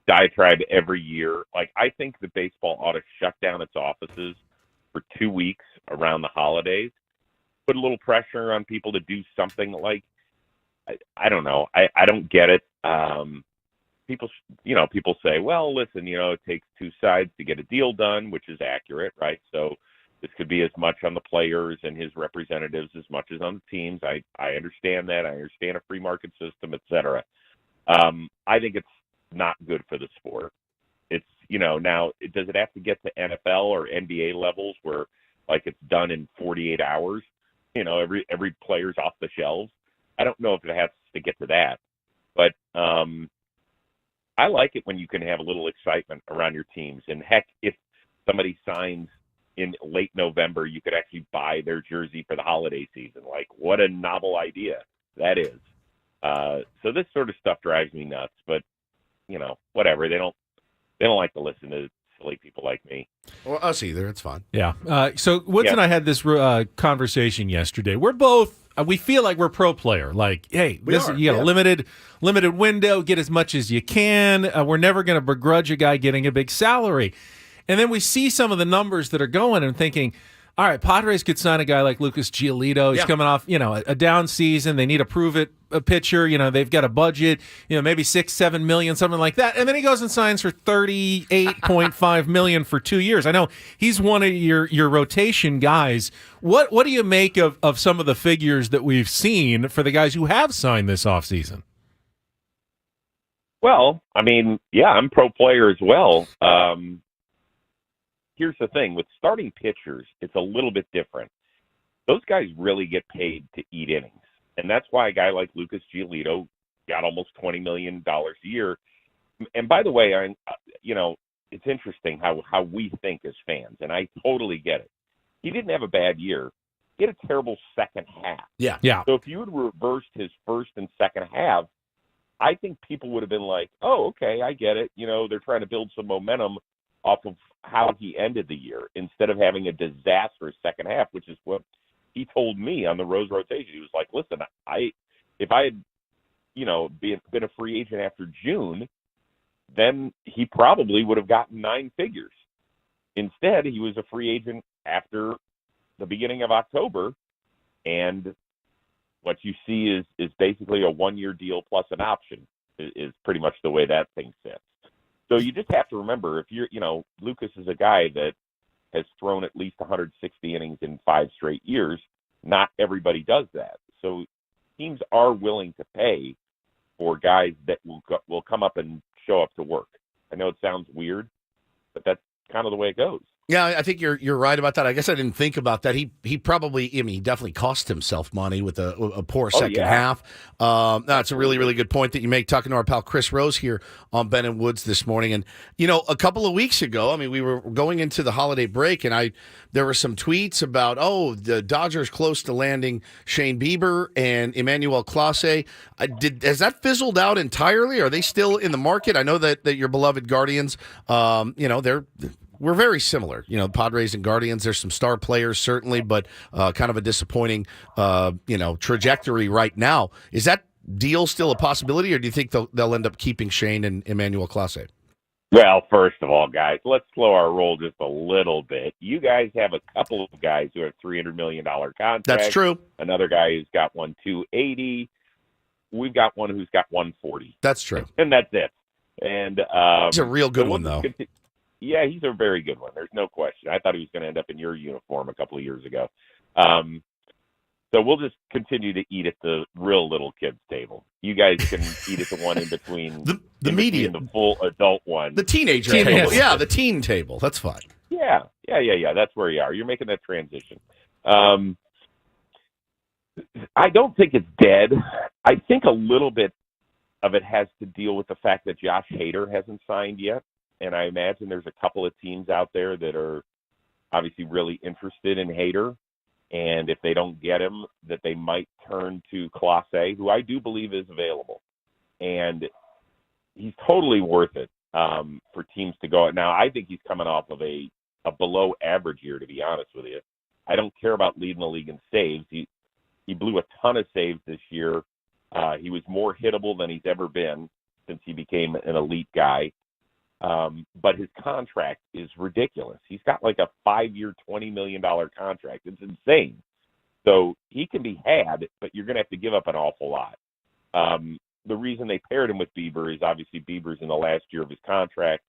diatribe every year. Like, I think that baseball ought to shut down its offices for 2 weeks around the holidays, put a little pressure on people to do something. Like, I don't know. I don't get it. People say, well, listen, it takes two sides to get a deal done, which is accurate, right? So this could be as much on the players and his representatives as much as on the teams. I understand that. I understand a free market system, et cetera. I think it's not good for the sport. It's, now, does it have to get to NFL or NBA levels where, like, it's done in 48 hours? Every player's off the shelves. I don't know if it has to get to that, but I like it when you can have a little excitement around your teams. And heck, if somebody signs in late November, you could actually buy their jersey for the holiday season. Like, what a novel idea that is. So this sort of stuff drives me nuts, but whatever. They don't like to listen to silly people like me. Well, us either. It's fine. Yeah. So Woods and I had this conversation yesterday. We feel like we're pro player. Like, hey, you got a limited window. Get as much as you can. We're never going to begrudge a guy getting a big salary. And then we see some of the numbers that are going and thinking, all right, Padres could sign a guy like Lucas Giolito. He's coming off, a down season. They need a pitcher. They've got a budget, maybe $6-7 million, something like that. And then he goes and signs for $38.5 million for 2 years. I know he's one of your rotation guys. What do you make of some of the figures that we've seen for the guys who have signed this offseason? Well, I mean, I'm pro player as well. Here's the thing. With starting pitchers, it's a little bit different. Those guys really get paid to eat innings. And that's why a guy like Lucas Giolito got almost $20 million a year. And by the way, it's interesting how we think as fans, and I totally get it. He didn't have a bad year. He had a terrible second half. Yeah. So if you had reversed his first and second half, I think people would have been like, oh, okay, I get it. They're trying to build some momentum off of how he ended the year instead of having a disastrous second half, which is what he told me on the Rose Rotation. He was like, listen, if I had, been a free agent after June, then he probably would have gotten 9 figures. Instead, he was a free agent after the beginning of October, and what you see is basically a 1-year deal plus an option is pretty much the way that thing sits. So you just have to remember, if Lucas is a guy that has thrown at least 160 innings in 5 straight years. Not everybody does that. So teams are willing to pay for guys that will come up and show up to work. I know it sounds weird, but that's kind of the way it goes. Yeah, I think you're right about that. I guess I didn't think about that. He probably, he definitely cost himself money with a poor second half. That's a really, really good point that you make, talking to our pal Chris Rose here on Ben and Woods this morning. And, a couple of weeks ago, we were going into the holiday break, and there were some tweets about, the Dodgers close to landing Shane Bieber and Emmanuel Clase. Has that fizzled out entirely? Are they still in the market? I know that your beloved Guardians, we're very similar. Padres and Guardians, there's some star players, certainly, but kind of a disappointing, trajectory right now. Is that deal still a possibility, or do you think they'll end up keeping Shane and Emmanuel Clase? Well, first of all, guys, let's slow our roll just a little bit. You guys have a couple of guys who have $300 million contracts. That's true. Another guy who's got one $280. We've got one who's got $140. That's true. And that's it. And he's a real good one, though. Yeah, he's a very good one. There's no question. I thought he was going to end up in your uniform a couple of years ago. So we'll just continue to eat at the real little kids table. You guys can eat at the one in between the median, the full adult one, the teenager table. Yeah, the teen table. That's fine. Yeah. That's where you are. You're making that transition. I don't think it's dead. I think a little bit of it has to deal with the fact that Josh Hader hasn't signed yet. And I imagine there's a couple of teams out there that are obviously really interested in Hader. And if they don't get him, that they might turn to Clase, who I do believe is available. And he's totally worth it for teams to go. Now, I think he's coming off of a below average year, to be honest with you. I don't care about leading the league in saves. He blew a ton of saves this year. He was more hittable than he's ever been since he became an elite guy. But his contract is ridiculous. He's got like a 5-year, $20 million contract. It's insane. So he can be had, but you're going to have to give up an awful lot. The reason they paired him with Bieber is obviously Bieber's in the last year of his contract.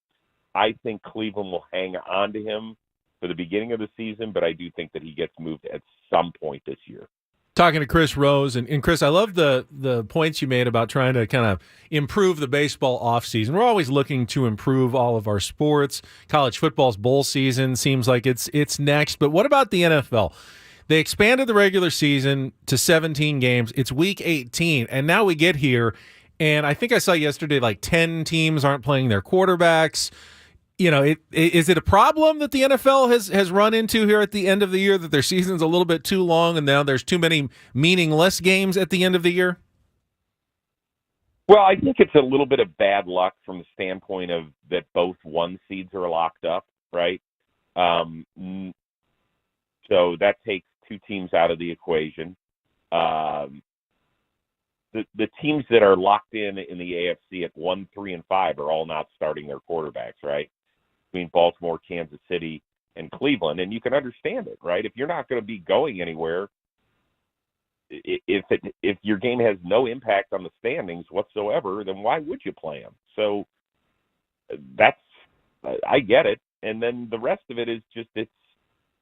I think Cleveland will hang on to him for the beginning of the season, but I do think that he gets moved at some point this year. Talking to Chris Rose, and Chris, I love the points you made about trying to kind of improve the baseball offseason. We're always looking to improve all of our sports. College football's bowl season seems like it's next. But what about the NFL? They expanded the regular season to 17 games. It's week 18, and now we get here, and I think I saw yesterday like 10 teams aren't playing their quarterbacks. Is it a problem that the NFL has run into here at the end of the year, that their season's a little bit too long and now there's too many meaningless games at the end of the year? Well, I think it's a little bit of bad luck from the standpoint of that both 1 seeds are locked up, right? So that takes 2 teams out of the equation. The teams that are locked in the AFC at 1, 3, and 5 are all not starting their quarterbacks, right? Between Baltimore, Kansas City, and Cleveland. And you can understand it, right? If you're not going to be going anywhere, if your game has no impact on the standings whatsoever, then why would you play them? So I get it. And then the rest of it is just, it's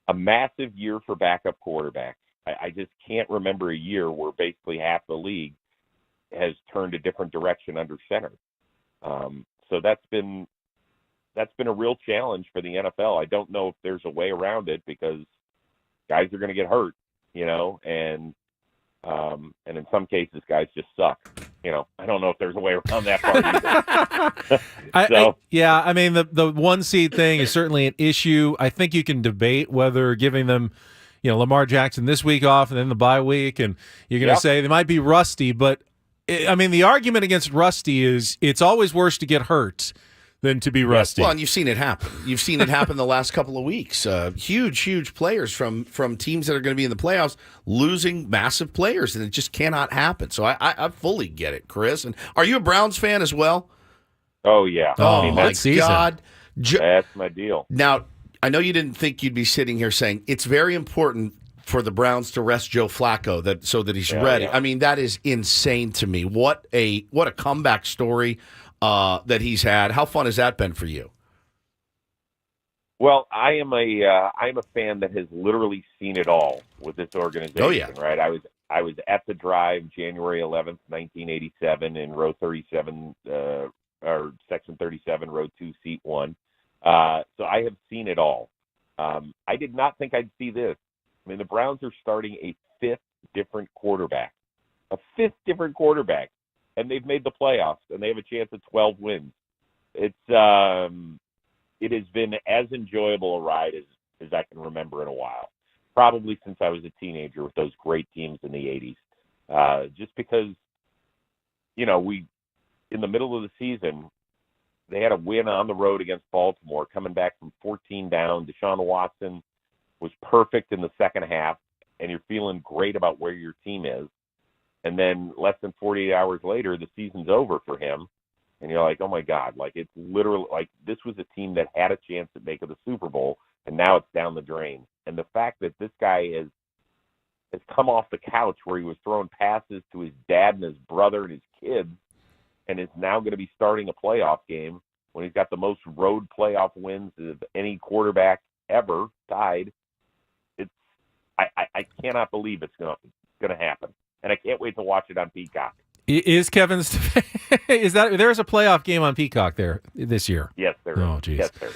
a massive year for backup quarterbacks. I just can't remember a year where basically half the league has turned a different direction under center. So that's been a real challenge for the NFL. I don't know if there's a way around it because guys are going to get hurt, and in some cases guys just suck. I don't know if there's a way around that part either. The 1 seed thing is certainly an issue. I think you can debate whether giving them, Lamar Jackson this week off and then the bye week, and you're going to say they might be rusty, but the argument against rusty is it's always worse to get hurt than to be rusty. Well, and you've seen it happen. You've seen it happen the last couple of weeks. Huge players from teams that are going to be in the playoffs losing massive players, and it just cannot happen. So I fully get it, Chris. And are you a Browns fan as well? Oh, yeah. Oh, my God. That's my deal. Now, I know you didn't think you'd be sitting here saying it's very important for the Browns to rest Joe Flacco so that he's ready. Yeah. That is insane to me. What a comeback story. that he's had. How fun has that been for you? Well, I'm a fan that has literally seen it all with this organization. Oh, yeah. Right. I was at the drive January 11th, 1987, in row 37, or section 37, row 2, seat 1. So I have seen it all. I did not think I'd see this. I mean, the Browns are starting a fifth different quarterback, and they've made the playoffs, and they have a chance at 12 wins. It has been as enjoyable a ride as I can remember in a while, probably since I was a teenager with those great teams in the 80s. Just because, in the middle of the season, they had a win on the road against Baltimore, coming back from 14 down. Deshaun Watson was perfect in the second half, and you're feeling great about where your team is. And then less than 48 hours later, the season's over for him. And you're like, oh, my God, like it's literally like this was a team that had a chance to make it the Super Bowl, and now it's down the drain. And the fact that this guy has come off the couch where he was throwing passes to his dad and his brother and his kids, and is now going to be starting a playoff game when he's got the most road playoff wins of any quarterback ever tied. I cannot believe it's going to happen, and I can't wait to watch it on Peacock. Is Kevin's? There's a playoff game on Peacock there this year? Yes, there is. Oh, geez. Yes, there is.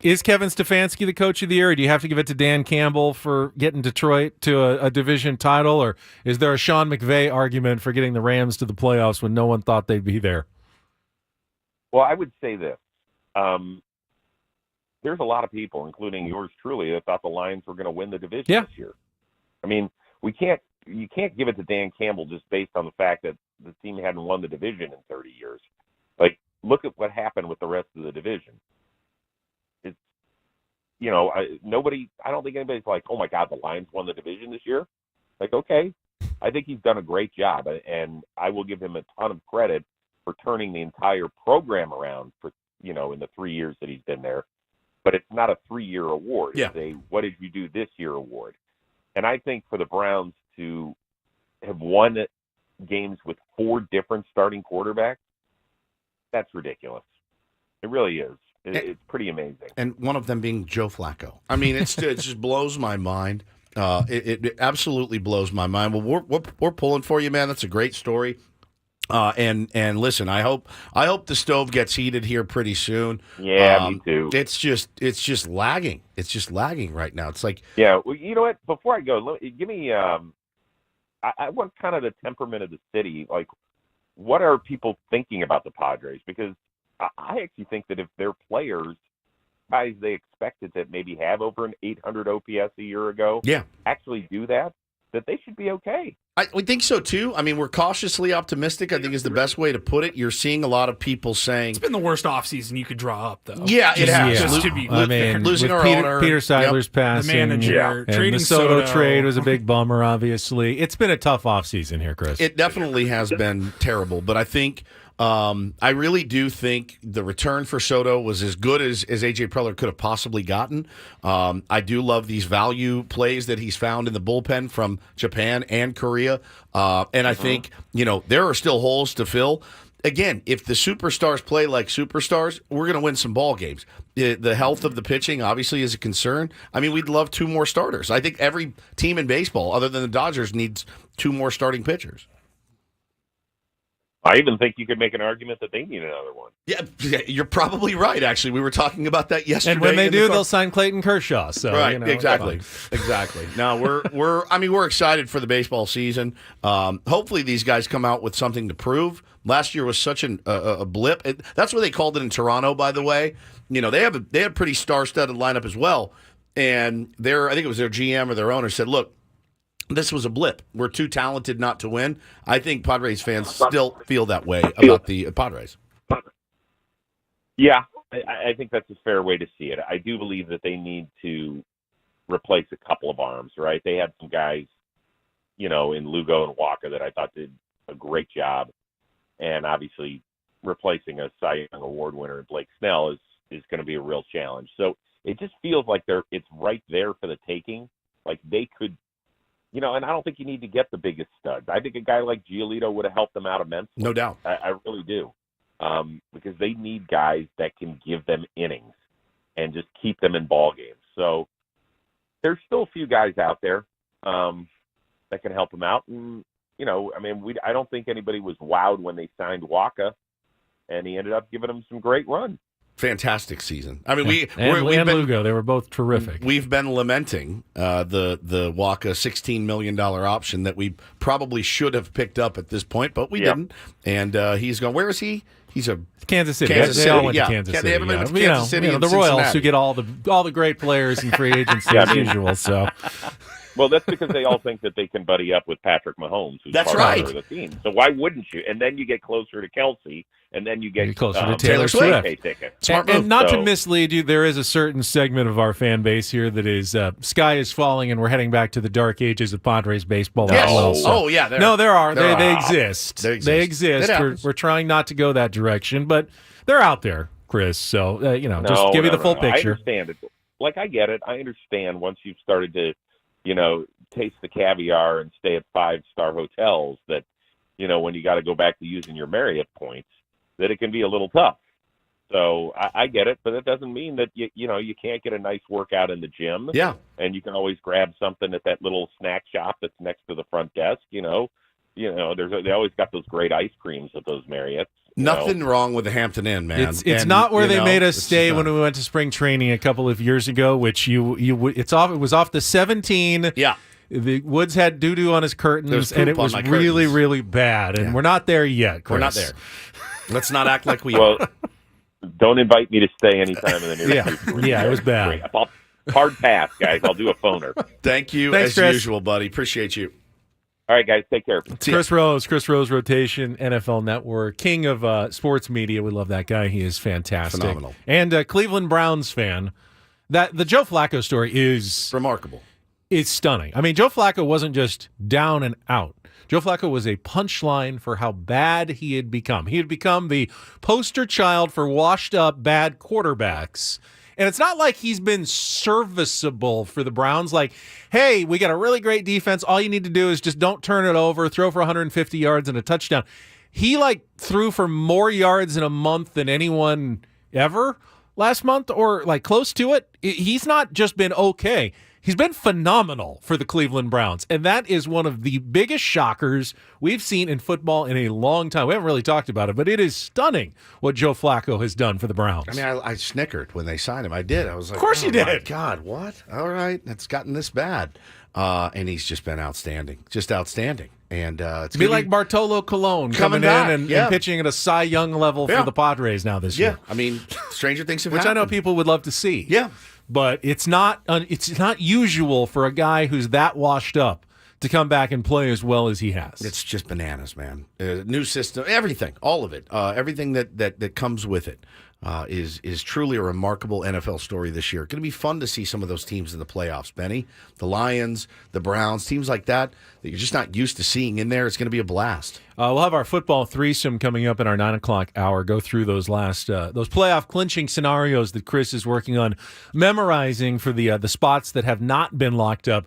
Is Kevin Stefanski the coach of the year, or do you have to give it to Dan Campbell for getting Detroit to a division title, or is there a Sean McVay argument for getting the Rams to the playoffs when no one thought they'd be there? Well, I would say this. There's a lot of people, including yours truly, that thought the Lions were going to win the division this year. I mean, you can't give it to Dan Campbell just based on the fact that the team hadn't won the division in 30 years. Like, look at what happened with the rest of the division. It's, I don't think anybody's like, oh my God, the Lions won the division this year. Like, okay, I think he's done a great job, and I will give him a ton of credit for turning the entire program around for, in the 3 years that he's been there. But it's not a 3-year award. Yeah. It's a what did you do this year award. And I think for the Browns to have won games with 4 different starting quarterbacks, that's ridiculous. It really is. It's pretty amazing. And one of them being Joe Flacco. I mean, it just blows my mind. It absolutely blows my mind. Well, we're pulling for you, man. That's a great story. And listen, I hope the stove gets heated here pretty soon. Yeah, me too. It's just lagging. It's just lagging right now. It's like, yeah. Well, you know what? Before I go, give me. I want kind of the temperament of the city. Like, what are people thinking about the Padres? Because I actually think that if their players, guys they expected that maybe have over an 800 OPS a year ago, actually do that they should be okay. We think so, too. I mean, we're cautiously optimistic, I think is the best way to put it. You're seeing a lot of people saying... It's been the worst offseason you could draw up, though. Yeah, it has. Just to be losing our owner. Peter Seidler's passing. The manager. And Trading the Soto Soto. trade was a big bummer, obviously. It's been a tough offseason here, Chris. It definitely has been terrible, but I think... I really do think the return for Soto was as good as A.J. Preller could have possibly gotten. I do love these value plays that he's found in the bullpen from Japan and Korea. And I think, there are still holes to fill. Again, if the superstars play like superstars, we're going to win some ball games. The health of the pitching obviously is a concern. I mean, we'd love 2 more starters. I think every team in baseball, other than the Dodgers, needs 2 more starting pitchers. I even think you could make an argument that they need another one. Yeah, you're probably right, actually. We were talking about that yesterday. And when they do, they'll sign Clayton Kershaw. So, right, exactly. No, we're excited for the baseball season. Hopefully these guys come out with something to prove. Last year was such a blip. That's what they called it in Toronto, by the way. They have a pretty star-studded lineup as well. And I think it was their GM or their owner said, look, this was a blip. We're too talented not to win. I think Padres fans still feel that way about the Padres. Yeah, I think that's a fair way to see it. I do believe that they need to replace a couple of arms, right? They had some guys, in Lugo and Walker that I thought did a great job. And obviously replacing a Cy Young Award winner, Blake Snell, is going to be a real challenge. So it just feels like it's right there for the taking. Like they could, and I don't think you need to get the biggest studs. I think a guy like Giolito would have helped them out immensely. No doubt. I really do. because they need guys that can give them innings and just keep them in ball games. So there's still a few guys out there that can help them out. And, I don't think anybody was wowed when they signed Waka, and he ended up giving them some great runs. Fantastic season. I mean, we've been Lugo, they were both terrific. We've been lamenting the Waka $16 million option that we probably should have picked up at this point, but we didn't. And he's gone. Where is he? He's a Kansas City. They all went to Kansas City. Everybody went to Kansas City. The Royals who get all the great players in free agency as usual. So. Well, that's because they all think that they can buddy up with Patrick Mahomes, who's part of the team. So why wouldn't you? And then you get closer to Kelsey, and then you get closer to Taylor Swift. And not to mislead you, there is a certain segment of our fan base here that is sky is falling, and we're heading back to the dark ages of Padres baseball. Yes. As well. So, there are. They exist. They exist. We're trying not to go that direction, but they're out there, Chris. So just give you the full picture. I understand it. Like I get it. I understand once you've started to taste the caviar and stay at 5-star hotels that, when you got to go back to using your Marriott points, that it can be a little tough. So I get it, but that doesn't mean that you can't get a nice workout in the gym. Yeah. And you can always grab something at that little snack shop that's next to the front desk. They always got those great ice creams at those Marriotts. Nothing wrong with the Hampton Inn, man. It's not where they made us stay when we went to spring training a couple of years ago, which it was off the 17. Yeah. The Woods had doo-doo on his curtains, and it was really, really bad. And we're not there yet, Chris. We're not there. Let's not act like we are. Don't invite me to stay anytime in the near future. Yeah, it was bad. Hard pass, guys. I'll do a phoner. Thank you, Thanks, as Chris. usual, buddy. Appreciate you. All right, guys, take care. Chris Rose, Rotation, NFL Network, king of sports media. We love that guy. He is fantastic. Phenomenal. And a Cleveland Browns fan. The Joe Flacco story is remarkable. It's stunning. I mean, Joe Flacco wasn't just down and out. Joe Flacco was a punchline for how bad he had become. He had become the poster child for washed-up bad quarterbacks. And it's not like he's been serviceable for the Browns. Like, hey, we got a really great defense. All you need to do is just don't turn it over, throw for 150 yards and a touchdown. He, threw for more yards in a month than anyone ever last month or, close to it. He's not just been okay. He's been phenomenal for the Cleveland Browns, and that is one of the biggest shockers we've seen in football in a long time. We haven't really talked about it, but it is stunning what Joe Flacco has done for the Browns. I mean, I snickered when they signed him. I did. I was like, of course you did. My God, what? All right, it's gotten this bad. And he's just been outstanding. Just outstanding. And it's be like Bartolo Colon coming in and pitching at a Cy Young level for the Padres now this year. I mean, stranger things have which happened. I know people would love to see. Yeah. But it's not usual for a guy who's that washed up to come back and play as well as he has. It's just bananas, man. New system, everything, all of it, everything that comes with it is truly a remarkable NFL story this year. Going to be fun to see some of those teams in the playoffs, Benny. The Lions, the Browns, teams like that you're just not used to seeing in there. It's going to be a blast. We'll have our football threesome coming up in our 9 o'clock hour. Go through those those playoff clinching scenarios that Chris is working on memorizing for the spots that have not been locked up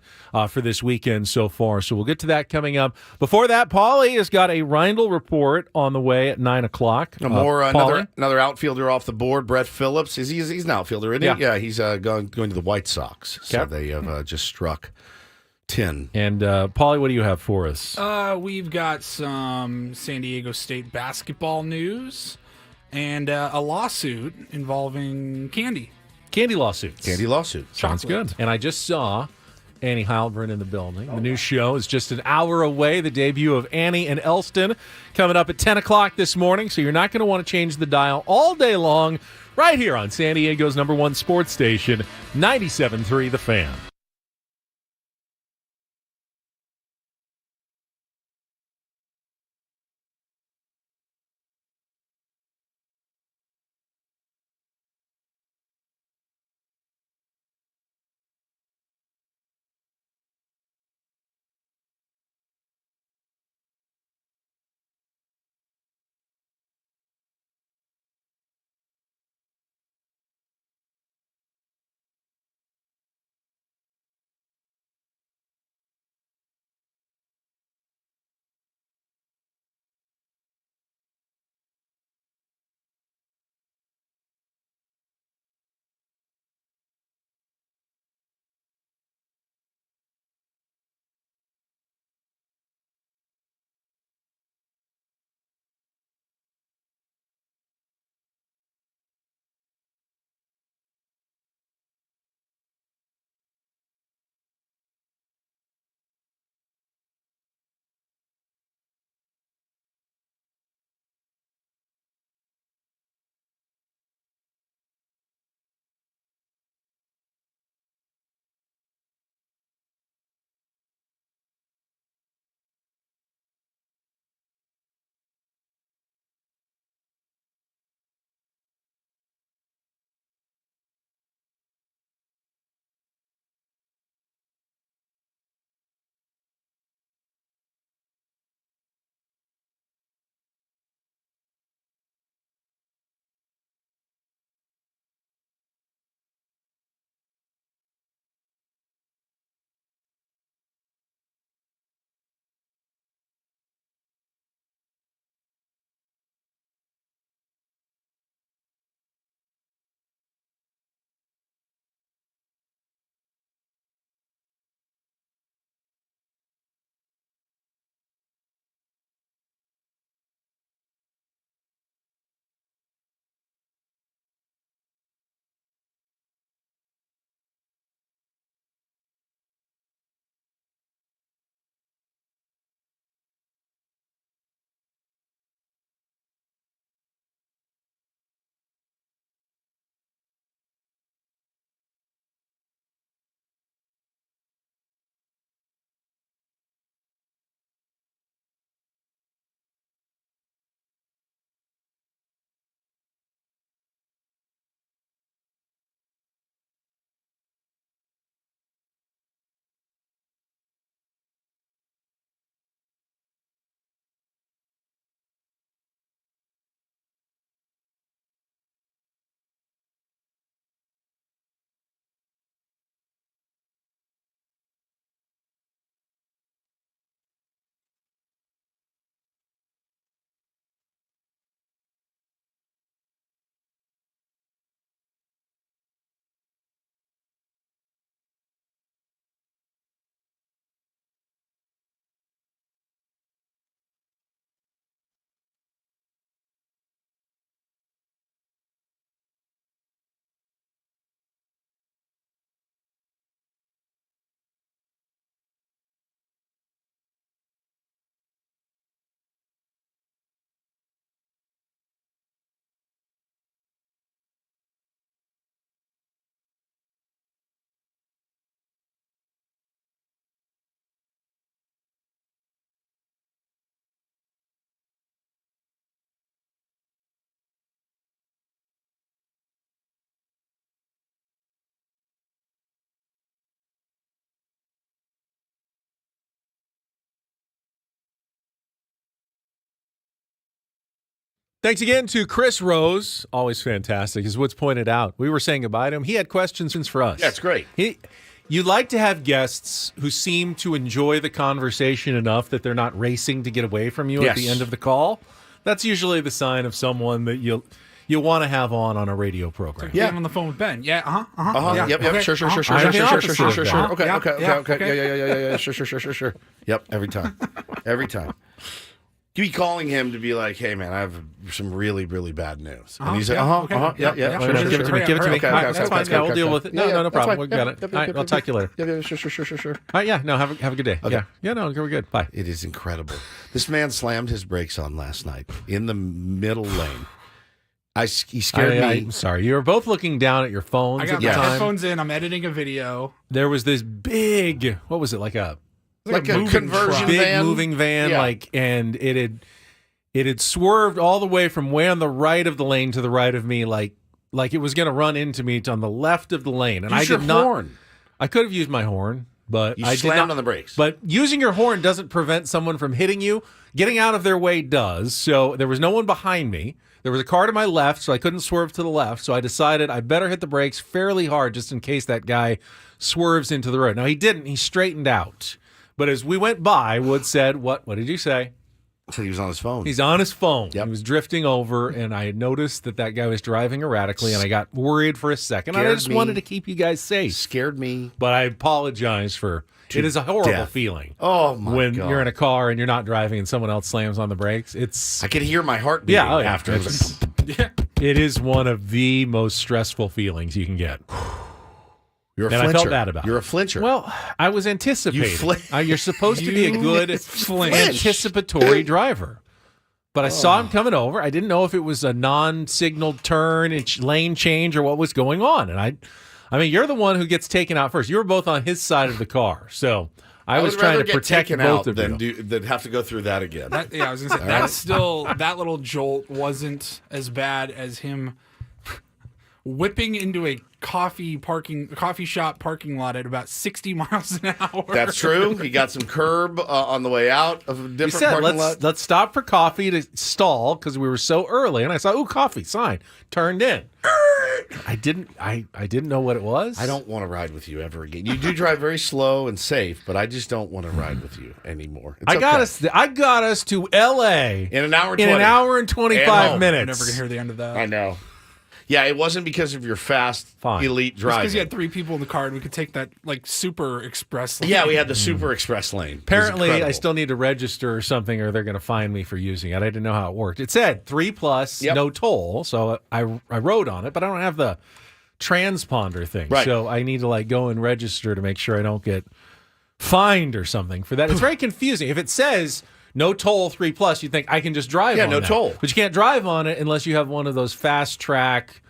for this weekend so far. So we'll get to that coming up. Before that, Paulie has got a Reindl report on the way at 9 o'clock. Another outfielder off the board, Brett Phillips. He's an outfielder, isn't he? Yeah, he's going to the White Sox. So they have just struck 10. And Paulie, what do you have for us? We've got some San Diego State basketball news and a lawsuit involving candy. Candy lawsuits. Chocolate. Sounds good. And I just saw Annie Heilbrunn in the building. The new show is just an hour away. The debut of Annie and Elston coming up at 10 o'clock this morning. So you're not going to want to change the dial all day long right here on San Diego's #1 sports station, 97.3 The Fan. Thanks again to Chris Rose. Always fantastic, as Woods pointed out. We were saying goodbye to him. He had questions for us. Yeah, it's great. You like to have guests who seem to enjoy the conversation enough that they're not racing to get away from you at the end of the call. That's usually the sign of someone that you'll want to have on a radio program. Yeah, I'm on the phone with Ben. Yeah, Yeah. Yep. Okay. Sure. I'm the Sure. Okay. Sure. Yep. Every time. You be calling him to be like, "Hey, man, I have some really, really bad news," and he's like, "Yeah. Give it to me. Okay, that's fine. Yeah, we'll deal with it. No problem. We got it. All right, I'll talk to you later. Yeah. Sure. All right, yeah. No, have a good day. Okay. Yeah. No, we're good. Bye. It is incredible. This man slammed his brakes on last night in the middle lane. He scared me. I'm sorry. You were both looking down at your phones I got at the my time. headphones in. I'm editing a video. There was this big, what was it, like a conversion big van? moving van, Yeah. and it had swerved all the way from way on the right of the lane to the right of me, like it was going to run into me on the left of the lane. And Use your horn. I could have used my horn, but You I did slammed not on the brakes. But using your horn doesn't prevent someone from hitting you. Getting out of their way does. So there was no one behind me. There was a car to my left, so I couldn't swerve to the left. So I decided I better hit the brakes fairly hard just in case that guy swerves into the road. Now, he didn't. He straightened out. But as we went by, Wood said, what did you say? So he was on his phone. He's on his phone. Yep. He was drifting over, and I had noticed that guy was driving erratically, and I got worried for a second. I just wanted to keep you guys safe. Scared me. But I apologize for it is a horrible feeling. Oh, my when God. you're in a car and you're not driving and someone else slams on the brakes. I could hear my heart beating after. It is one of the most stressful feelings you can get. You're a and flincher. I felt bad about it. You're a flincher. Well, I was anticipating. You're supposed to be a good flinch. anticipatory driver. But I saw him coming over. I didn't know if it was a non-signaled turn, lane change, or what was going on. And I mean, you're the one who gets taken out first. You were both on his side of the car. So I was trying to protect both of you. Than have to go through that again. I was going to say, that's still, that little jolt wasn't as bad as him whipping into a coffee shop parking lot at about 60 miles an hour. That's true. He got some curb on the way out of a different parking lot. Let's stop for coffee to stall because we were so early. And I saw, coffee, sign. Turned in. I didn't know what it was. I don't want to ride with you ever again. You do drive very slow and safe, but I just don't want to ride with you anymore. I got us to L.A. in an hour. In an hour and 25 minutes. I'm never gonna hear the end of that. I know. Yeah, it wasn't because of your fast, elite driving. Because you had 3 people in the car and we could take that super express lane. Yeah, we had the super express lane. Apparently, I still need to register or something, or they're going to fine me for using it. I didn't know how it worked. It said 3+, no toll, so I rode on it, but I don't have the transponder thing. Right. So I need to go and register to make sure I don't get fined or something for that. It's very confusing. If it says no toll 3+, you think I can just drive on no that. toll. But you can't drive on it unless you have one of those fast track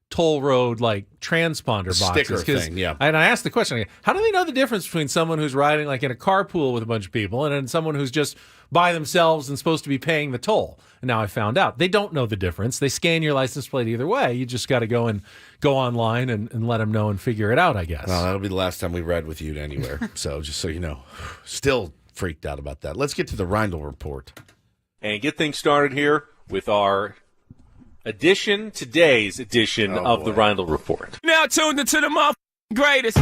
toll road transponder boxes. Sticker thing, yeah. And I asked the question, how do they know the difference between someone who's riding in a carpool with a bunch of people and then someone who's just by themselves and supposed to be paying the toll? And now I found out. They don't know the difference. They scan your license plate either way. You just got to go online and let them know and figure it out, I guess. Well, that'll be the last time we ride with you anywhere. So just so you know, still freaked out about that. Let's get to the Reindl Report. And get things started here with our today's edition of the Reindl Report. Now tuned into the greatest.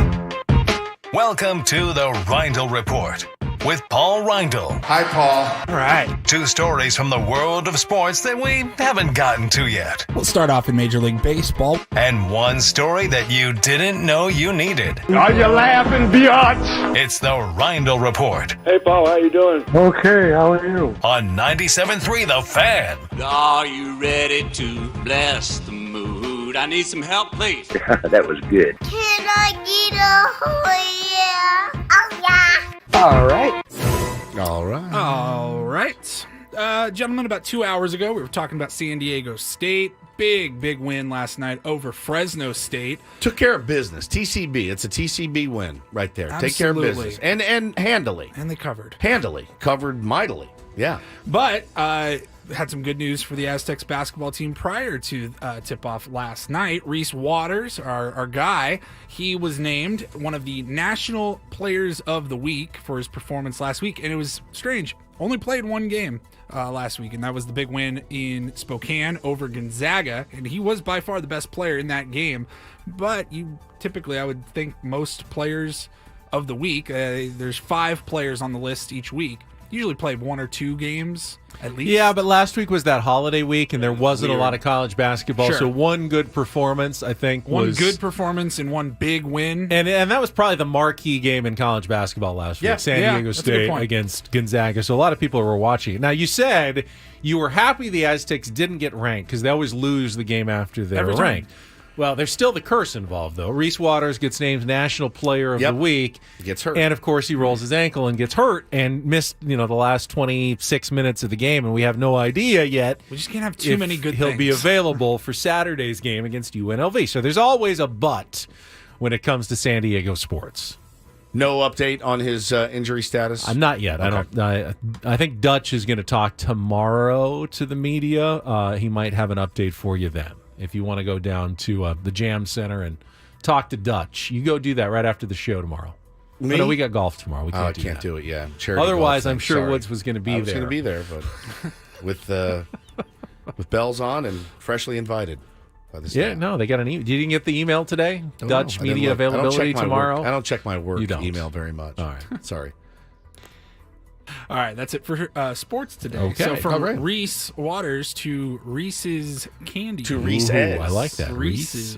Welcome to the Reindl Report with Paul Reindl. Hi, Paul. All right. 2 stories from the world of sports that we haven't gotten to yet. We'll start off in Major League Baseball. And 1 story that you didn't know you needed. Are you laughing, biatch? It's the Reindl Report Hey, Paul, how you doing? Okay, how are you? on 97.3 The Fan. Are you ready to bless the mood? I need some help, please. That was good. Can I get a yeah? Oh, yeah. All right. All right. Gentlemen, about 2 hours ago, we were talking about San Diego State. Big win last night over Fresno State. Took care of business. TCB. It's a TCB win right there. Absolutely. Take care of business. And handily. And they covered. Handily. Covered mightily. Yeah. But had some good news for the Aztecs basketball team prior to tip-off last night. Reese Waters, our guy, he was named one of the National Players of the Week for his performance last week, and it was strange. Only played one game last week, and that was the big win in Spokane over Gonzaga, and he was by far the best player in that game. But I would think most players of the week, there's 5 players on the list each week, usually play 1 or 2 games at least. Yeah, but last week was that holiday week, and there wasn't a lot of college basketball. Sure. So one good performance, I think, one good performance and one big win. And that was probably the marquee game in college basketball last week. San Diego State against Gonzaga. So a lot of people were watching it. Now, you said you were happy the Aztecs didn't get ranked because they always lose the game after they're ranked. Well, there's still the curse involved, though. Reese Waters gets named National Player of the Week. He gets hurt. And, of course, he rolls his ankle and gets hurt and missed, the last 26 minutes of the game, and we have no idea yet. We just can't have too many good he'll things. be available for Saturday's game against UNLV. So there's always a but when it comes to San Diego sports. No update on his injury status? Not yet. Okay. I think Dutch is going to talk tomorrow to the media. He might have an update for you then. If you want to go down to the Jam Center and talk to Dutch, you go do that right after the show tomorrow. Me? Oh, no, we got golf tomorrow. We can't do it. Yeah, otherwise, I'm sure Woods was going to be there. I was going to be there, but with bells on and freshly invited. By the staff. No, they got an email. You didn't get the email today? Dutch media availability tomorrow. I don't check my work email very much. All right, sorry. All right, that's it for sports today. Okay. So from Reese Waters to Reese's Candy. To Reese. I like that. Reese's.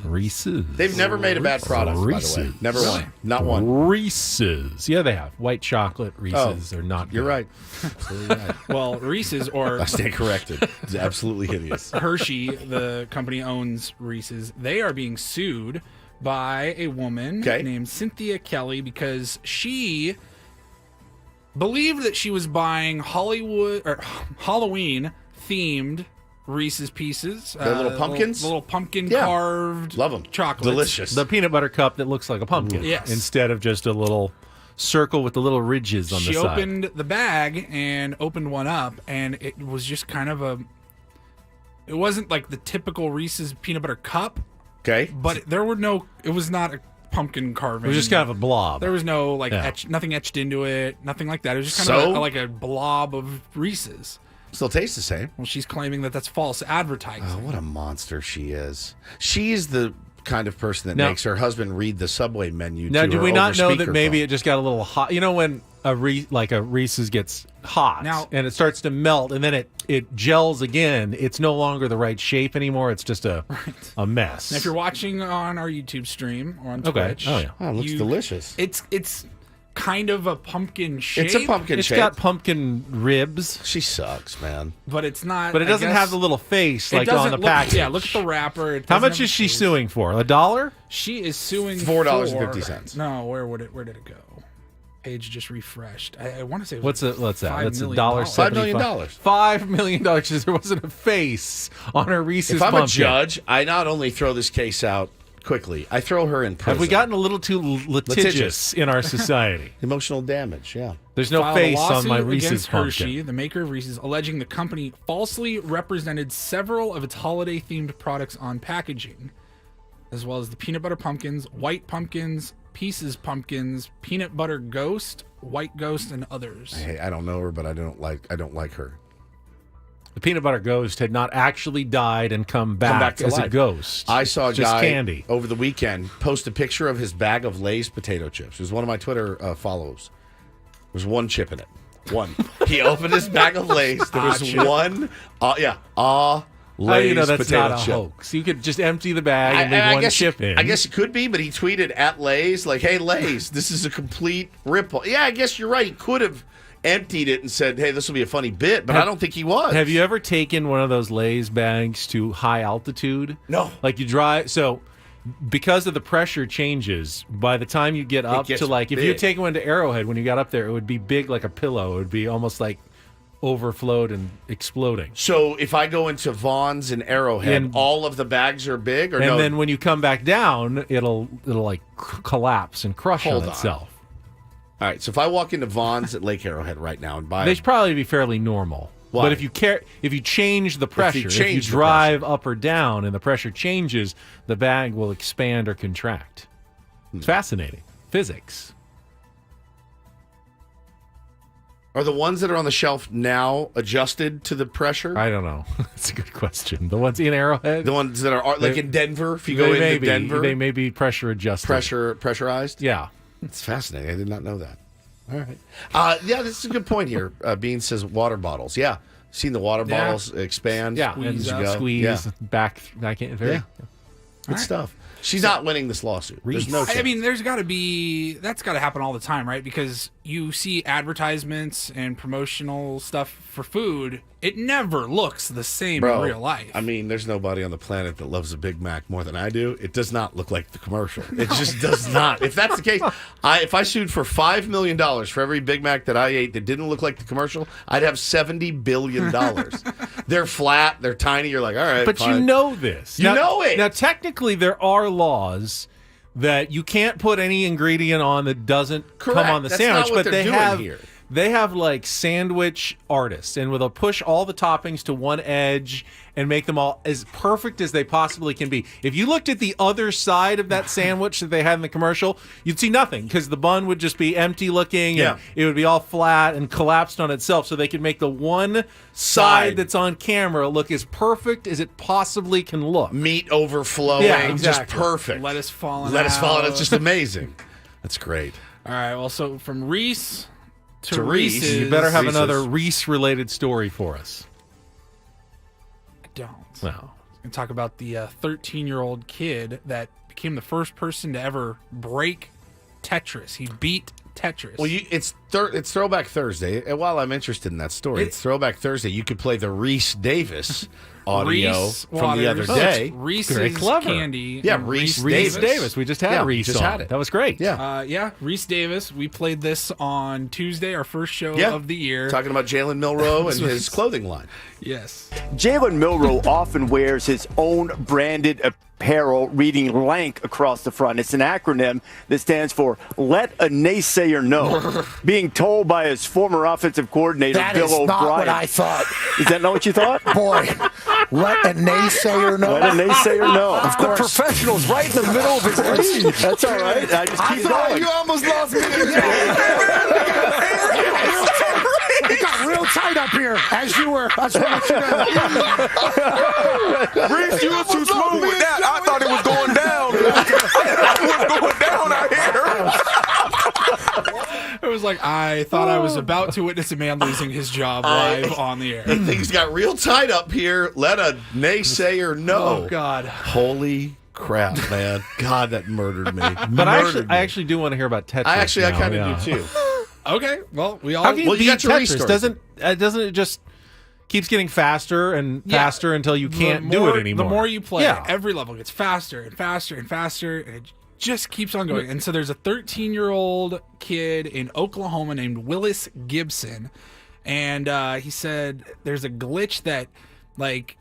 They've never made a bad product, Reese's. by the way. Never one. Not one. Reese's. Yeah, they have. White chocolate Reese's are not good. You're right. Absolutely right. Well, Reese's or... I stand corrected. It's absolutely hideous. Hershey, the company owns Reese's. They are being sued by a woman named Cynthia Kelly because she... believed that she was buying Halloween-themed Reese's Pieces. The little pumpkins? The little pumpkin carved Love them. chocolates. Delicious. The peanut butter cup that looks like a pumpkin. Yes. Instead of just a little circle with the little ridges on the side. She opened the bag and opened one up, and it was just kind of a... It wasn't like the typical Reese's peanut butter cup. Okay. But there were no... It was not a pumpkin carving. It was just kind of a blob. There was no nothing etched into it, nothing like that. It was just kind of like a blob of Reese's. Still tastes the same. Well, she's claiming that that's false advertising. Oh, what a monster she is. She's the kind of person that makes her husband read the Subway menu. Now, to do her we not know over that maybe speakerphone. it just got a little hot? You know when a Reese's gets hot and it starts to melt and then it gels again, it's no longer the right shape anymore. It's just a mess. Now, if you're watching on our YouTube stream or on Twitch, oh yeah, it looks delicious. It's kind of a pumpkin shape. It's a pumpkin shape. It's got pumpkin ribs. She sucks, man. But it's not. But it doesn't have the little face like on the package. Yeah, look at the wrapper. How much is she suing for? $1? She is suing $4.50. No, where did it go? Page just refreshed. I want to say. What's that? That's $5 $1. $5 million. $5 million because there wasn't a face on her Reese's. If I'm pumpkin. a judge, I not only throw this case out quickly, I throw her in prison. Have we gotten a little too litigious in our society? Emotional damage, yeah. There's no face on my Reese's against pumpkin. Hershey, the maker of Reese's, alleging the company falsely represented several of its holiday-themed products on packaging, as well as the peanut butter pumpkins, white pumpkins, Pieces pumpkins, peanut butter ghost, white ghost, and others. Hey, I don't know her, but I don't like her. The peanut butter ghost had not actually died and come back to as life. a ghost. I saw a just guy candy. over the weekend post a picture of his bag of Lay's potato chips. It was one of my Twitter follows. There was one chip in it. One. He opened his bag of Lay's. There was one. Lay's How do you know that's potato not a chip. hoax? You could just empty the bag and leave one chip in. I guess it could be, but he tweeted at Lay's like, "Hey Lay's, this is a complete rip-off." Yeah, I guess you're right. He could have emptied it and said, "Hey, this will be a funny bit," but I don't think he was. Have you ever taken one of those Lay's bags to high altitude? No. Like you drive, so because of the pressure changes, by the time you get up gets to like, if big. you take one to Arrowhead, when you got up there, it would be big like a pillow. It would be almost like overflowed and exploding. So if I go into Vaughn's and Arrowhead, And- all of the bags are big, or And no? then when you come back down, it'll like collapse and crush Hold on on. itself. All right, so if I walk into Vaughn's at Lake Arrowhead right now and buy They should probably be fairly normal. Why? But if you change the pressure, if you drive up or down and the pressure changes, the bag will expand or contract. It's fascinating. Physics. Are the ones that are on the shelf now adjusted to the pressure? I don't know. That's a good question. The ones in Arrowhead? The ones that are like in Denver, if you go into Denver? They may be pressure adjusted. Pressurized? Yeah. It's fascinating. I did not know that. All right. Yeah, this is a good point here. Bean says water bottles. Yeah. Seen the water bottles expand. Yeah. Squeeze back. I can't. Very. Good stuff. She's not winning this lawsuit. There's no chance. I mean, that's got to happen all the time, right? Because you see advertisements and promotional stuff for food. It never looks the same in real life. I mean, there's nobody on the planet that loves a Big Mac more than I do. It does not look like the commercial. It just does not. If that's the case, if I sued for $5 million for every Big Mac that I ate that didn't look like the commercial, I'd have $70 billion. They're flat. They're tiny. You're like, all right, but fine. You know this. You know it. Now, technically, there are laws that you can't put any ingredient on that doesn't come on the sandwich, but they have like sandwich artists, and they'll push all the toppings to one edge and make them all as perfect as they possibly can be. If you looked at the other side of that sandwich that they had in the commercial, you'd see nothing because the bun would just be empty looking and it would be all flat and collapsed on itself. So they could make the one side that's on camera look as perfect as it possibly can look. Meat overflowing, just perfect. Lettuce falling It's just amazing. That's great. All right. Well, so from Reese to Reese's. You better have another Reese-related story for us. I don't. No. I'm going to talk about the 13-year-old kid that became the first person to ever break Tetris. He beat Tetris. Well, it's Throwback Thursday, and while I'm interested in that story, it's Throwback Thursday. You could play the Reese Davis audio from the other day. Reese's Candy. Yeah, Reese Davis. We just had Reese on. Had it. That was great. Yeah. Reese Davis. We played this on Tuesday, our first show of the year. Talking about Jalen Milroe and his clothing line. Yes. Jalen Milroe often wears his own branded apparel reading LANK across the front. It's an acronym that stands for Let a Naysayer Know. Being told by his former offensive coordinator, Bill O'Brien. That is not what I thought. Is that not what you thought? Boy, let a naysayer know. Let a naysayer know. Of course. The professional's right in the middle of his lead. That's all right. I just keep going. You almost lost me. It got real tight up here as you were. That's what you know. Reese, you were too smooth with that. I thought it was going down. It was going down out here. It was like I thought I was about to witness a man losing his job live on the air. Things got real tight up here. Let a naysayer know. Oh, God. Holy crap, man. God, that murdered me. But I actually do want to hear about Tetris. I kind of do, too. Okay, well, we all... How can you beat you got your Tetris? Doesn't it just keeps getting faster and faster until you can't do it anymore? The more you play, every level gets faster and faster and faster, and it just keeps on going. And so there's a 13-year-old kid in Oklahoma named Willis Gibson, and he said there's a glitch that, like,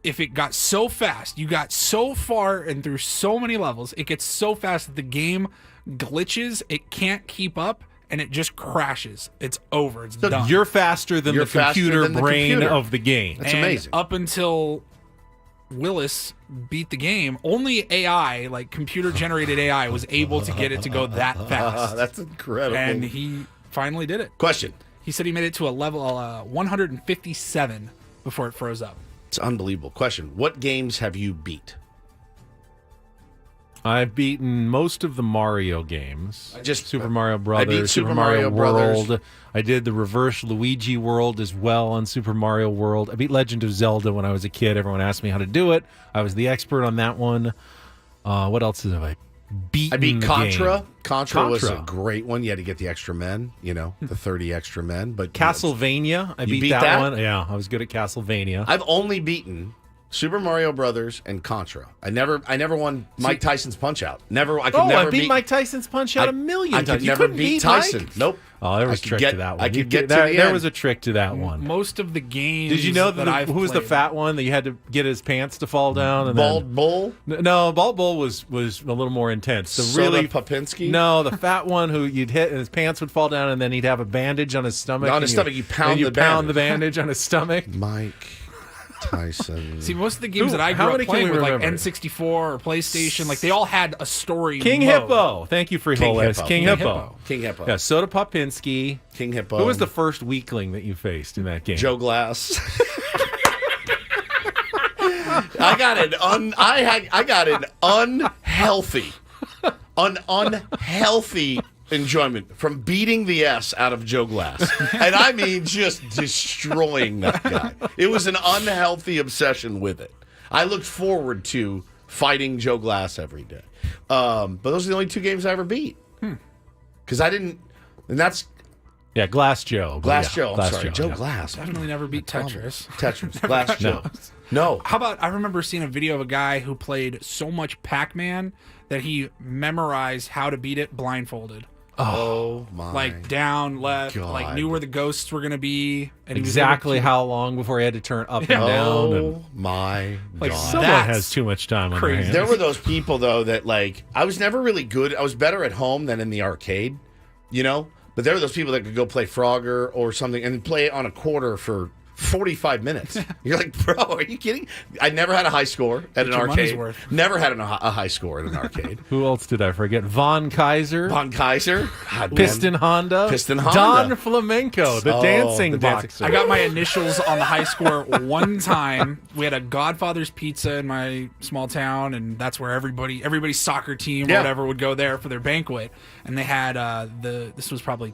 if it got so fast, you got so far and through so many levels, it gets so fast that the game glitches, it can't keep up, and it just crashes. It's over. It's done. You're faster than the computer brain of the game. That's amazing. Up until Willis beat the game, only AI, like computer-generated AI, was able to get it to go that fast. That's incredible. And he finally did it. Question. He said he made it to a level 157 before it froze up. It's unbelievable. Question. What games have you beat? I've beaten most of the Mario games. Super Mario Brothers, I beat Super Mario Brothers. World. I did the reverse Luigi World as well on Super Mario World. I beat Legend of Zelda when I was a kid. Everyone asked me how to do it. I was the expert on that one. What else have I beaten? I beat Contra. Game? Contra was a great one. You had to get the extra men, the 30 extra men. But Castlevania, I beat that one. Yeah, I was good at Castlevania. I've only beaten Super Mario Brothers and Contra. I never won Mike Tyson's Punch Out. I beat Mike Tyson's Punch Out a million times. You never beat Tyson. Mike? Nope. Oh, there was I a could trick get- to that one. I could You get to there, the there end. was a trick to that one. Most of the games. Did you know that that I've who was the played- fat one that you had to get his pants to fall down? And Bald Bull? No, Bald Bull was a little more intense. The Soda really Popinski? No, the fat one who you'd hit and his pants would fall down, and then he'd have a bandage on his stomach. On and his stomach, you pound and the pound the bandage. bandage on his stomach. Mike Tyson. See, most of the games Who- that I how grew many up can playing we with, like remember? N64 or PlayStation, like they all had a story. King mode. Hippo. Thank you for King your list. Hippo. King King Hippo. King Hippo. Yeah, Soda Popinski. King Hippo. Who was the first weakling that you faced in that game? Joe Glass. I got an unhealthy enjoyment from beating the S out of Joe Glass. And I mean just destroying that guy. It was an unhealthy obsession with it. I looked forward to fighting Joe Glass every day. But those are the only 2 games I ever beat. Because I didn't, and that's Yeah, Glass Joe. Glass Yeah, Joe. I'm Glass sorry, Joe yeah. Glass. Definitely never beat Tetris. Tetris. Glass Joe. No. How about I remember seeing a video of a guy who played so much Pac-Man that he memorized how to beat it blindfolded. Oh my! Like down, left, God. like knew where the ghosts were gonna be, and he was Exactly able to- how long before he had to turn up and down. And Oh my Like, God! someone That's has too much time on their crazy. hands. There were those people though that like I was never really good. I was better at home than in the arcade, you know. But there were those people that could go play Frogger or something and play it on a quarter for 45 minutes. You're like, bro, are you kidding? I never had a high score at an your money's arcade. worth. Never had a high score at an arcade. Who else did I forget? Von Kaiser. Von Kaiser, God, man. Piston Honda. Piston Honda. Don Flamenco, the Oh, dancing the dancing- boxer. I got my initials on the high score one time. We had a Godfather's Pizza in my small town, and that's where everybody's soccer team or Yeah. whatever would go there for their banquet. And they had this was probably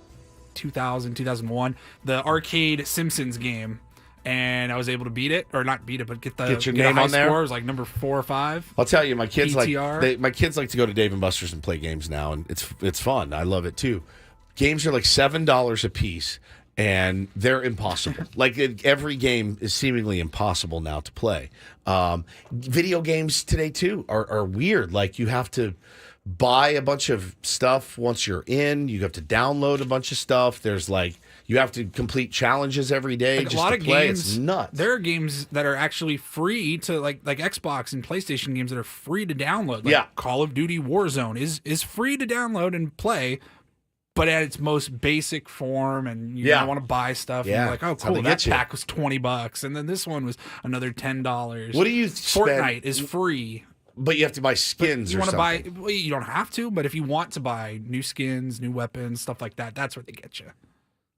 2000, 2001, the arcade Simpsons game. And I was able to beat it, or not beat it, but get Get your a name high on there? score. It was like number 4 or 5. I'll tell you, my kids PTR. my kids like to go to Dave and Buster's and play games now, and it's fun. I love it too. Games are like $7 a piece, and they're impossible. Like every game is seemingly impossible now to play. Video games today too are weird. Like you have to buy a bunch of stuff once you're in. You have to download a bunch of stuff. There's like you have to complete challenges every day Like just a lot to of play. games, It's nuts. There are games that are actually free to like Xbox and PlayStation games that are free to download. Like Yeah. Call of Duty Warzone is free to download and play, but at its most basic form, and you Yeah. want to buy stuff. Yeah. And you're like, oh, That's how cool, they that get you. pack was $20, and then this one was another $10. What do you spend- Fortnite is free. But you have to buy skins You or want to something. buy? Well, you don't have to, but if you want to buy new skins, new weapons, stuff like that, that's where they get you.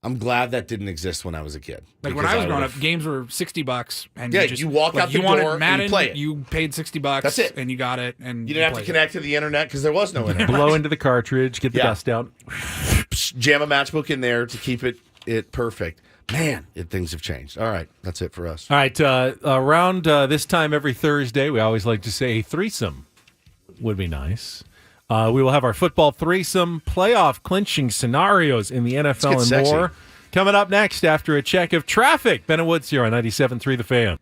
I'm glad that didn't exist when I was a kid. Like when because I was growing up, would've- games were $60, and Yeah, just, you walk like, out the you wanted door and Madden, you play it. You paid $60. That's it. and you got it. And You didn't have to played connect to the internet because there was no internet. Blow into the cartridge, get the Yeah. dust out. Jam a matchbook in there to keep it perfect. Man, things have changed. All right, that's it for us. All right, around this time every Thursday, we always like to say a threesome would be nice. We will have our football threesome, playoff clinching scenarios in the NFL Let's and get sexy. more. Coming up next after a check of traffic. Ben and Woods here on 97.3 The Fan.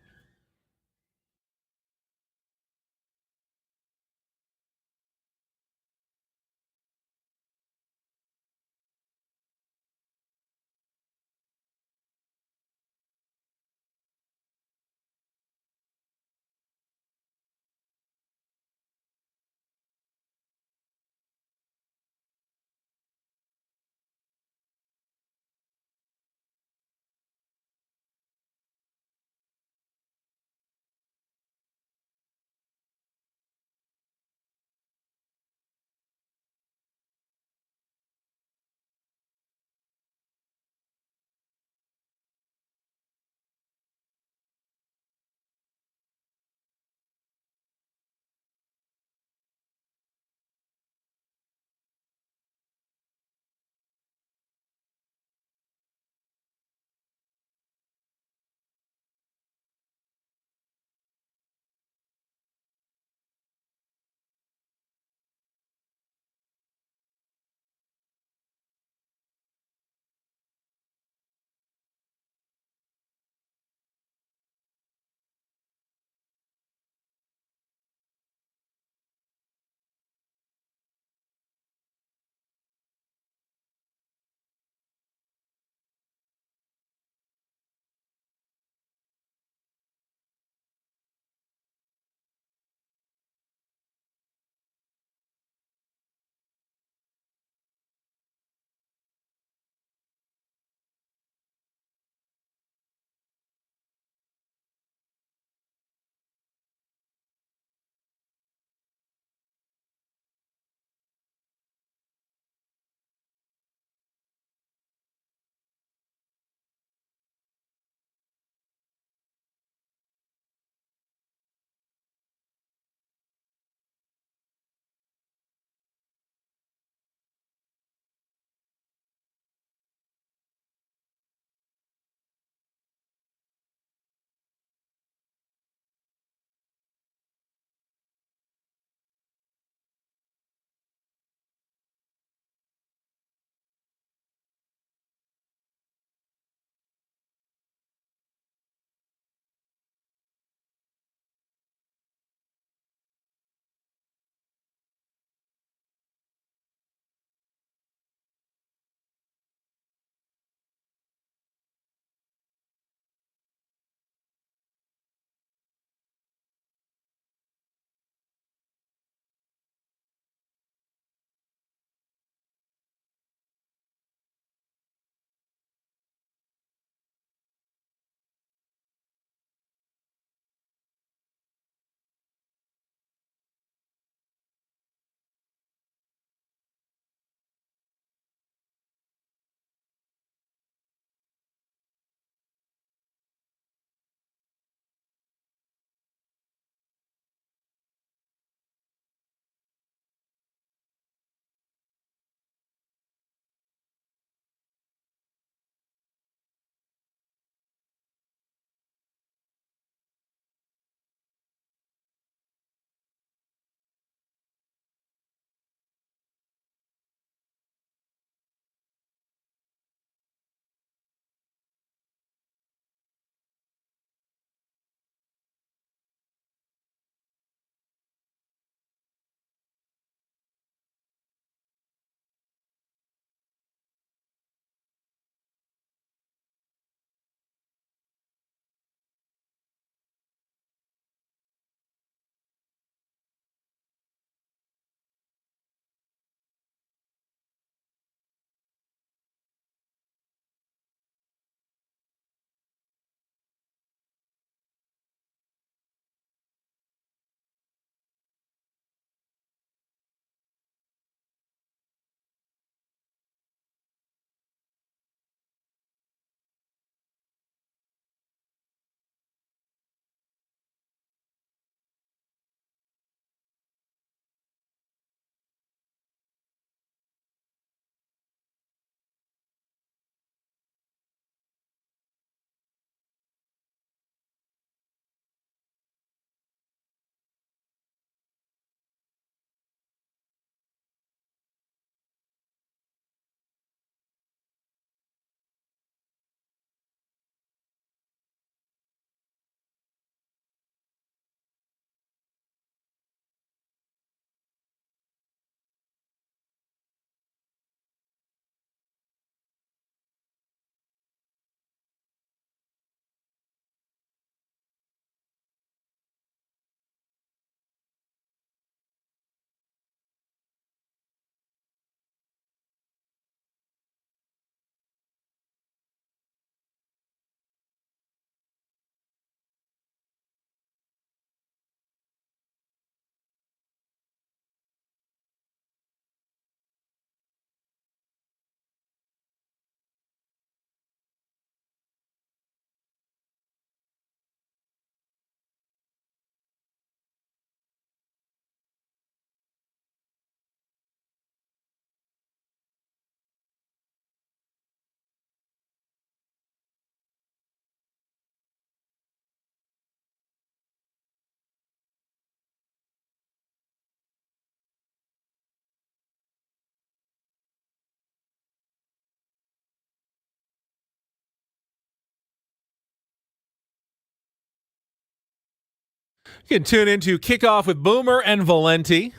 You can tune into Kickoff with Boomer and Valenti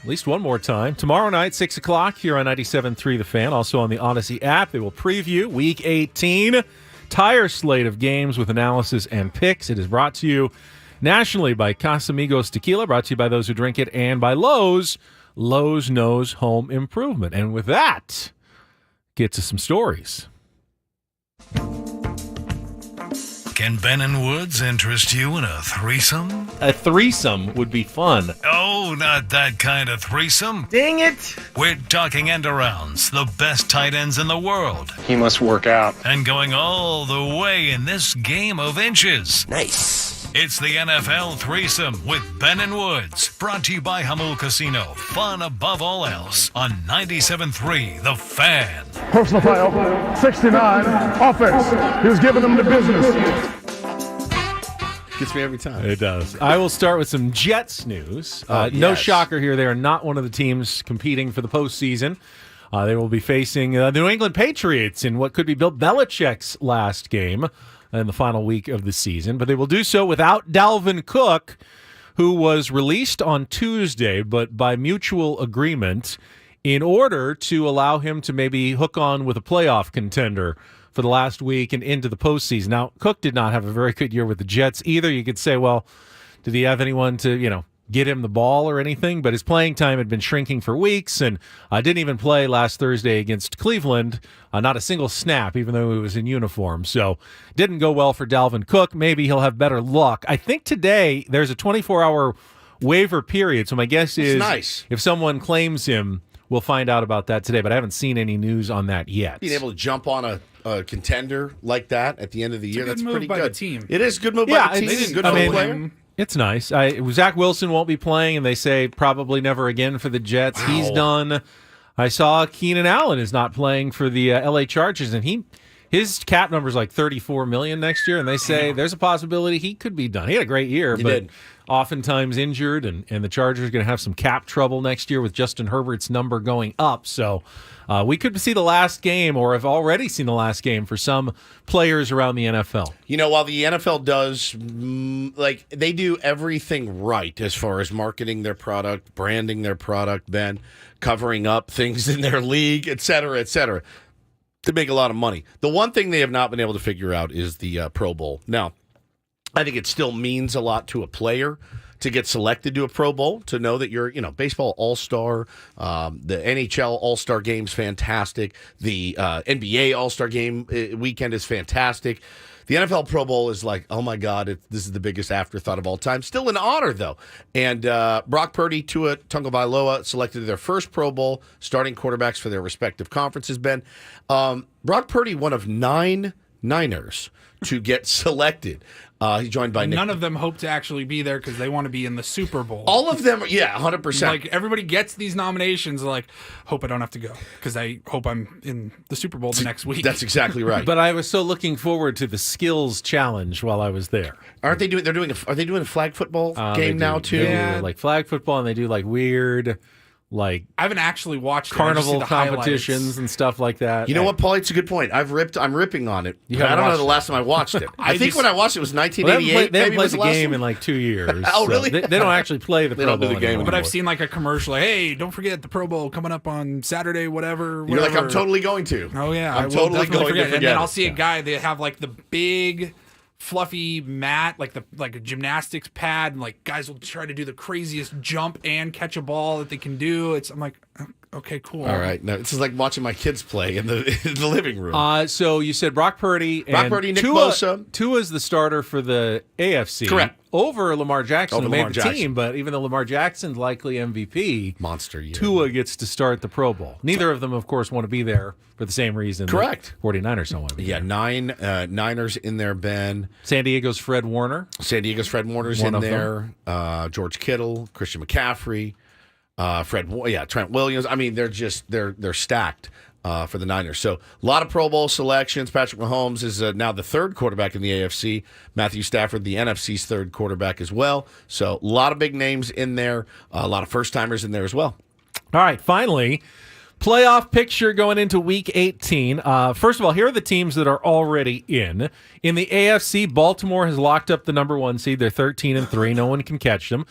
at least one more time. Tomorrow night, 6 o'clock, here on 97.3 The Fan. Also on the Odyssey app. They will preview Week 18. Entire slate of games with analysis and picks. It is brought to you nationally by Casamigos Tequila, brought to you by those who drink it, and by Lowe's. Lowe's knows home improvement. And with that, get to some stories. Can Ben and Woods interest you in a threesome? A threesome would be fun. Oh, not that kind of threesome. Dang it! We're talking end-arounds, the best tight ends in the world. He must work out. And going all the way in this game of inches. Nice. It's the NFL Threesome with Ben and Woods. Brought to you by Hamul Casino. Fun above all else on 97.3 The Fan. Personal foul, 69, offense. He was giving them the business. Gets me every time. It does. I will start with some Jets news. No yes. shocker here. They are not one of the teams competing for the postseason. They will be facing the New England Patriots in what could be Bill Belichick's last game in the final week of the season. But they will do so without Dalvin Cook, who was released on Tuesday, but by mutual agreement, in order to allow him to maybe hook on with a playoff contender for the last week and into the postseason. Now, Cook did not have a very good year with the Jets either. You could say, well, did he have anyone to, get him the ball or anything? But his playing time had been shrinking for weeks, and didn't even play last Thursday against Cleveland. Not a single snap, even though he was in uniform. So didn't go well for Dalvin Cook. Maybe he'll have better luck. I think today there's a 24-hour waiver period, so my guess is nice. If someone claims him, we'll find out about that today, but I haven't seen any news on that yet. Being able to jump on a contender like that at the end of the year, that's pretty by good. The team. It is a good move by the team. It's Good for the player. It's nice. Zach Wilson won't be playing, and they say probably never again for the Jets. Wow. He's done. I saw Keenan Allen is not playing for the L.A. Chargers, and his cap number is like $34 million next year, and they say there's a possibility he could be done. He had a great year, but oftentimes injured, and the Chargers are going to have some cap trouble next year with Justin Herbert's number going up. So we could see the last game, or have already seen the last game for some players around the NFL. While the NFL does, they do everything right as far as marketing their product, branding their product, Ben, covering up things in their league, et cetera, to make a lot of money. The one thing they have not been able to figure out is the Pro Bowl. Now, I think it still means a lot to a player to get selected to a Pro Bowl, to know that you're, baseball all-star, the NHL all-star game's fantastic, the NBA all-star game weekend is fantastic. The NFL Pro Bowl is like, oh my God, this is the biggest afterthought of all time. Still an honor, though. And Brock Purdy, Tua Tagovailoa selected their first Pro Bowl starting quarterbacks for their respective conferences, Ben. Brock Purdy, one of 9 Niners to get selected. He's joined by Nick. None of them hope to actually be there because they want to be in the Super Bowl. All of them, 100%. Like, everybody gets these nominations, like, hope I don't have to go because I hope I'm in the Super Bowl the next week. That's exactly right. But I was so looking forward to the skills challenge while I was there. Are they doing a flag football game now too? They do, like flag football, and they do like weird, I haven't actually watched carnival the competitions highlights and stuff like that. You know what, Paul? It's a good point. I'm ripping on it. I don't know the last time I watched it. I think when I watched it was 1988. They haven't played the game in like 2 years. Oh, really? They don't actually play the Pro Bowl anymore. But I've seen like a commercial, like, hey, don't forget the Pro Bowl coming up on Saturday, whatever. You're like, I'm totally going to. Oh, yeah. I'm totally going to forget. And then I'll see a guy, they have like the big fluffy mat, like a gymnastics pad, and like guys will try to do the craziest jump and catch a ball that they can do. I'm like, okay, cool. All right, no, this is like watching my kids play in the living room. So you said Brock Purdy, Nick Bosa. Tua's the starter for the AFC. Correct. Over Lamar Jackson, who made the Jackson. team, but even though Lamar Jackson's likely MVP, monster year, Tua gets to start the Pro Bowl. Neither of them, of course, want to be there for the same reason. Correct. 49ers don't want to be there. 9 Niners in there, Ben. San Diego's Fred Warner's in there. George Kittle, Christian McCaffrey, Trent Williams. I mean, they're stacked. For the Niners. So a lot of Pro Bowl selections. Patrick Mahomes is now the third quarterback in the AFC. Matthew Stafford, the NFC's third quarterback as well. So a lot of big names in there. A lot of first-timers in there as well. All right, finally, Playoff picture going into Week 18. First of all, here are the teams that are already in. In the AFC, Baltimore has locked up the number 1 seed. They're 13-3. No one can catch them.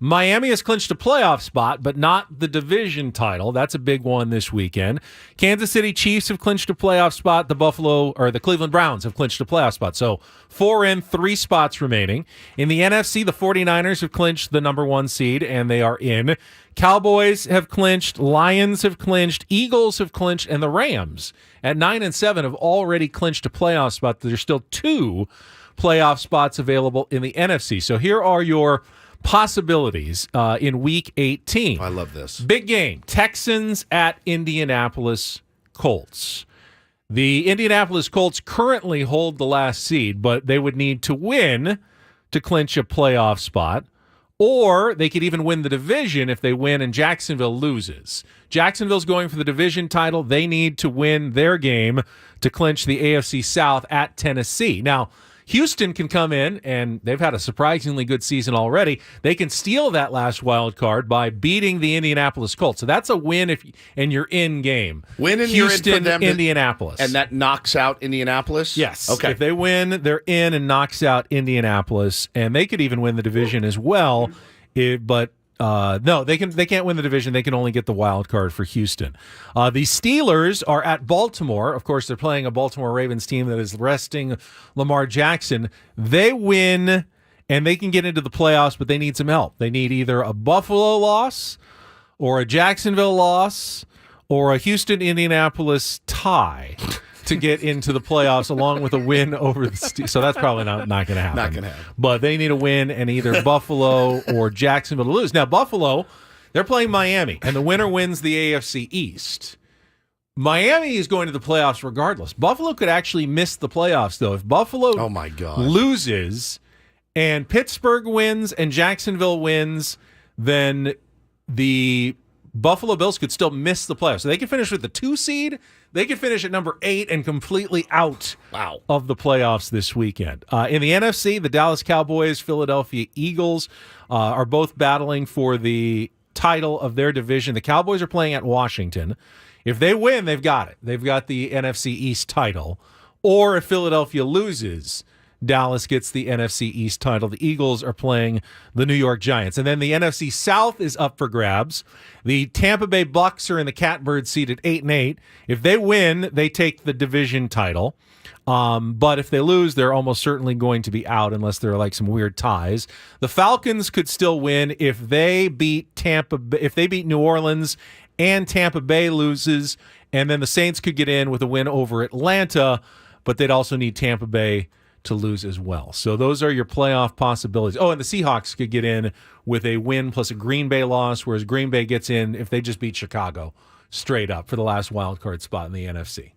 Miami has clinched a playoff spot, but not the division title. That's a big one this weekend. Kansas City Chiefs have clinched a playoff spot. The Cleveland Browns have clinched a playoff spot. So 4 in, 3 spots remaining. In the NFC, the 49ers have clinched the number 1 seed, and they are in. Cowboys have clinched, Lions have clinched, Eagles have clinched, and the Rams at 9-7 have already clinched a playoff spot. There's still 2 playoff spots available in the NFC. So here are your possibilities in Week 18. I love this. Big game. Texans at Indianapolis Colts. The Indianapolis Colts currently hold the last seed, but they would need to win to clinch a playoff spot, or they could even win the division if they win and Jacksonville loses. Jacksonville's going for the division title. They need to win their game to clinch the AFC South at Tennessee. Now, Houston can come in, and they've had a surprisingly good season already. They can steal that last wild card by beating the Indianapolis Colts. So that's a win and you're in game. Win and Houston, you're in for them, Indianapolis. And that knocks out Indianapolis? Yes. Okay. If they win, they're in and knocks out Indianapolis, and they could even win the division as well. No, they can't win the division. They can only get the wild card for Houston. The Steelers are at Baltimore. Of course, they're playing a Baltimore Ravens team that is resting Lamar Jackson. They win, and they can get into the playoffs, but they need some help. They need either a Buffalo loss or a Jacksonville loss or a Houston-Indianapolis tie to get into the playoffs, along with a win over the Steelers. So that's probably not going to happen. Not going to happen. But they need a win and either Buffalo or Jacksonville to lose. Now, Buffalo, they're playing Miami, and the winner wins the AFC East. Miami is going to the playoffs regardless. Buffalo could actually miss the playoffs, though. If Buffalo loses and Pittsburgh wins and Jacksonville wins, then the Buffalo Bills could still miss the playoffs. So they could finish with the 2 seed. They could finish at number 8 and completely out of the playoffs this weekend. In the NFC, the Dallas Cowboys, Philadelphia Eagles are both battling for the title of their division. The Cowboys are playing at Washington. If they win, they've got it. They've got the NFC East title. Or if Philadelphia loses, Dallas gets the NFC East title. The Eagles are playing the New York Giants. And then the NFC South is up for grabs. The Tampa Bay Bucks are in the catbird seat at 8-8. If they win, they take the division title. But if they lose, they're almost certainly going to be out unless there are like some weird ties. The Falcons could still win if they beat New Orleans and Tampa Bay loses, and then the Saints could get in with a win over Atlanta, but they'd also need Tampa Bay to lose as well. So those are your playoff possibilities. Oh, and the Seahawks could get in with a win plus a Green Bay loss, whereas Green Bay gets in if they just beat Chicago straight up for the last wild card spot in the NFC.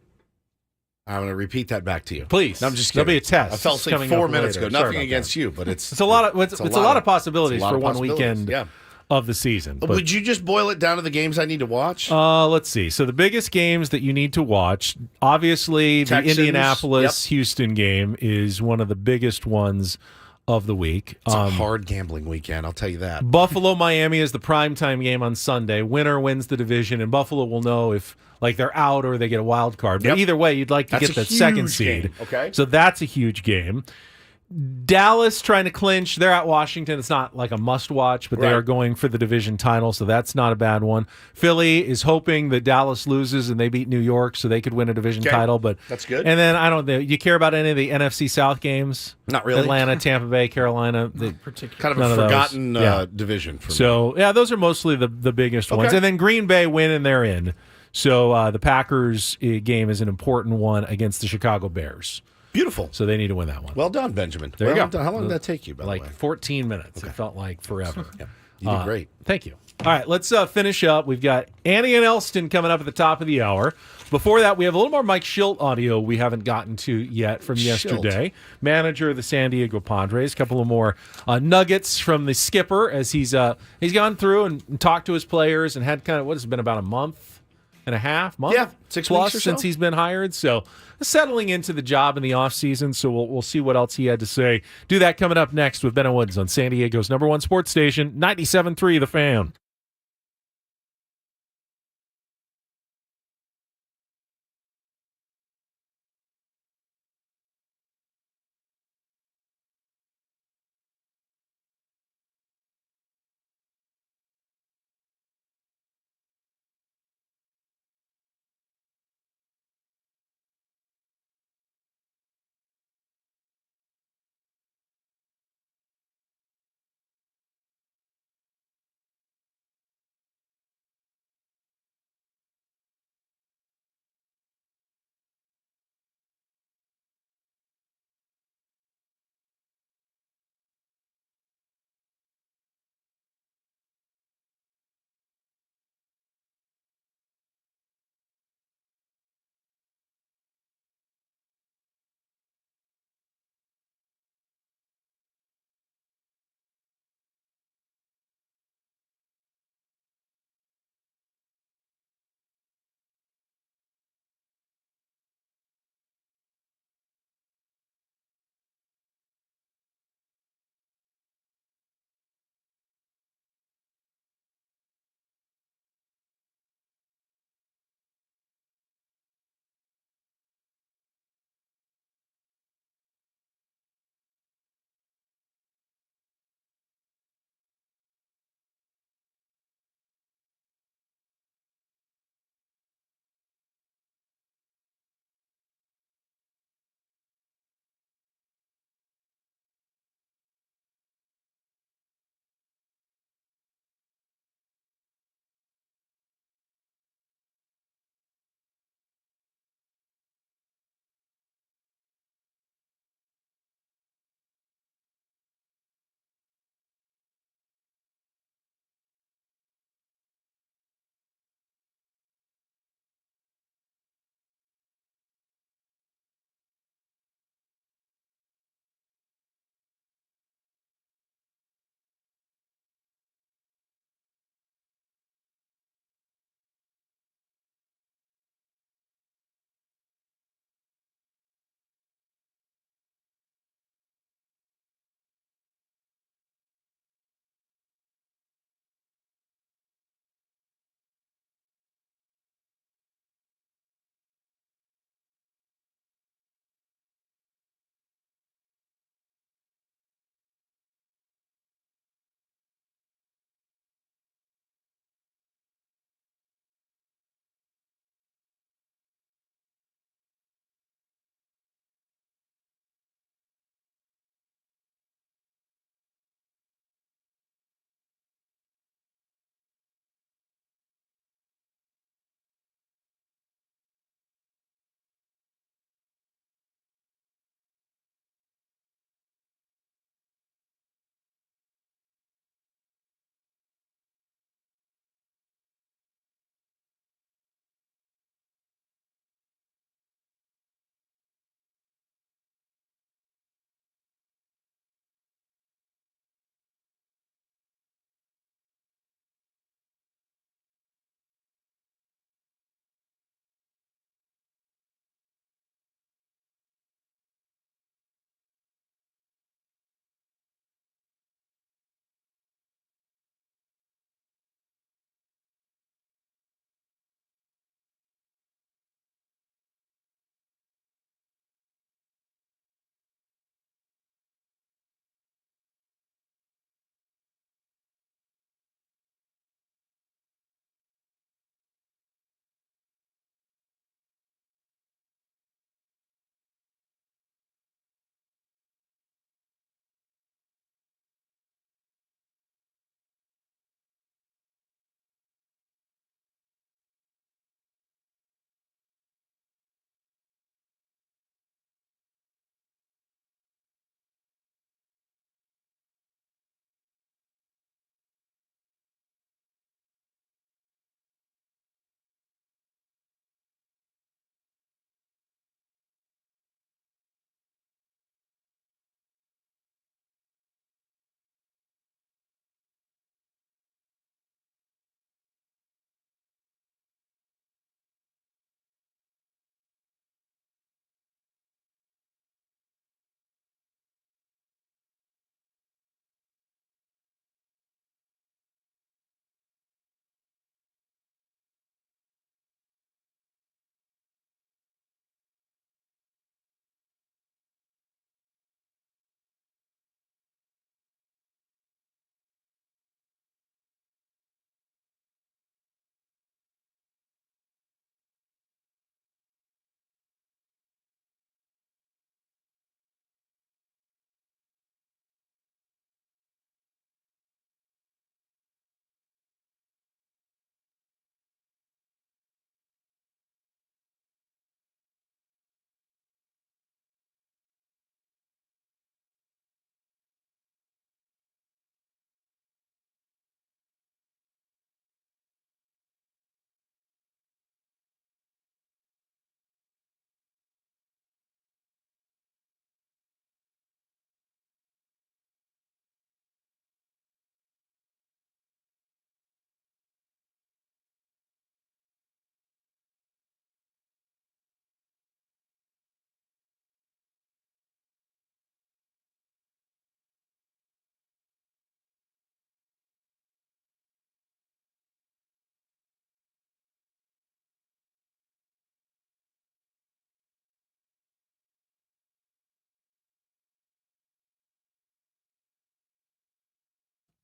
I'm going to repeat that back to you. Please. No, I'm just There'll kidding. be a test. I fell asleep coming 4 up minutes later. ago. Sorry Nothing about against that. you, but it's a lot of possibilities for one weekend Yeah. of the season. But, would you just boil it down to the games I need to watch? Let's see. So the biggest games that you need to watch, obviously Texans, the Indianapolis-Houston game is one of the biggest ones of the week. It's a hard gambling weekend, I'll tell you that. Buffalo-Miami is the primetime game on Sunday. Winner wins the division, and Buffalo will know if they're out or they get a wild card. But either way, you'd like to get the second seed. Game. Okay. So that's a huge game. Dallas trying to clinch. They're at Washington. It's not like a must-watch, but they are going for the division title, so that's not a bad one. Philly is hoping that Dallas loses and they beat New York so they could win a division title. But that's good. And then, I don't know, you care about any of the NFC South games? Not really. Atlanta, Tampa Bay, Carolina. Kind of a forgotten division for me. So, those are mostly the biggest ones. And then Green Bay win and they're in. So the Packers game is an important one against the Chicago Bears. Beautiful. So they need to win that one. Well done, Benjamin. There you go. How long did that take you, by the way? 14 minutes. It felt like forever. You did great. Thank you. All right, let's finish up. We've got Annie and Elston coming up at the top of the hour. Before that, we have a little more Mike Shildt audio we haven't gotten to yet from yesterday. Manager of the San Diego Padres. A couple of more nuggets from the skipper as he's gone through and talked to his players and had kind of, what has it been, about a month and a half? 6 plus weeks or so. since he's been hired. So settling into the job in the offseason. So we'll see what else he had to say. Do that coming up next with Ben and Woods on San Diego's #1 sports station, 97.3 The Fan.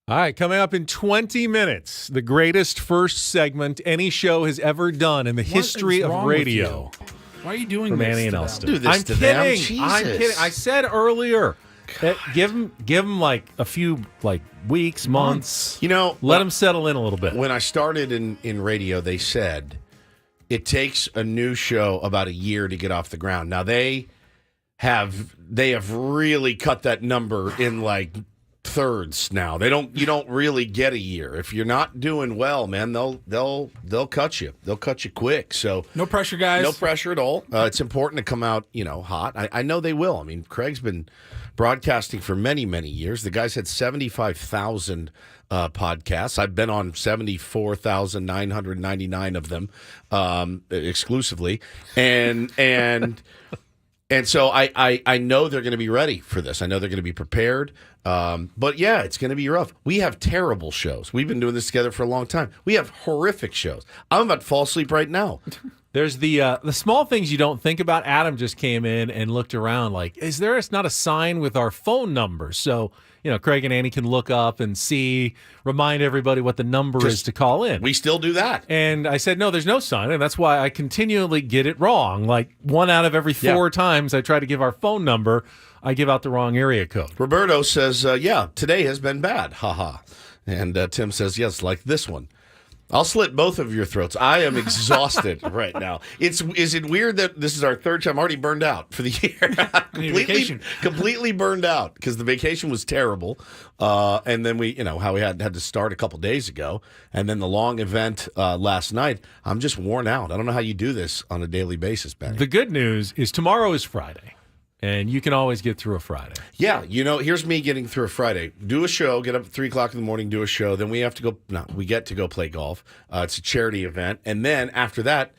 All right, coming up in 20 minutes, the greatest first segment any show has ever done in the history of radio. Why are you doing From this Annie and to Elston. them? Do this I'm to kidding. them. I'm Jesus. kidding. I said earlier, give them like a few weeks, months. You know, let them settle in a little bit. When I started in radio, they said it takes a new show about a year to get off the ground. Now they have really cut that number in like thirds now. You don't really get a year. If you're not doing well, man, they'll cut you. They'll cut you quick. So no pressure, guys. No pressure at all. It's important to come out, hot. I know they will. I mean, Craig's been broadcasting for many, many years. The guy's had 75,000 podcasts. I've been on 74,999 of them exclusively, and so I know they're going to be ready for this. I know they're going to be prepared. But yeah, it's going to be rough. We have terrible shows. We've been doing this together for a long time. We have horrific shows. I'm about to fall asleep right now. There's the small things you don't think about. Adam just came in and looked around like, is there not a sign with our phone numbers? So, Craig and Annie can look up and remind everybody what the number is to call in. We still do that. And I said, no, there's no sign. And that's why I continually get it wrong. Like 1 out of every 4 times I try to give our phone number, I give out the wrong area code. Roberto says, today has been bad. Ha. And Tim says, yes, like this one. I'll slit both of your throats. I am exhausted right now. Is it weird that this is our third time? I'm already burned out for the year. completely burned out because the vacation was terrible. And then we had to start a couple days ago. And then the long event last night. I'm just worn out. I don't know how you do this on a daily basis, Ben. The good news is tomorrow is Friday. And you can always get through a Friday. Yeah, here's me getting through a Friday. Do a show, get up at 3 o'clock in the morning, do a show. Then we get to go play golf. It's a charity event. And then after that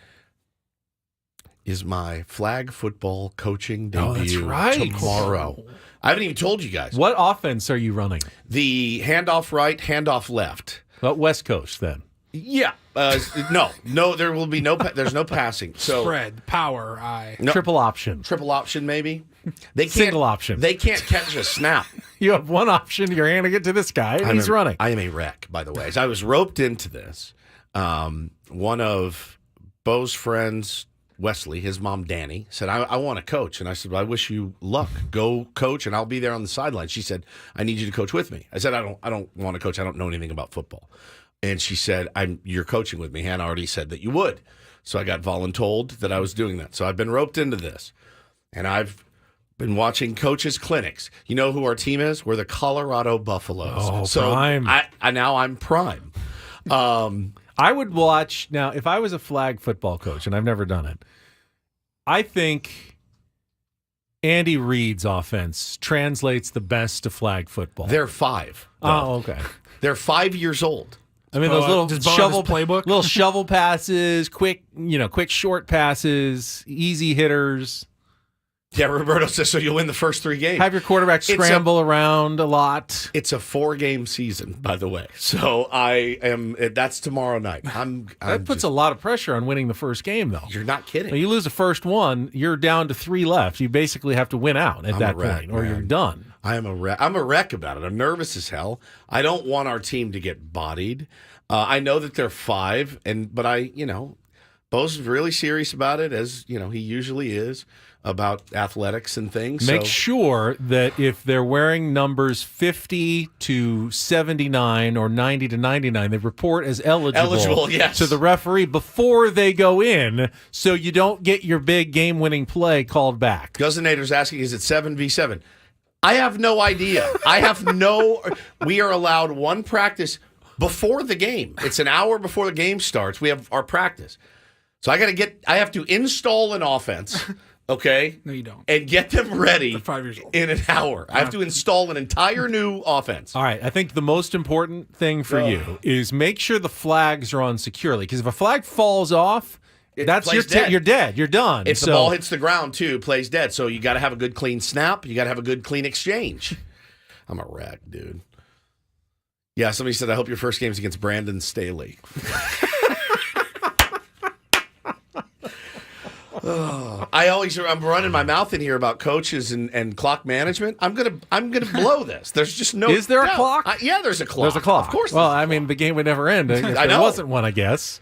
is my flag football coaching debut tomorrow. I haven't even told you guys. What offense are you running? The handoff right, handoff left. Well, West Coast then. Yeah. No, there will be there's no passing. So spread, power, triple option. Triple option, maybe. Single option. They can't catch a snap. You have one option, you're handing it to this guy, and he's running. I am a wreck, by the way. As I was roped into this, one of Bo's friends, Wesley, his mom, Danny, said, I want to coach. And I said, well, I wish you luck. Go coach, and I'll be there on the sideline. She said, I need you to coach with me. I said, I don't want to coach. I don't know anything about football. And she said, you're coaching with me. Hannah already said that you would. So I got voluntold that I was doing that. So I've been roped into this. And I've been watching coaches' clinics. You know who our team is? We're the Colorado Buffaloes. Oh, so prime. Now I'm prime. I would watch, now, if I was a flag football coach, and I've never done it, I think Andy Reid's offense translates the best to flag football. They're 5. Though. Oh, okay. They're 5 years old. I mean, those little little shovel passes, quick short passes, easy hitters. Yeah, Roberto says, so you'll win the first 3 games. Have your quarterback scramble around a lot. It's a 4-game season, by the way. So that's tomorrow night. That puts a lot of pressure on winning the first game, though. You're not kidding. When you lose the first one, you're down to 3 left. You basically have to win out at that point, or you're done. I am a wreck. I'm a wreck about it. I'm nervous as hell. I don't want our team to get bodied. I know that they're 5, but Bo's really serious about it, as he usually is, about athletics and things. Make sure that if they're wearing numbers 50 to 79 or 90 to 99, they report as eligible yes. to the referee before they go in, so you don't get your big game-winning play called back. Guzzinator's asking, is it 7v7? I have no idea. We are allowed 1 practice before the game. It's an hour before the game starts. We have our practice. So I have to install an offense. Okay? No, you don't. And get them ready 5 years old. in an hour. I have to install an entire new offense. All right. I think the most important thing for you is make sure the flags are on securely. Because if a flag falls off, that's you're dead. You're done. If the ball hits the ground, too, plays dead. So you got to have a good, clean snap. You got to have a good, clean exchange. I'm a wreck, dude. Yeah, somebody said, I hope your first game's against Brandon Staley. I'm running my mouth in here about coaches and clock management. I'm gonna blow this. There's just no. Is there a clock? Yeah, there's a clock. There's a clock. Of course. Well, I mean, the game would never end if I there know. wasn't one, I guess.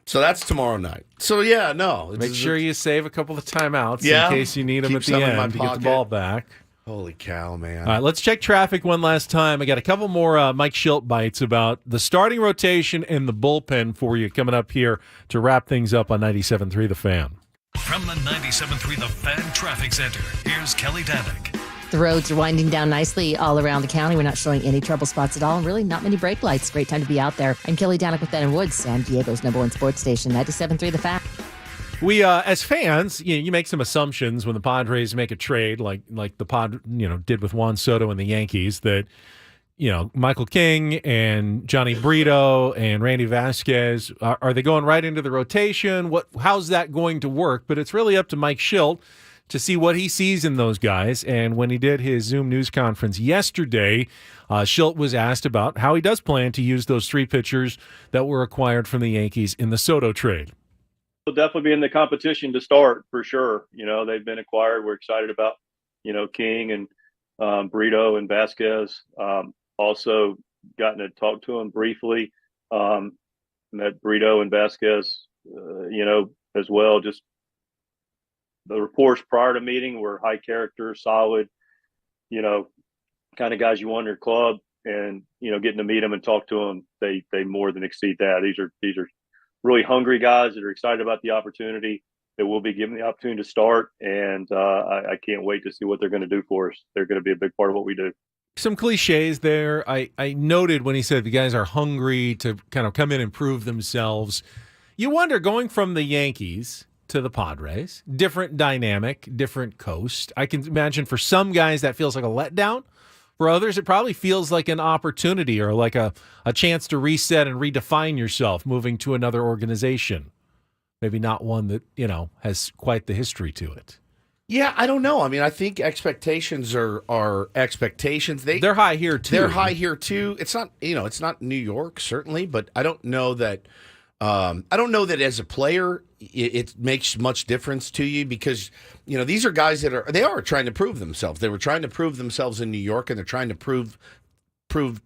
So that's tomorrow night. So yeah, no. Make sure you save a couple of timeouts Yeah. in case you need them Keep at the some in my end to get the pocket. ball back. Holy cow, man. All right, let's check traffic one last time. I got a couple more Mike Shildt bites about the starting rotation and the bullpen for you coming up here to wrap things up on 97.3 The Fan. From the 97.3 The Fan Traffic Center, here's Kelly Danick. The roads are winding down nicely all around the county. We're not showing any trouble spots at all, and really not many brake lights. Great time to be out there. I'm Kelly Danick with Ben and Woods, San Diego's #1 sports station, 97.3 The Fan. We, as fans, you make some assumptions when the Padres make a trade, like the did with Juan Soto and the Yankees, that Michael King and Johnny Brito and Randy Vasquez are they going right into the rotation? How's that going to work? But it's really up to Mike Shildt to see what he sees in those guys. And when he did his Zoom news conference yesterday, Shildt was asked about how he does plan to use those 3 pitchers that were acquired from the Yankees in the Soto trade. Will definitely be in the competition to start for sure. They've been acquired. We're excited about, King and Brito and Vasquez. Also gotten to talk to them briefly. Met Brito and Vasquez, as well. Just the reports prior to meeting were high character, solid, kind of guys you want in your club. And, getting to meet them and talk to them, they more than exceed that. These are really hungry guys that are excited about the opportunity, that will be given the opportunity to start. And I can't wait to see what they're going to do for us. They're going to be a big part of what we do. Some cliches there. I noted when he said the guys are hungry to kind of come in and prove themselves. You wonder, going from the Yankees to the Padres, different dynamic, different coast. I can imagine for some guys that feels like a letdown. For others, it probably feels like an opportunity or like a chance to reset and redefine yourself moving to another organization. Maybe not one that, has quite the history to it. Yeah, I don't know. I mean, I think expectations are expectations. They're high here too. They're high here too. It's not, it's not New York certainly, but I don't know that. As a player it makes much difference to you, because these are guys that are trying to prove themselves. They were trying to prove themselves in New York, and they're trying to prove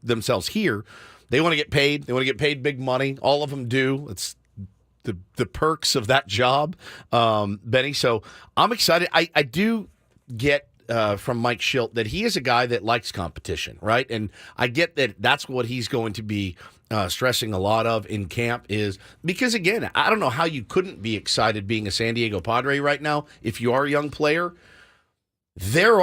themselves here. They want to get paid. They want to get paid big money. All of them do. It's the perks of that job, Benny. So I'm excited. I do get from Mike Shildt that he is a guy that likes competition, right? And I get that that's what he's going to be stressing a lot of in camp, is because, again, I don't know how you couldn't be excited being a San Diego Padre right now if you are a young player. There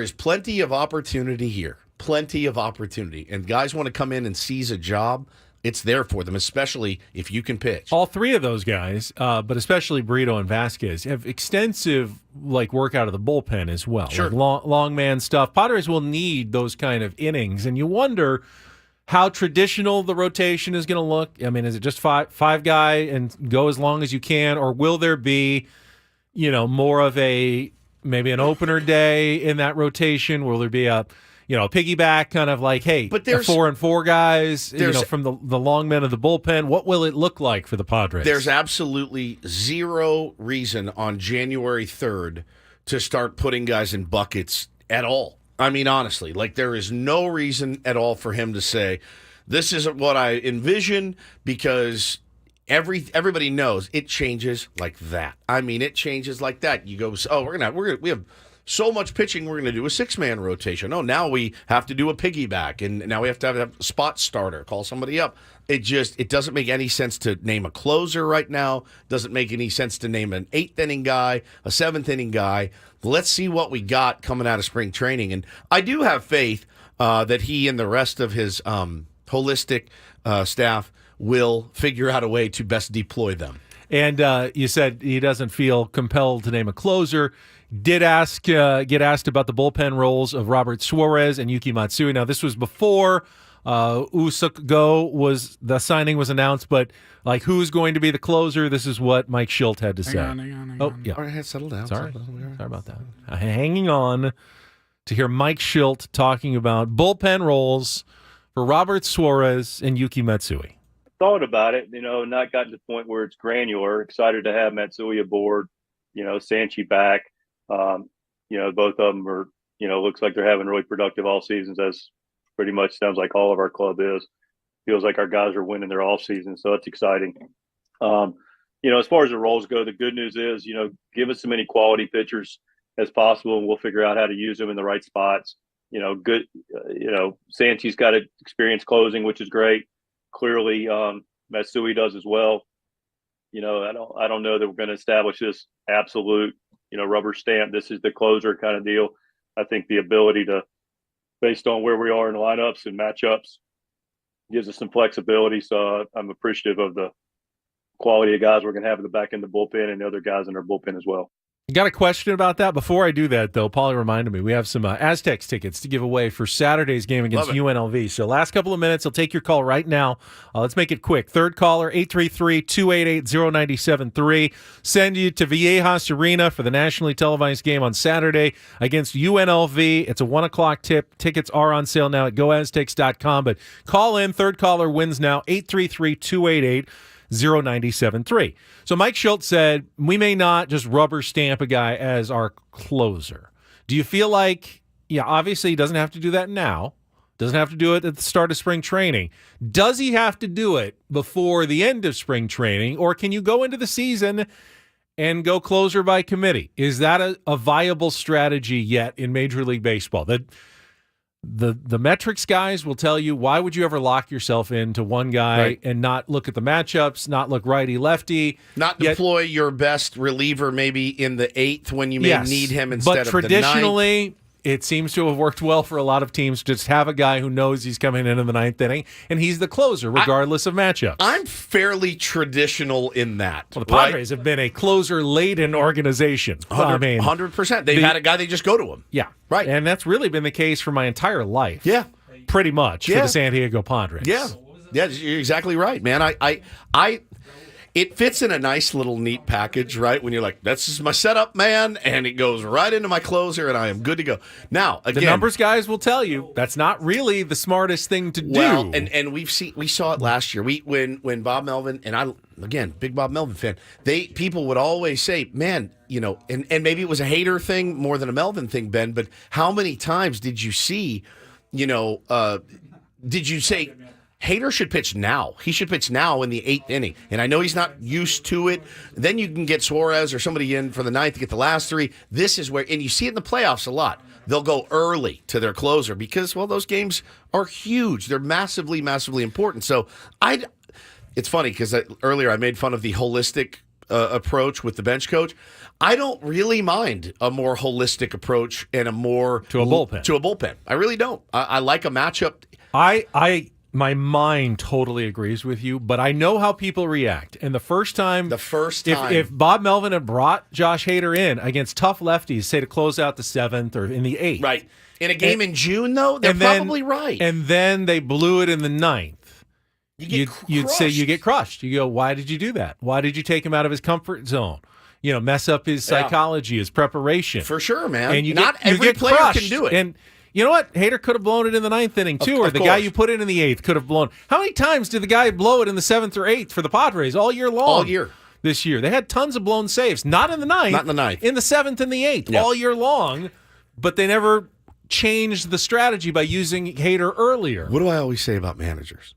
is plenty of opportunity here, plenty of opportunity, and guys want to come in and seize a job. It's there for them, especially if you can pitch. All 3 of those guys, but especially Brito and Vasquez, have extensive work out of the bullpen as well. Sure. Long man stuff. Padres will need those kind of innings, and you wonder how traditional the rotation is going to look. I mean, is it just five guy and go as long as you can, or will there be, more of maybe an opener day in that rotation? Will there be a piggyback kind of hey, but there's 4 and 4 guys, from the long men of the bullpen? What will it look like for the Padres? There's absolutely zero reason on January 3rd to start putting guys in buckets at all. I mean, honestly, there is no reason at all for him to say, this isn't what I envision, because everybody knows it changes like that. I mean, it changes like that. You go, we have so much pitching, we're going to do a 6-man rotation. Oh, now we have to do a piggyback, and now we have to have a spot starter, call somebody up. It doesn't make any sense to name a closer right now. Doesn't make any sense to name an 8th-inning guy, a 7th-inning guy. Let's see what we got coming out of spring training. And I do have faith that he and the rest of his holistic staff will figure out a way to best deploy them. And you said he doesn't feel compelled to name a closer. Did get asked about the bullpen roles of Robert Suarez and Yuki Matsui. Now, this was before the signing was announced, but who's going to be the closer? This is what Mike Shildt had to say. Hang on. Oh, yeah. All right, settle down. Sorry about that. Hanging on to hear Mike Shildt talking about bullpen roles for Robert Suarez and Yuki Matsui. thought about it, not gotten to the point where it's granular. Excited to have Matsui aboard, Sanchi back. Both of them are, looks like they're having really productive all seasons, as pretty much sounds like all of our club is. Feels like our guys are winning their off season, so that's exciting. As far as the roles go, the good news is, give us as many quality pitchers as possible, and we'll figure out how to use them in the right spots. Sanchi's got experience closing, which is great. Clearly, Matsui does as well. I don't know that we're going to establish this absolute, rubber stamp. This is the closer kind of deal. I think the ability to, based on where we are in lineups and matchups, gives us some flexibility. So I'm appreciative of the quality of guys we're going to have in the back end of the bullpen and the other guys in our bullpen as well. Got a question about that? Before I do that, though, Paulie reminded me we have some Aztecs tickets to give away for Saturday's game against UNLV. So last couple of minutes, I'll take your call right now. Let's make it quick. Third caller, 833-288-0973. Send you to Viejas Arena for the nationally televised game on Saturday against UNLV. It's a 1 o'clock tip. Tickets are on sale now at goaztecs.com. But call in. Third caller wins now, 833-288-0973. So Mike Shildt said, we may not just rubber stamp a guy as our closer. Do you feel like, obviously he doesn't have to do that now, doesn't have to do it at the start of spring training. Does he have to do it before the end of spring training, or can you go into the season and go closer by committee? Is that a viable strategy yet in Major League Baseball? The metrics guys will tell you, why would you ever lock yourself into one guy and not look at the matchups, not look righty-lefty? Not deploy your best reliever maybe in the 8th when you may need him instead of the 9th. But traditionally, it seems to have worked well for a lot of teams to just have a guy who knows he's coming in the 9th inning, and he's the closer regardless of matchups. I'm fairly traditional in that. Well, the Padres have been a closer-laden organization. 100%. They've had a guy, they just go to him. Yeah. Right. And that's really been the case for my entire life. Yeah. Pretty much for the San Diego Padres. Yeah. Yeah, you're exactly right, man. It fits in a nice little neat package, right? When you're like, this is my setup, man, and it goes right into my closer, and I am good to go. Now, again, the numbers guys will tell you that's not really the smartest thing to do. Well, and we saw it last year. When Bob Melvin, and I, again, big Bob Melvin fan, people would always say, man, and maybe it was a Hader thing more than a Melvin thing, Ben, but how many times did you see, did you say, Hader should pitch now. He should pitch now in the 8th inning. And I know he's not used to it. Then you can get Suarez or somebody in for the 9th to get the last 3. This is where, and you see it in the playoffs a lot. They'll go early to their closer because, well, those games are huge. They're massively, massively important. So it's funny because earlier I made fun of the holistic approach with the bench coach. I don't really mind a more holistic approach and a more to a bullpen. I really don't. I like a matchup. My mind totally agrees with you, but I know how people react. And the first time, if Bob Melvin had brought Josh Hader in against tough lefties, say to close out the 7th or in the 8th, right, in a game in June, though, they're probably right. And then they blew it in the 9th. You'd say you get crushed. You go, why did you do that? Why did you take him out of his comfort zone? Mess up his psychology, his preparation. For sure, man. And not every player can do it. And you know what? Hader could have blown it in the 9th inning, too, or the guy you put in the 8th could have blown. How many times did the guy blow it in the 7th or 8th for the Padres all year long? All year. This year. They had tons of blown saves. Not in the 9th. Not in the 9th. In the 7th and the 8th all year long, but they never changed the strategy by using Hader earlier. What do I always say about managers?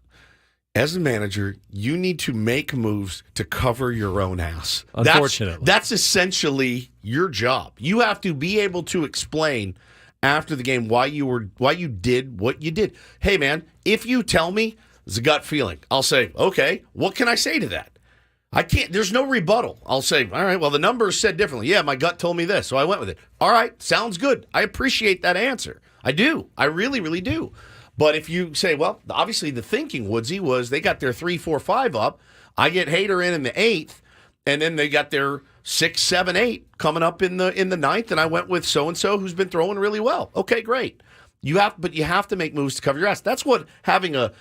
As a manager, you need to make moves to cover your own ass. Unfortunately. That's essentially your job. You have to be able to explain after the game why you did what you did. Hey, man, if you tell me it's a gut feeling, I'll say, okay, what can I say to that? I can't. There's no rebuttal. I'll say, all right, well, the numbers said differently. Yeah, my gut told me this, so I went with it. All right, sounds good. I appreciate that answer. I do. I really, really do. But if you say, well, obviously the thinking, Woodsy, was they got their 3, 4, 5 up. I get Hader in the 8th, and then they got their 6, 7, 8 coming up in the 9th, and I went with so-and-so who's been throwing really well. Okay, great. But you have to make moves to cover your ass. That's what having a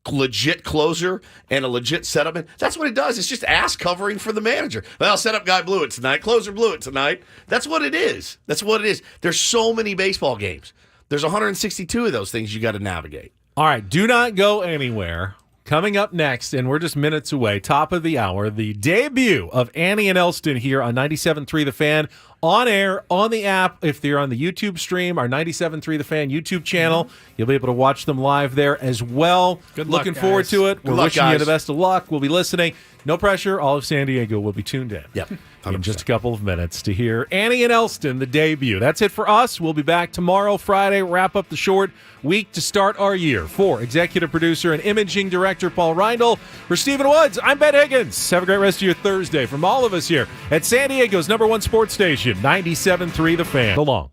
legit closer and a legit setup, that's what it does. It's just ass covering for the manager. Well, setup guy blew it tonight. Closer blew it tonight. That's what it is. That's what it is. There's so many baseball games. There's 162 of those things you got to navigate. All right, do not go anywhere. Coming up next, and we're just minutes away, top of the hour, the debut of Annie and Elston here on 97.3 The Fan, on air, on the app. If they're on the YouTube stream, our 97.3 The Fan YouTube channel, you'll be able to watch them live there as well. Good luck, Looking forward to it. We're wishing you guys. the best of luck. We'll be listening. No pressure. All of San Diego will be tuned in. Yep. In just a couple of minutes to hear Annie and Elston, the debut. That's it for us. We'll be back tomorrow, Friday, wrap up the short week to start our year. For executive producer and imaging director Paul Reindl, for Stephen Woods, I'm Ben Higgins. Have a great rest of your Thursday from all of us here at San Diego's #1 sports station, 97.3 The Fan. So long.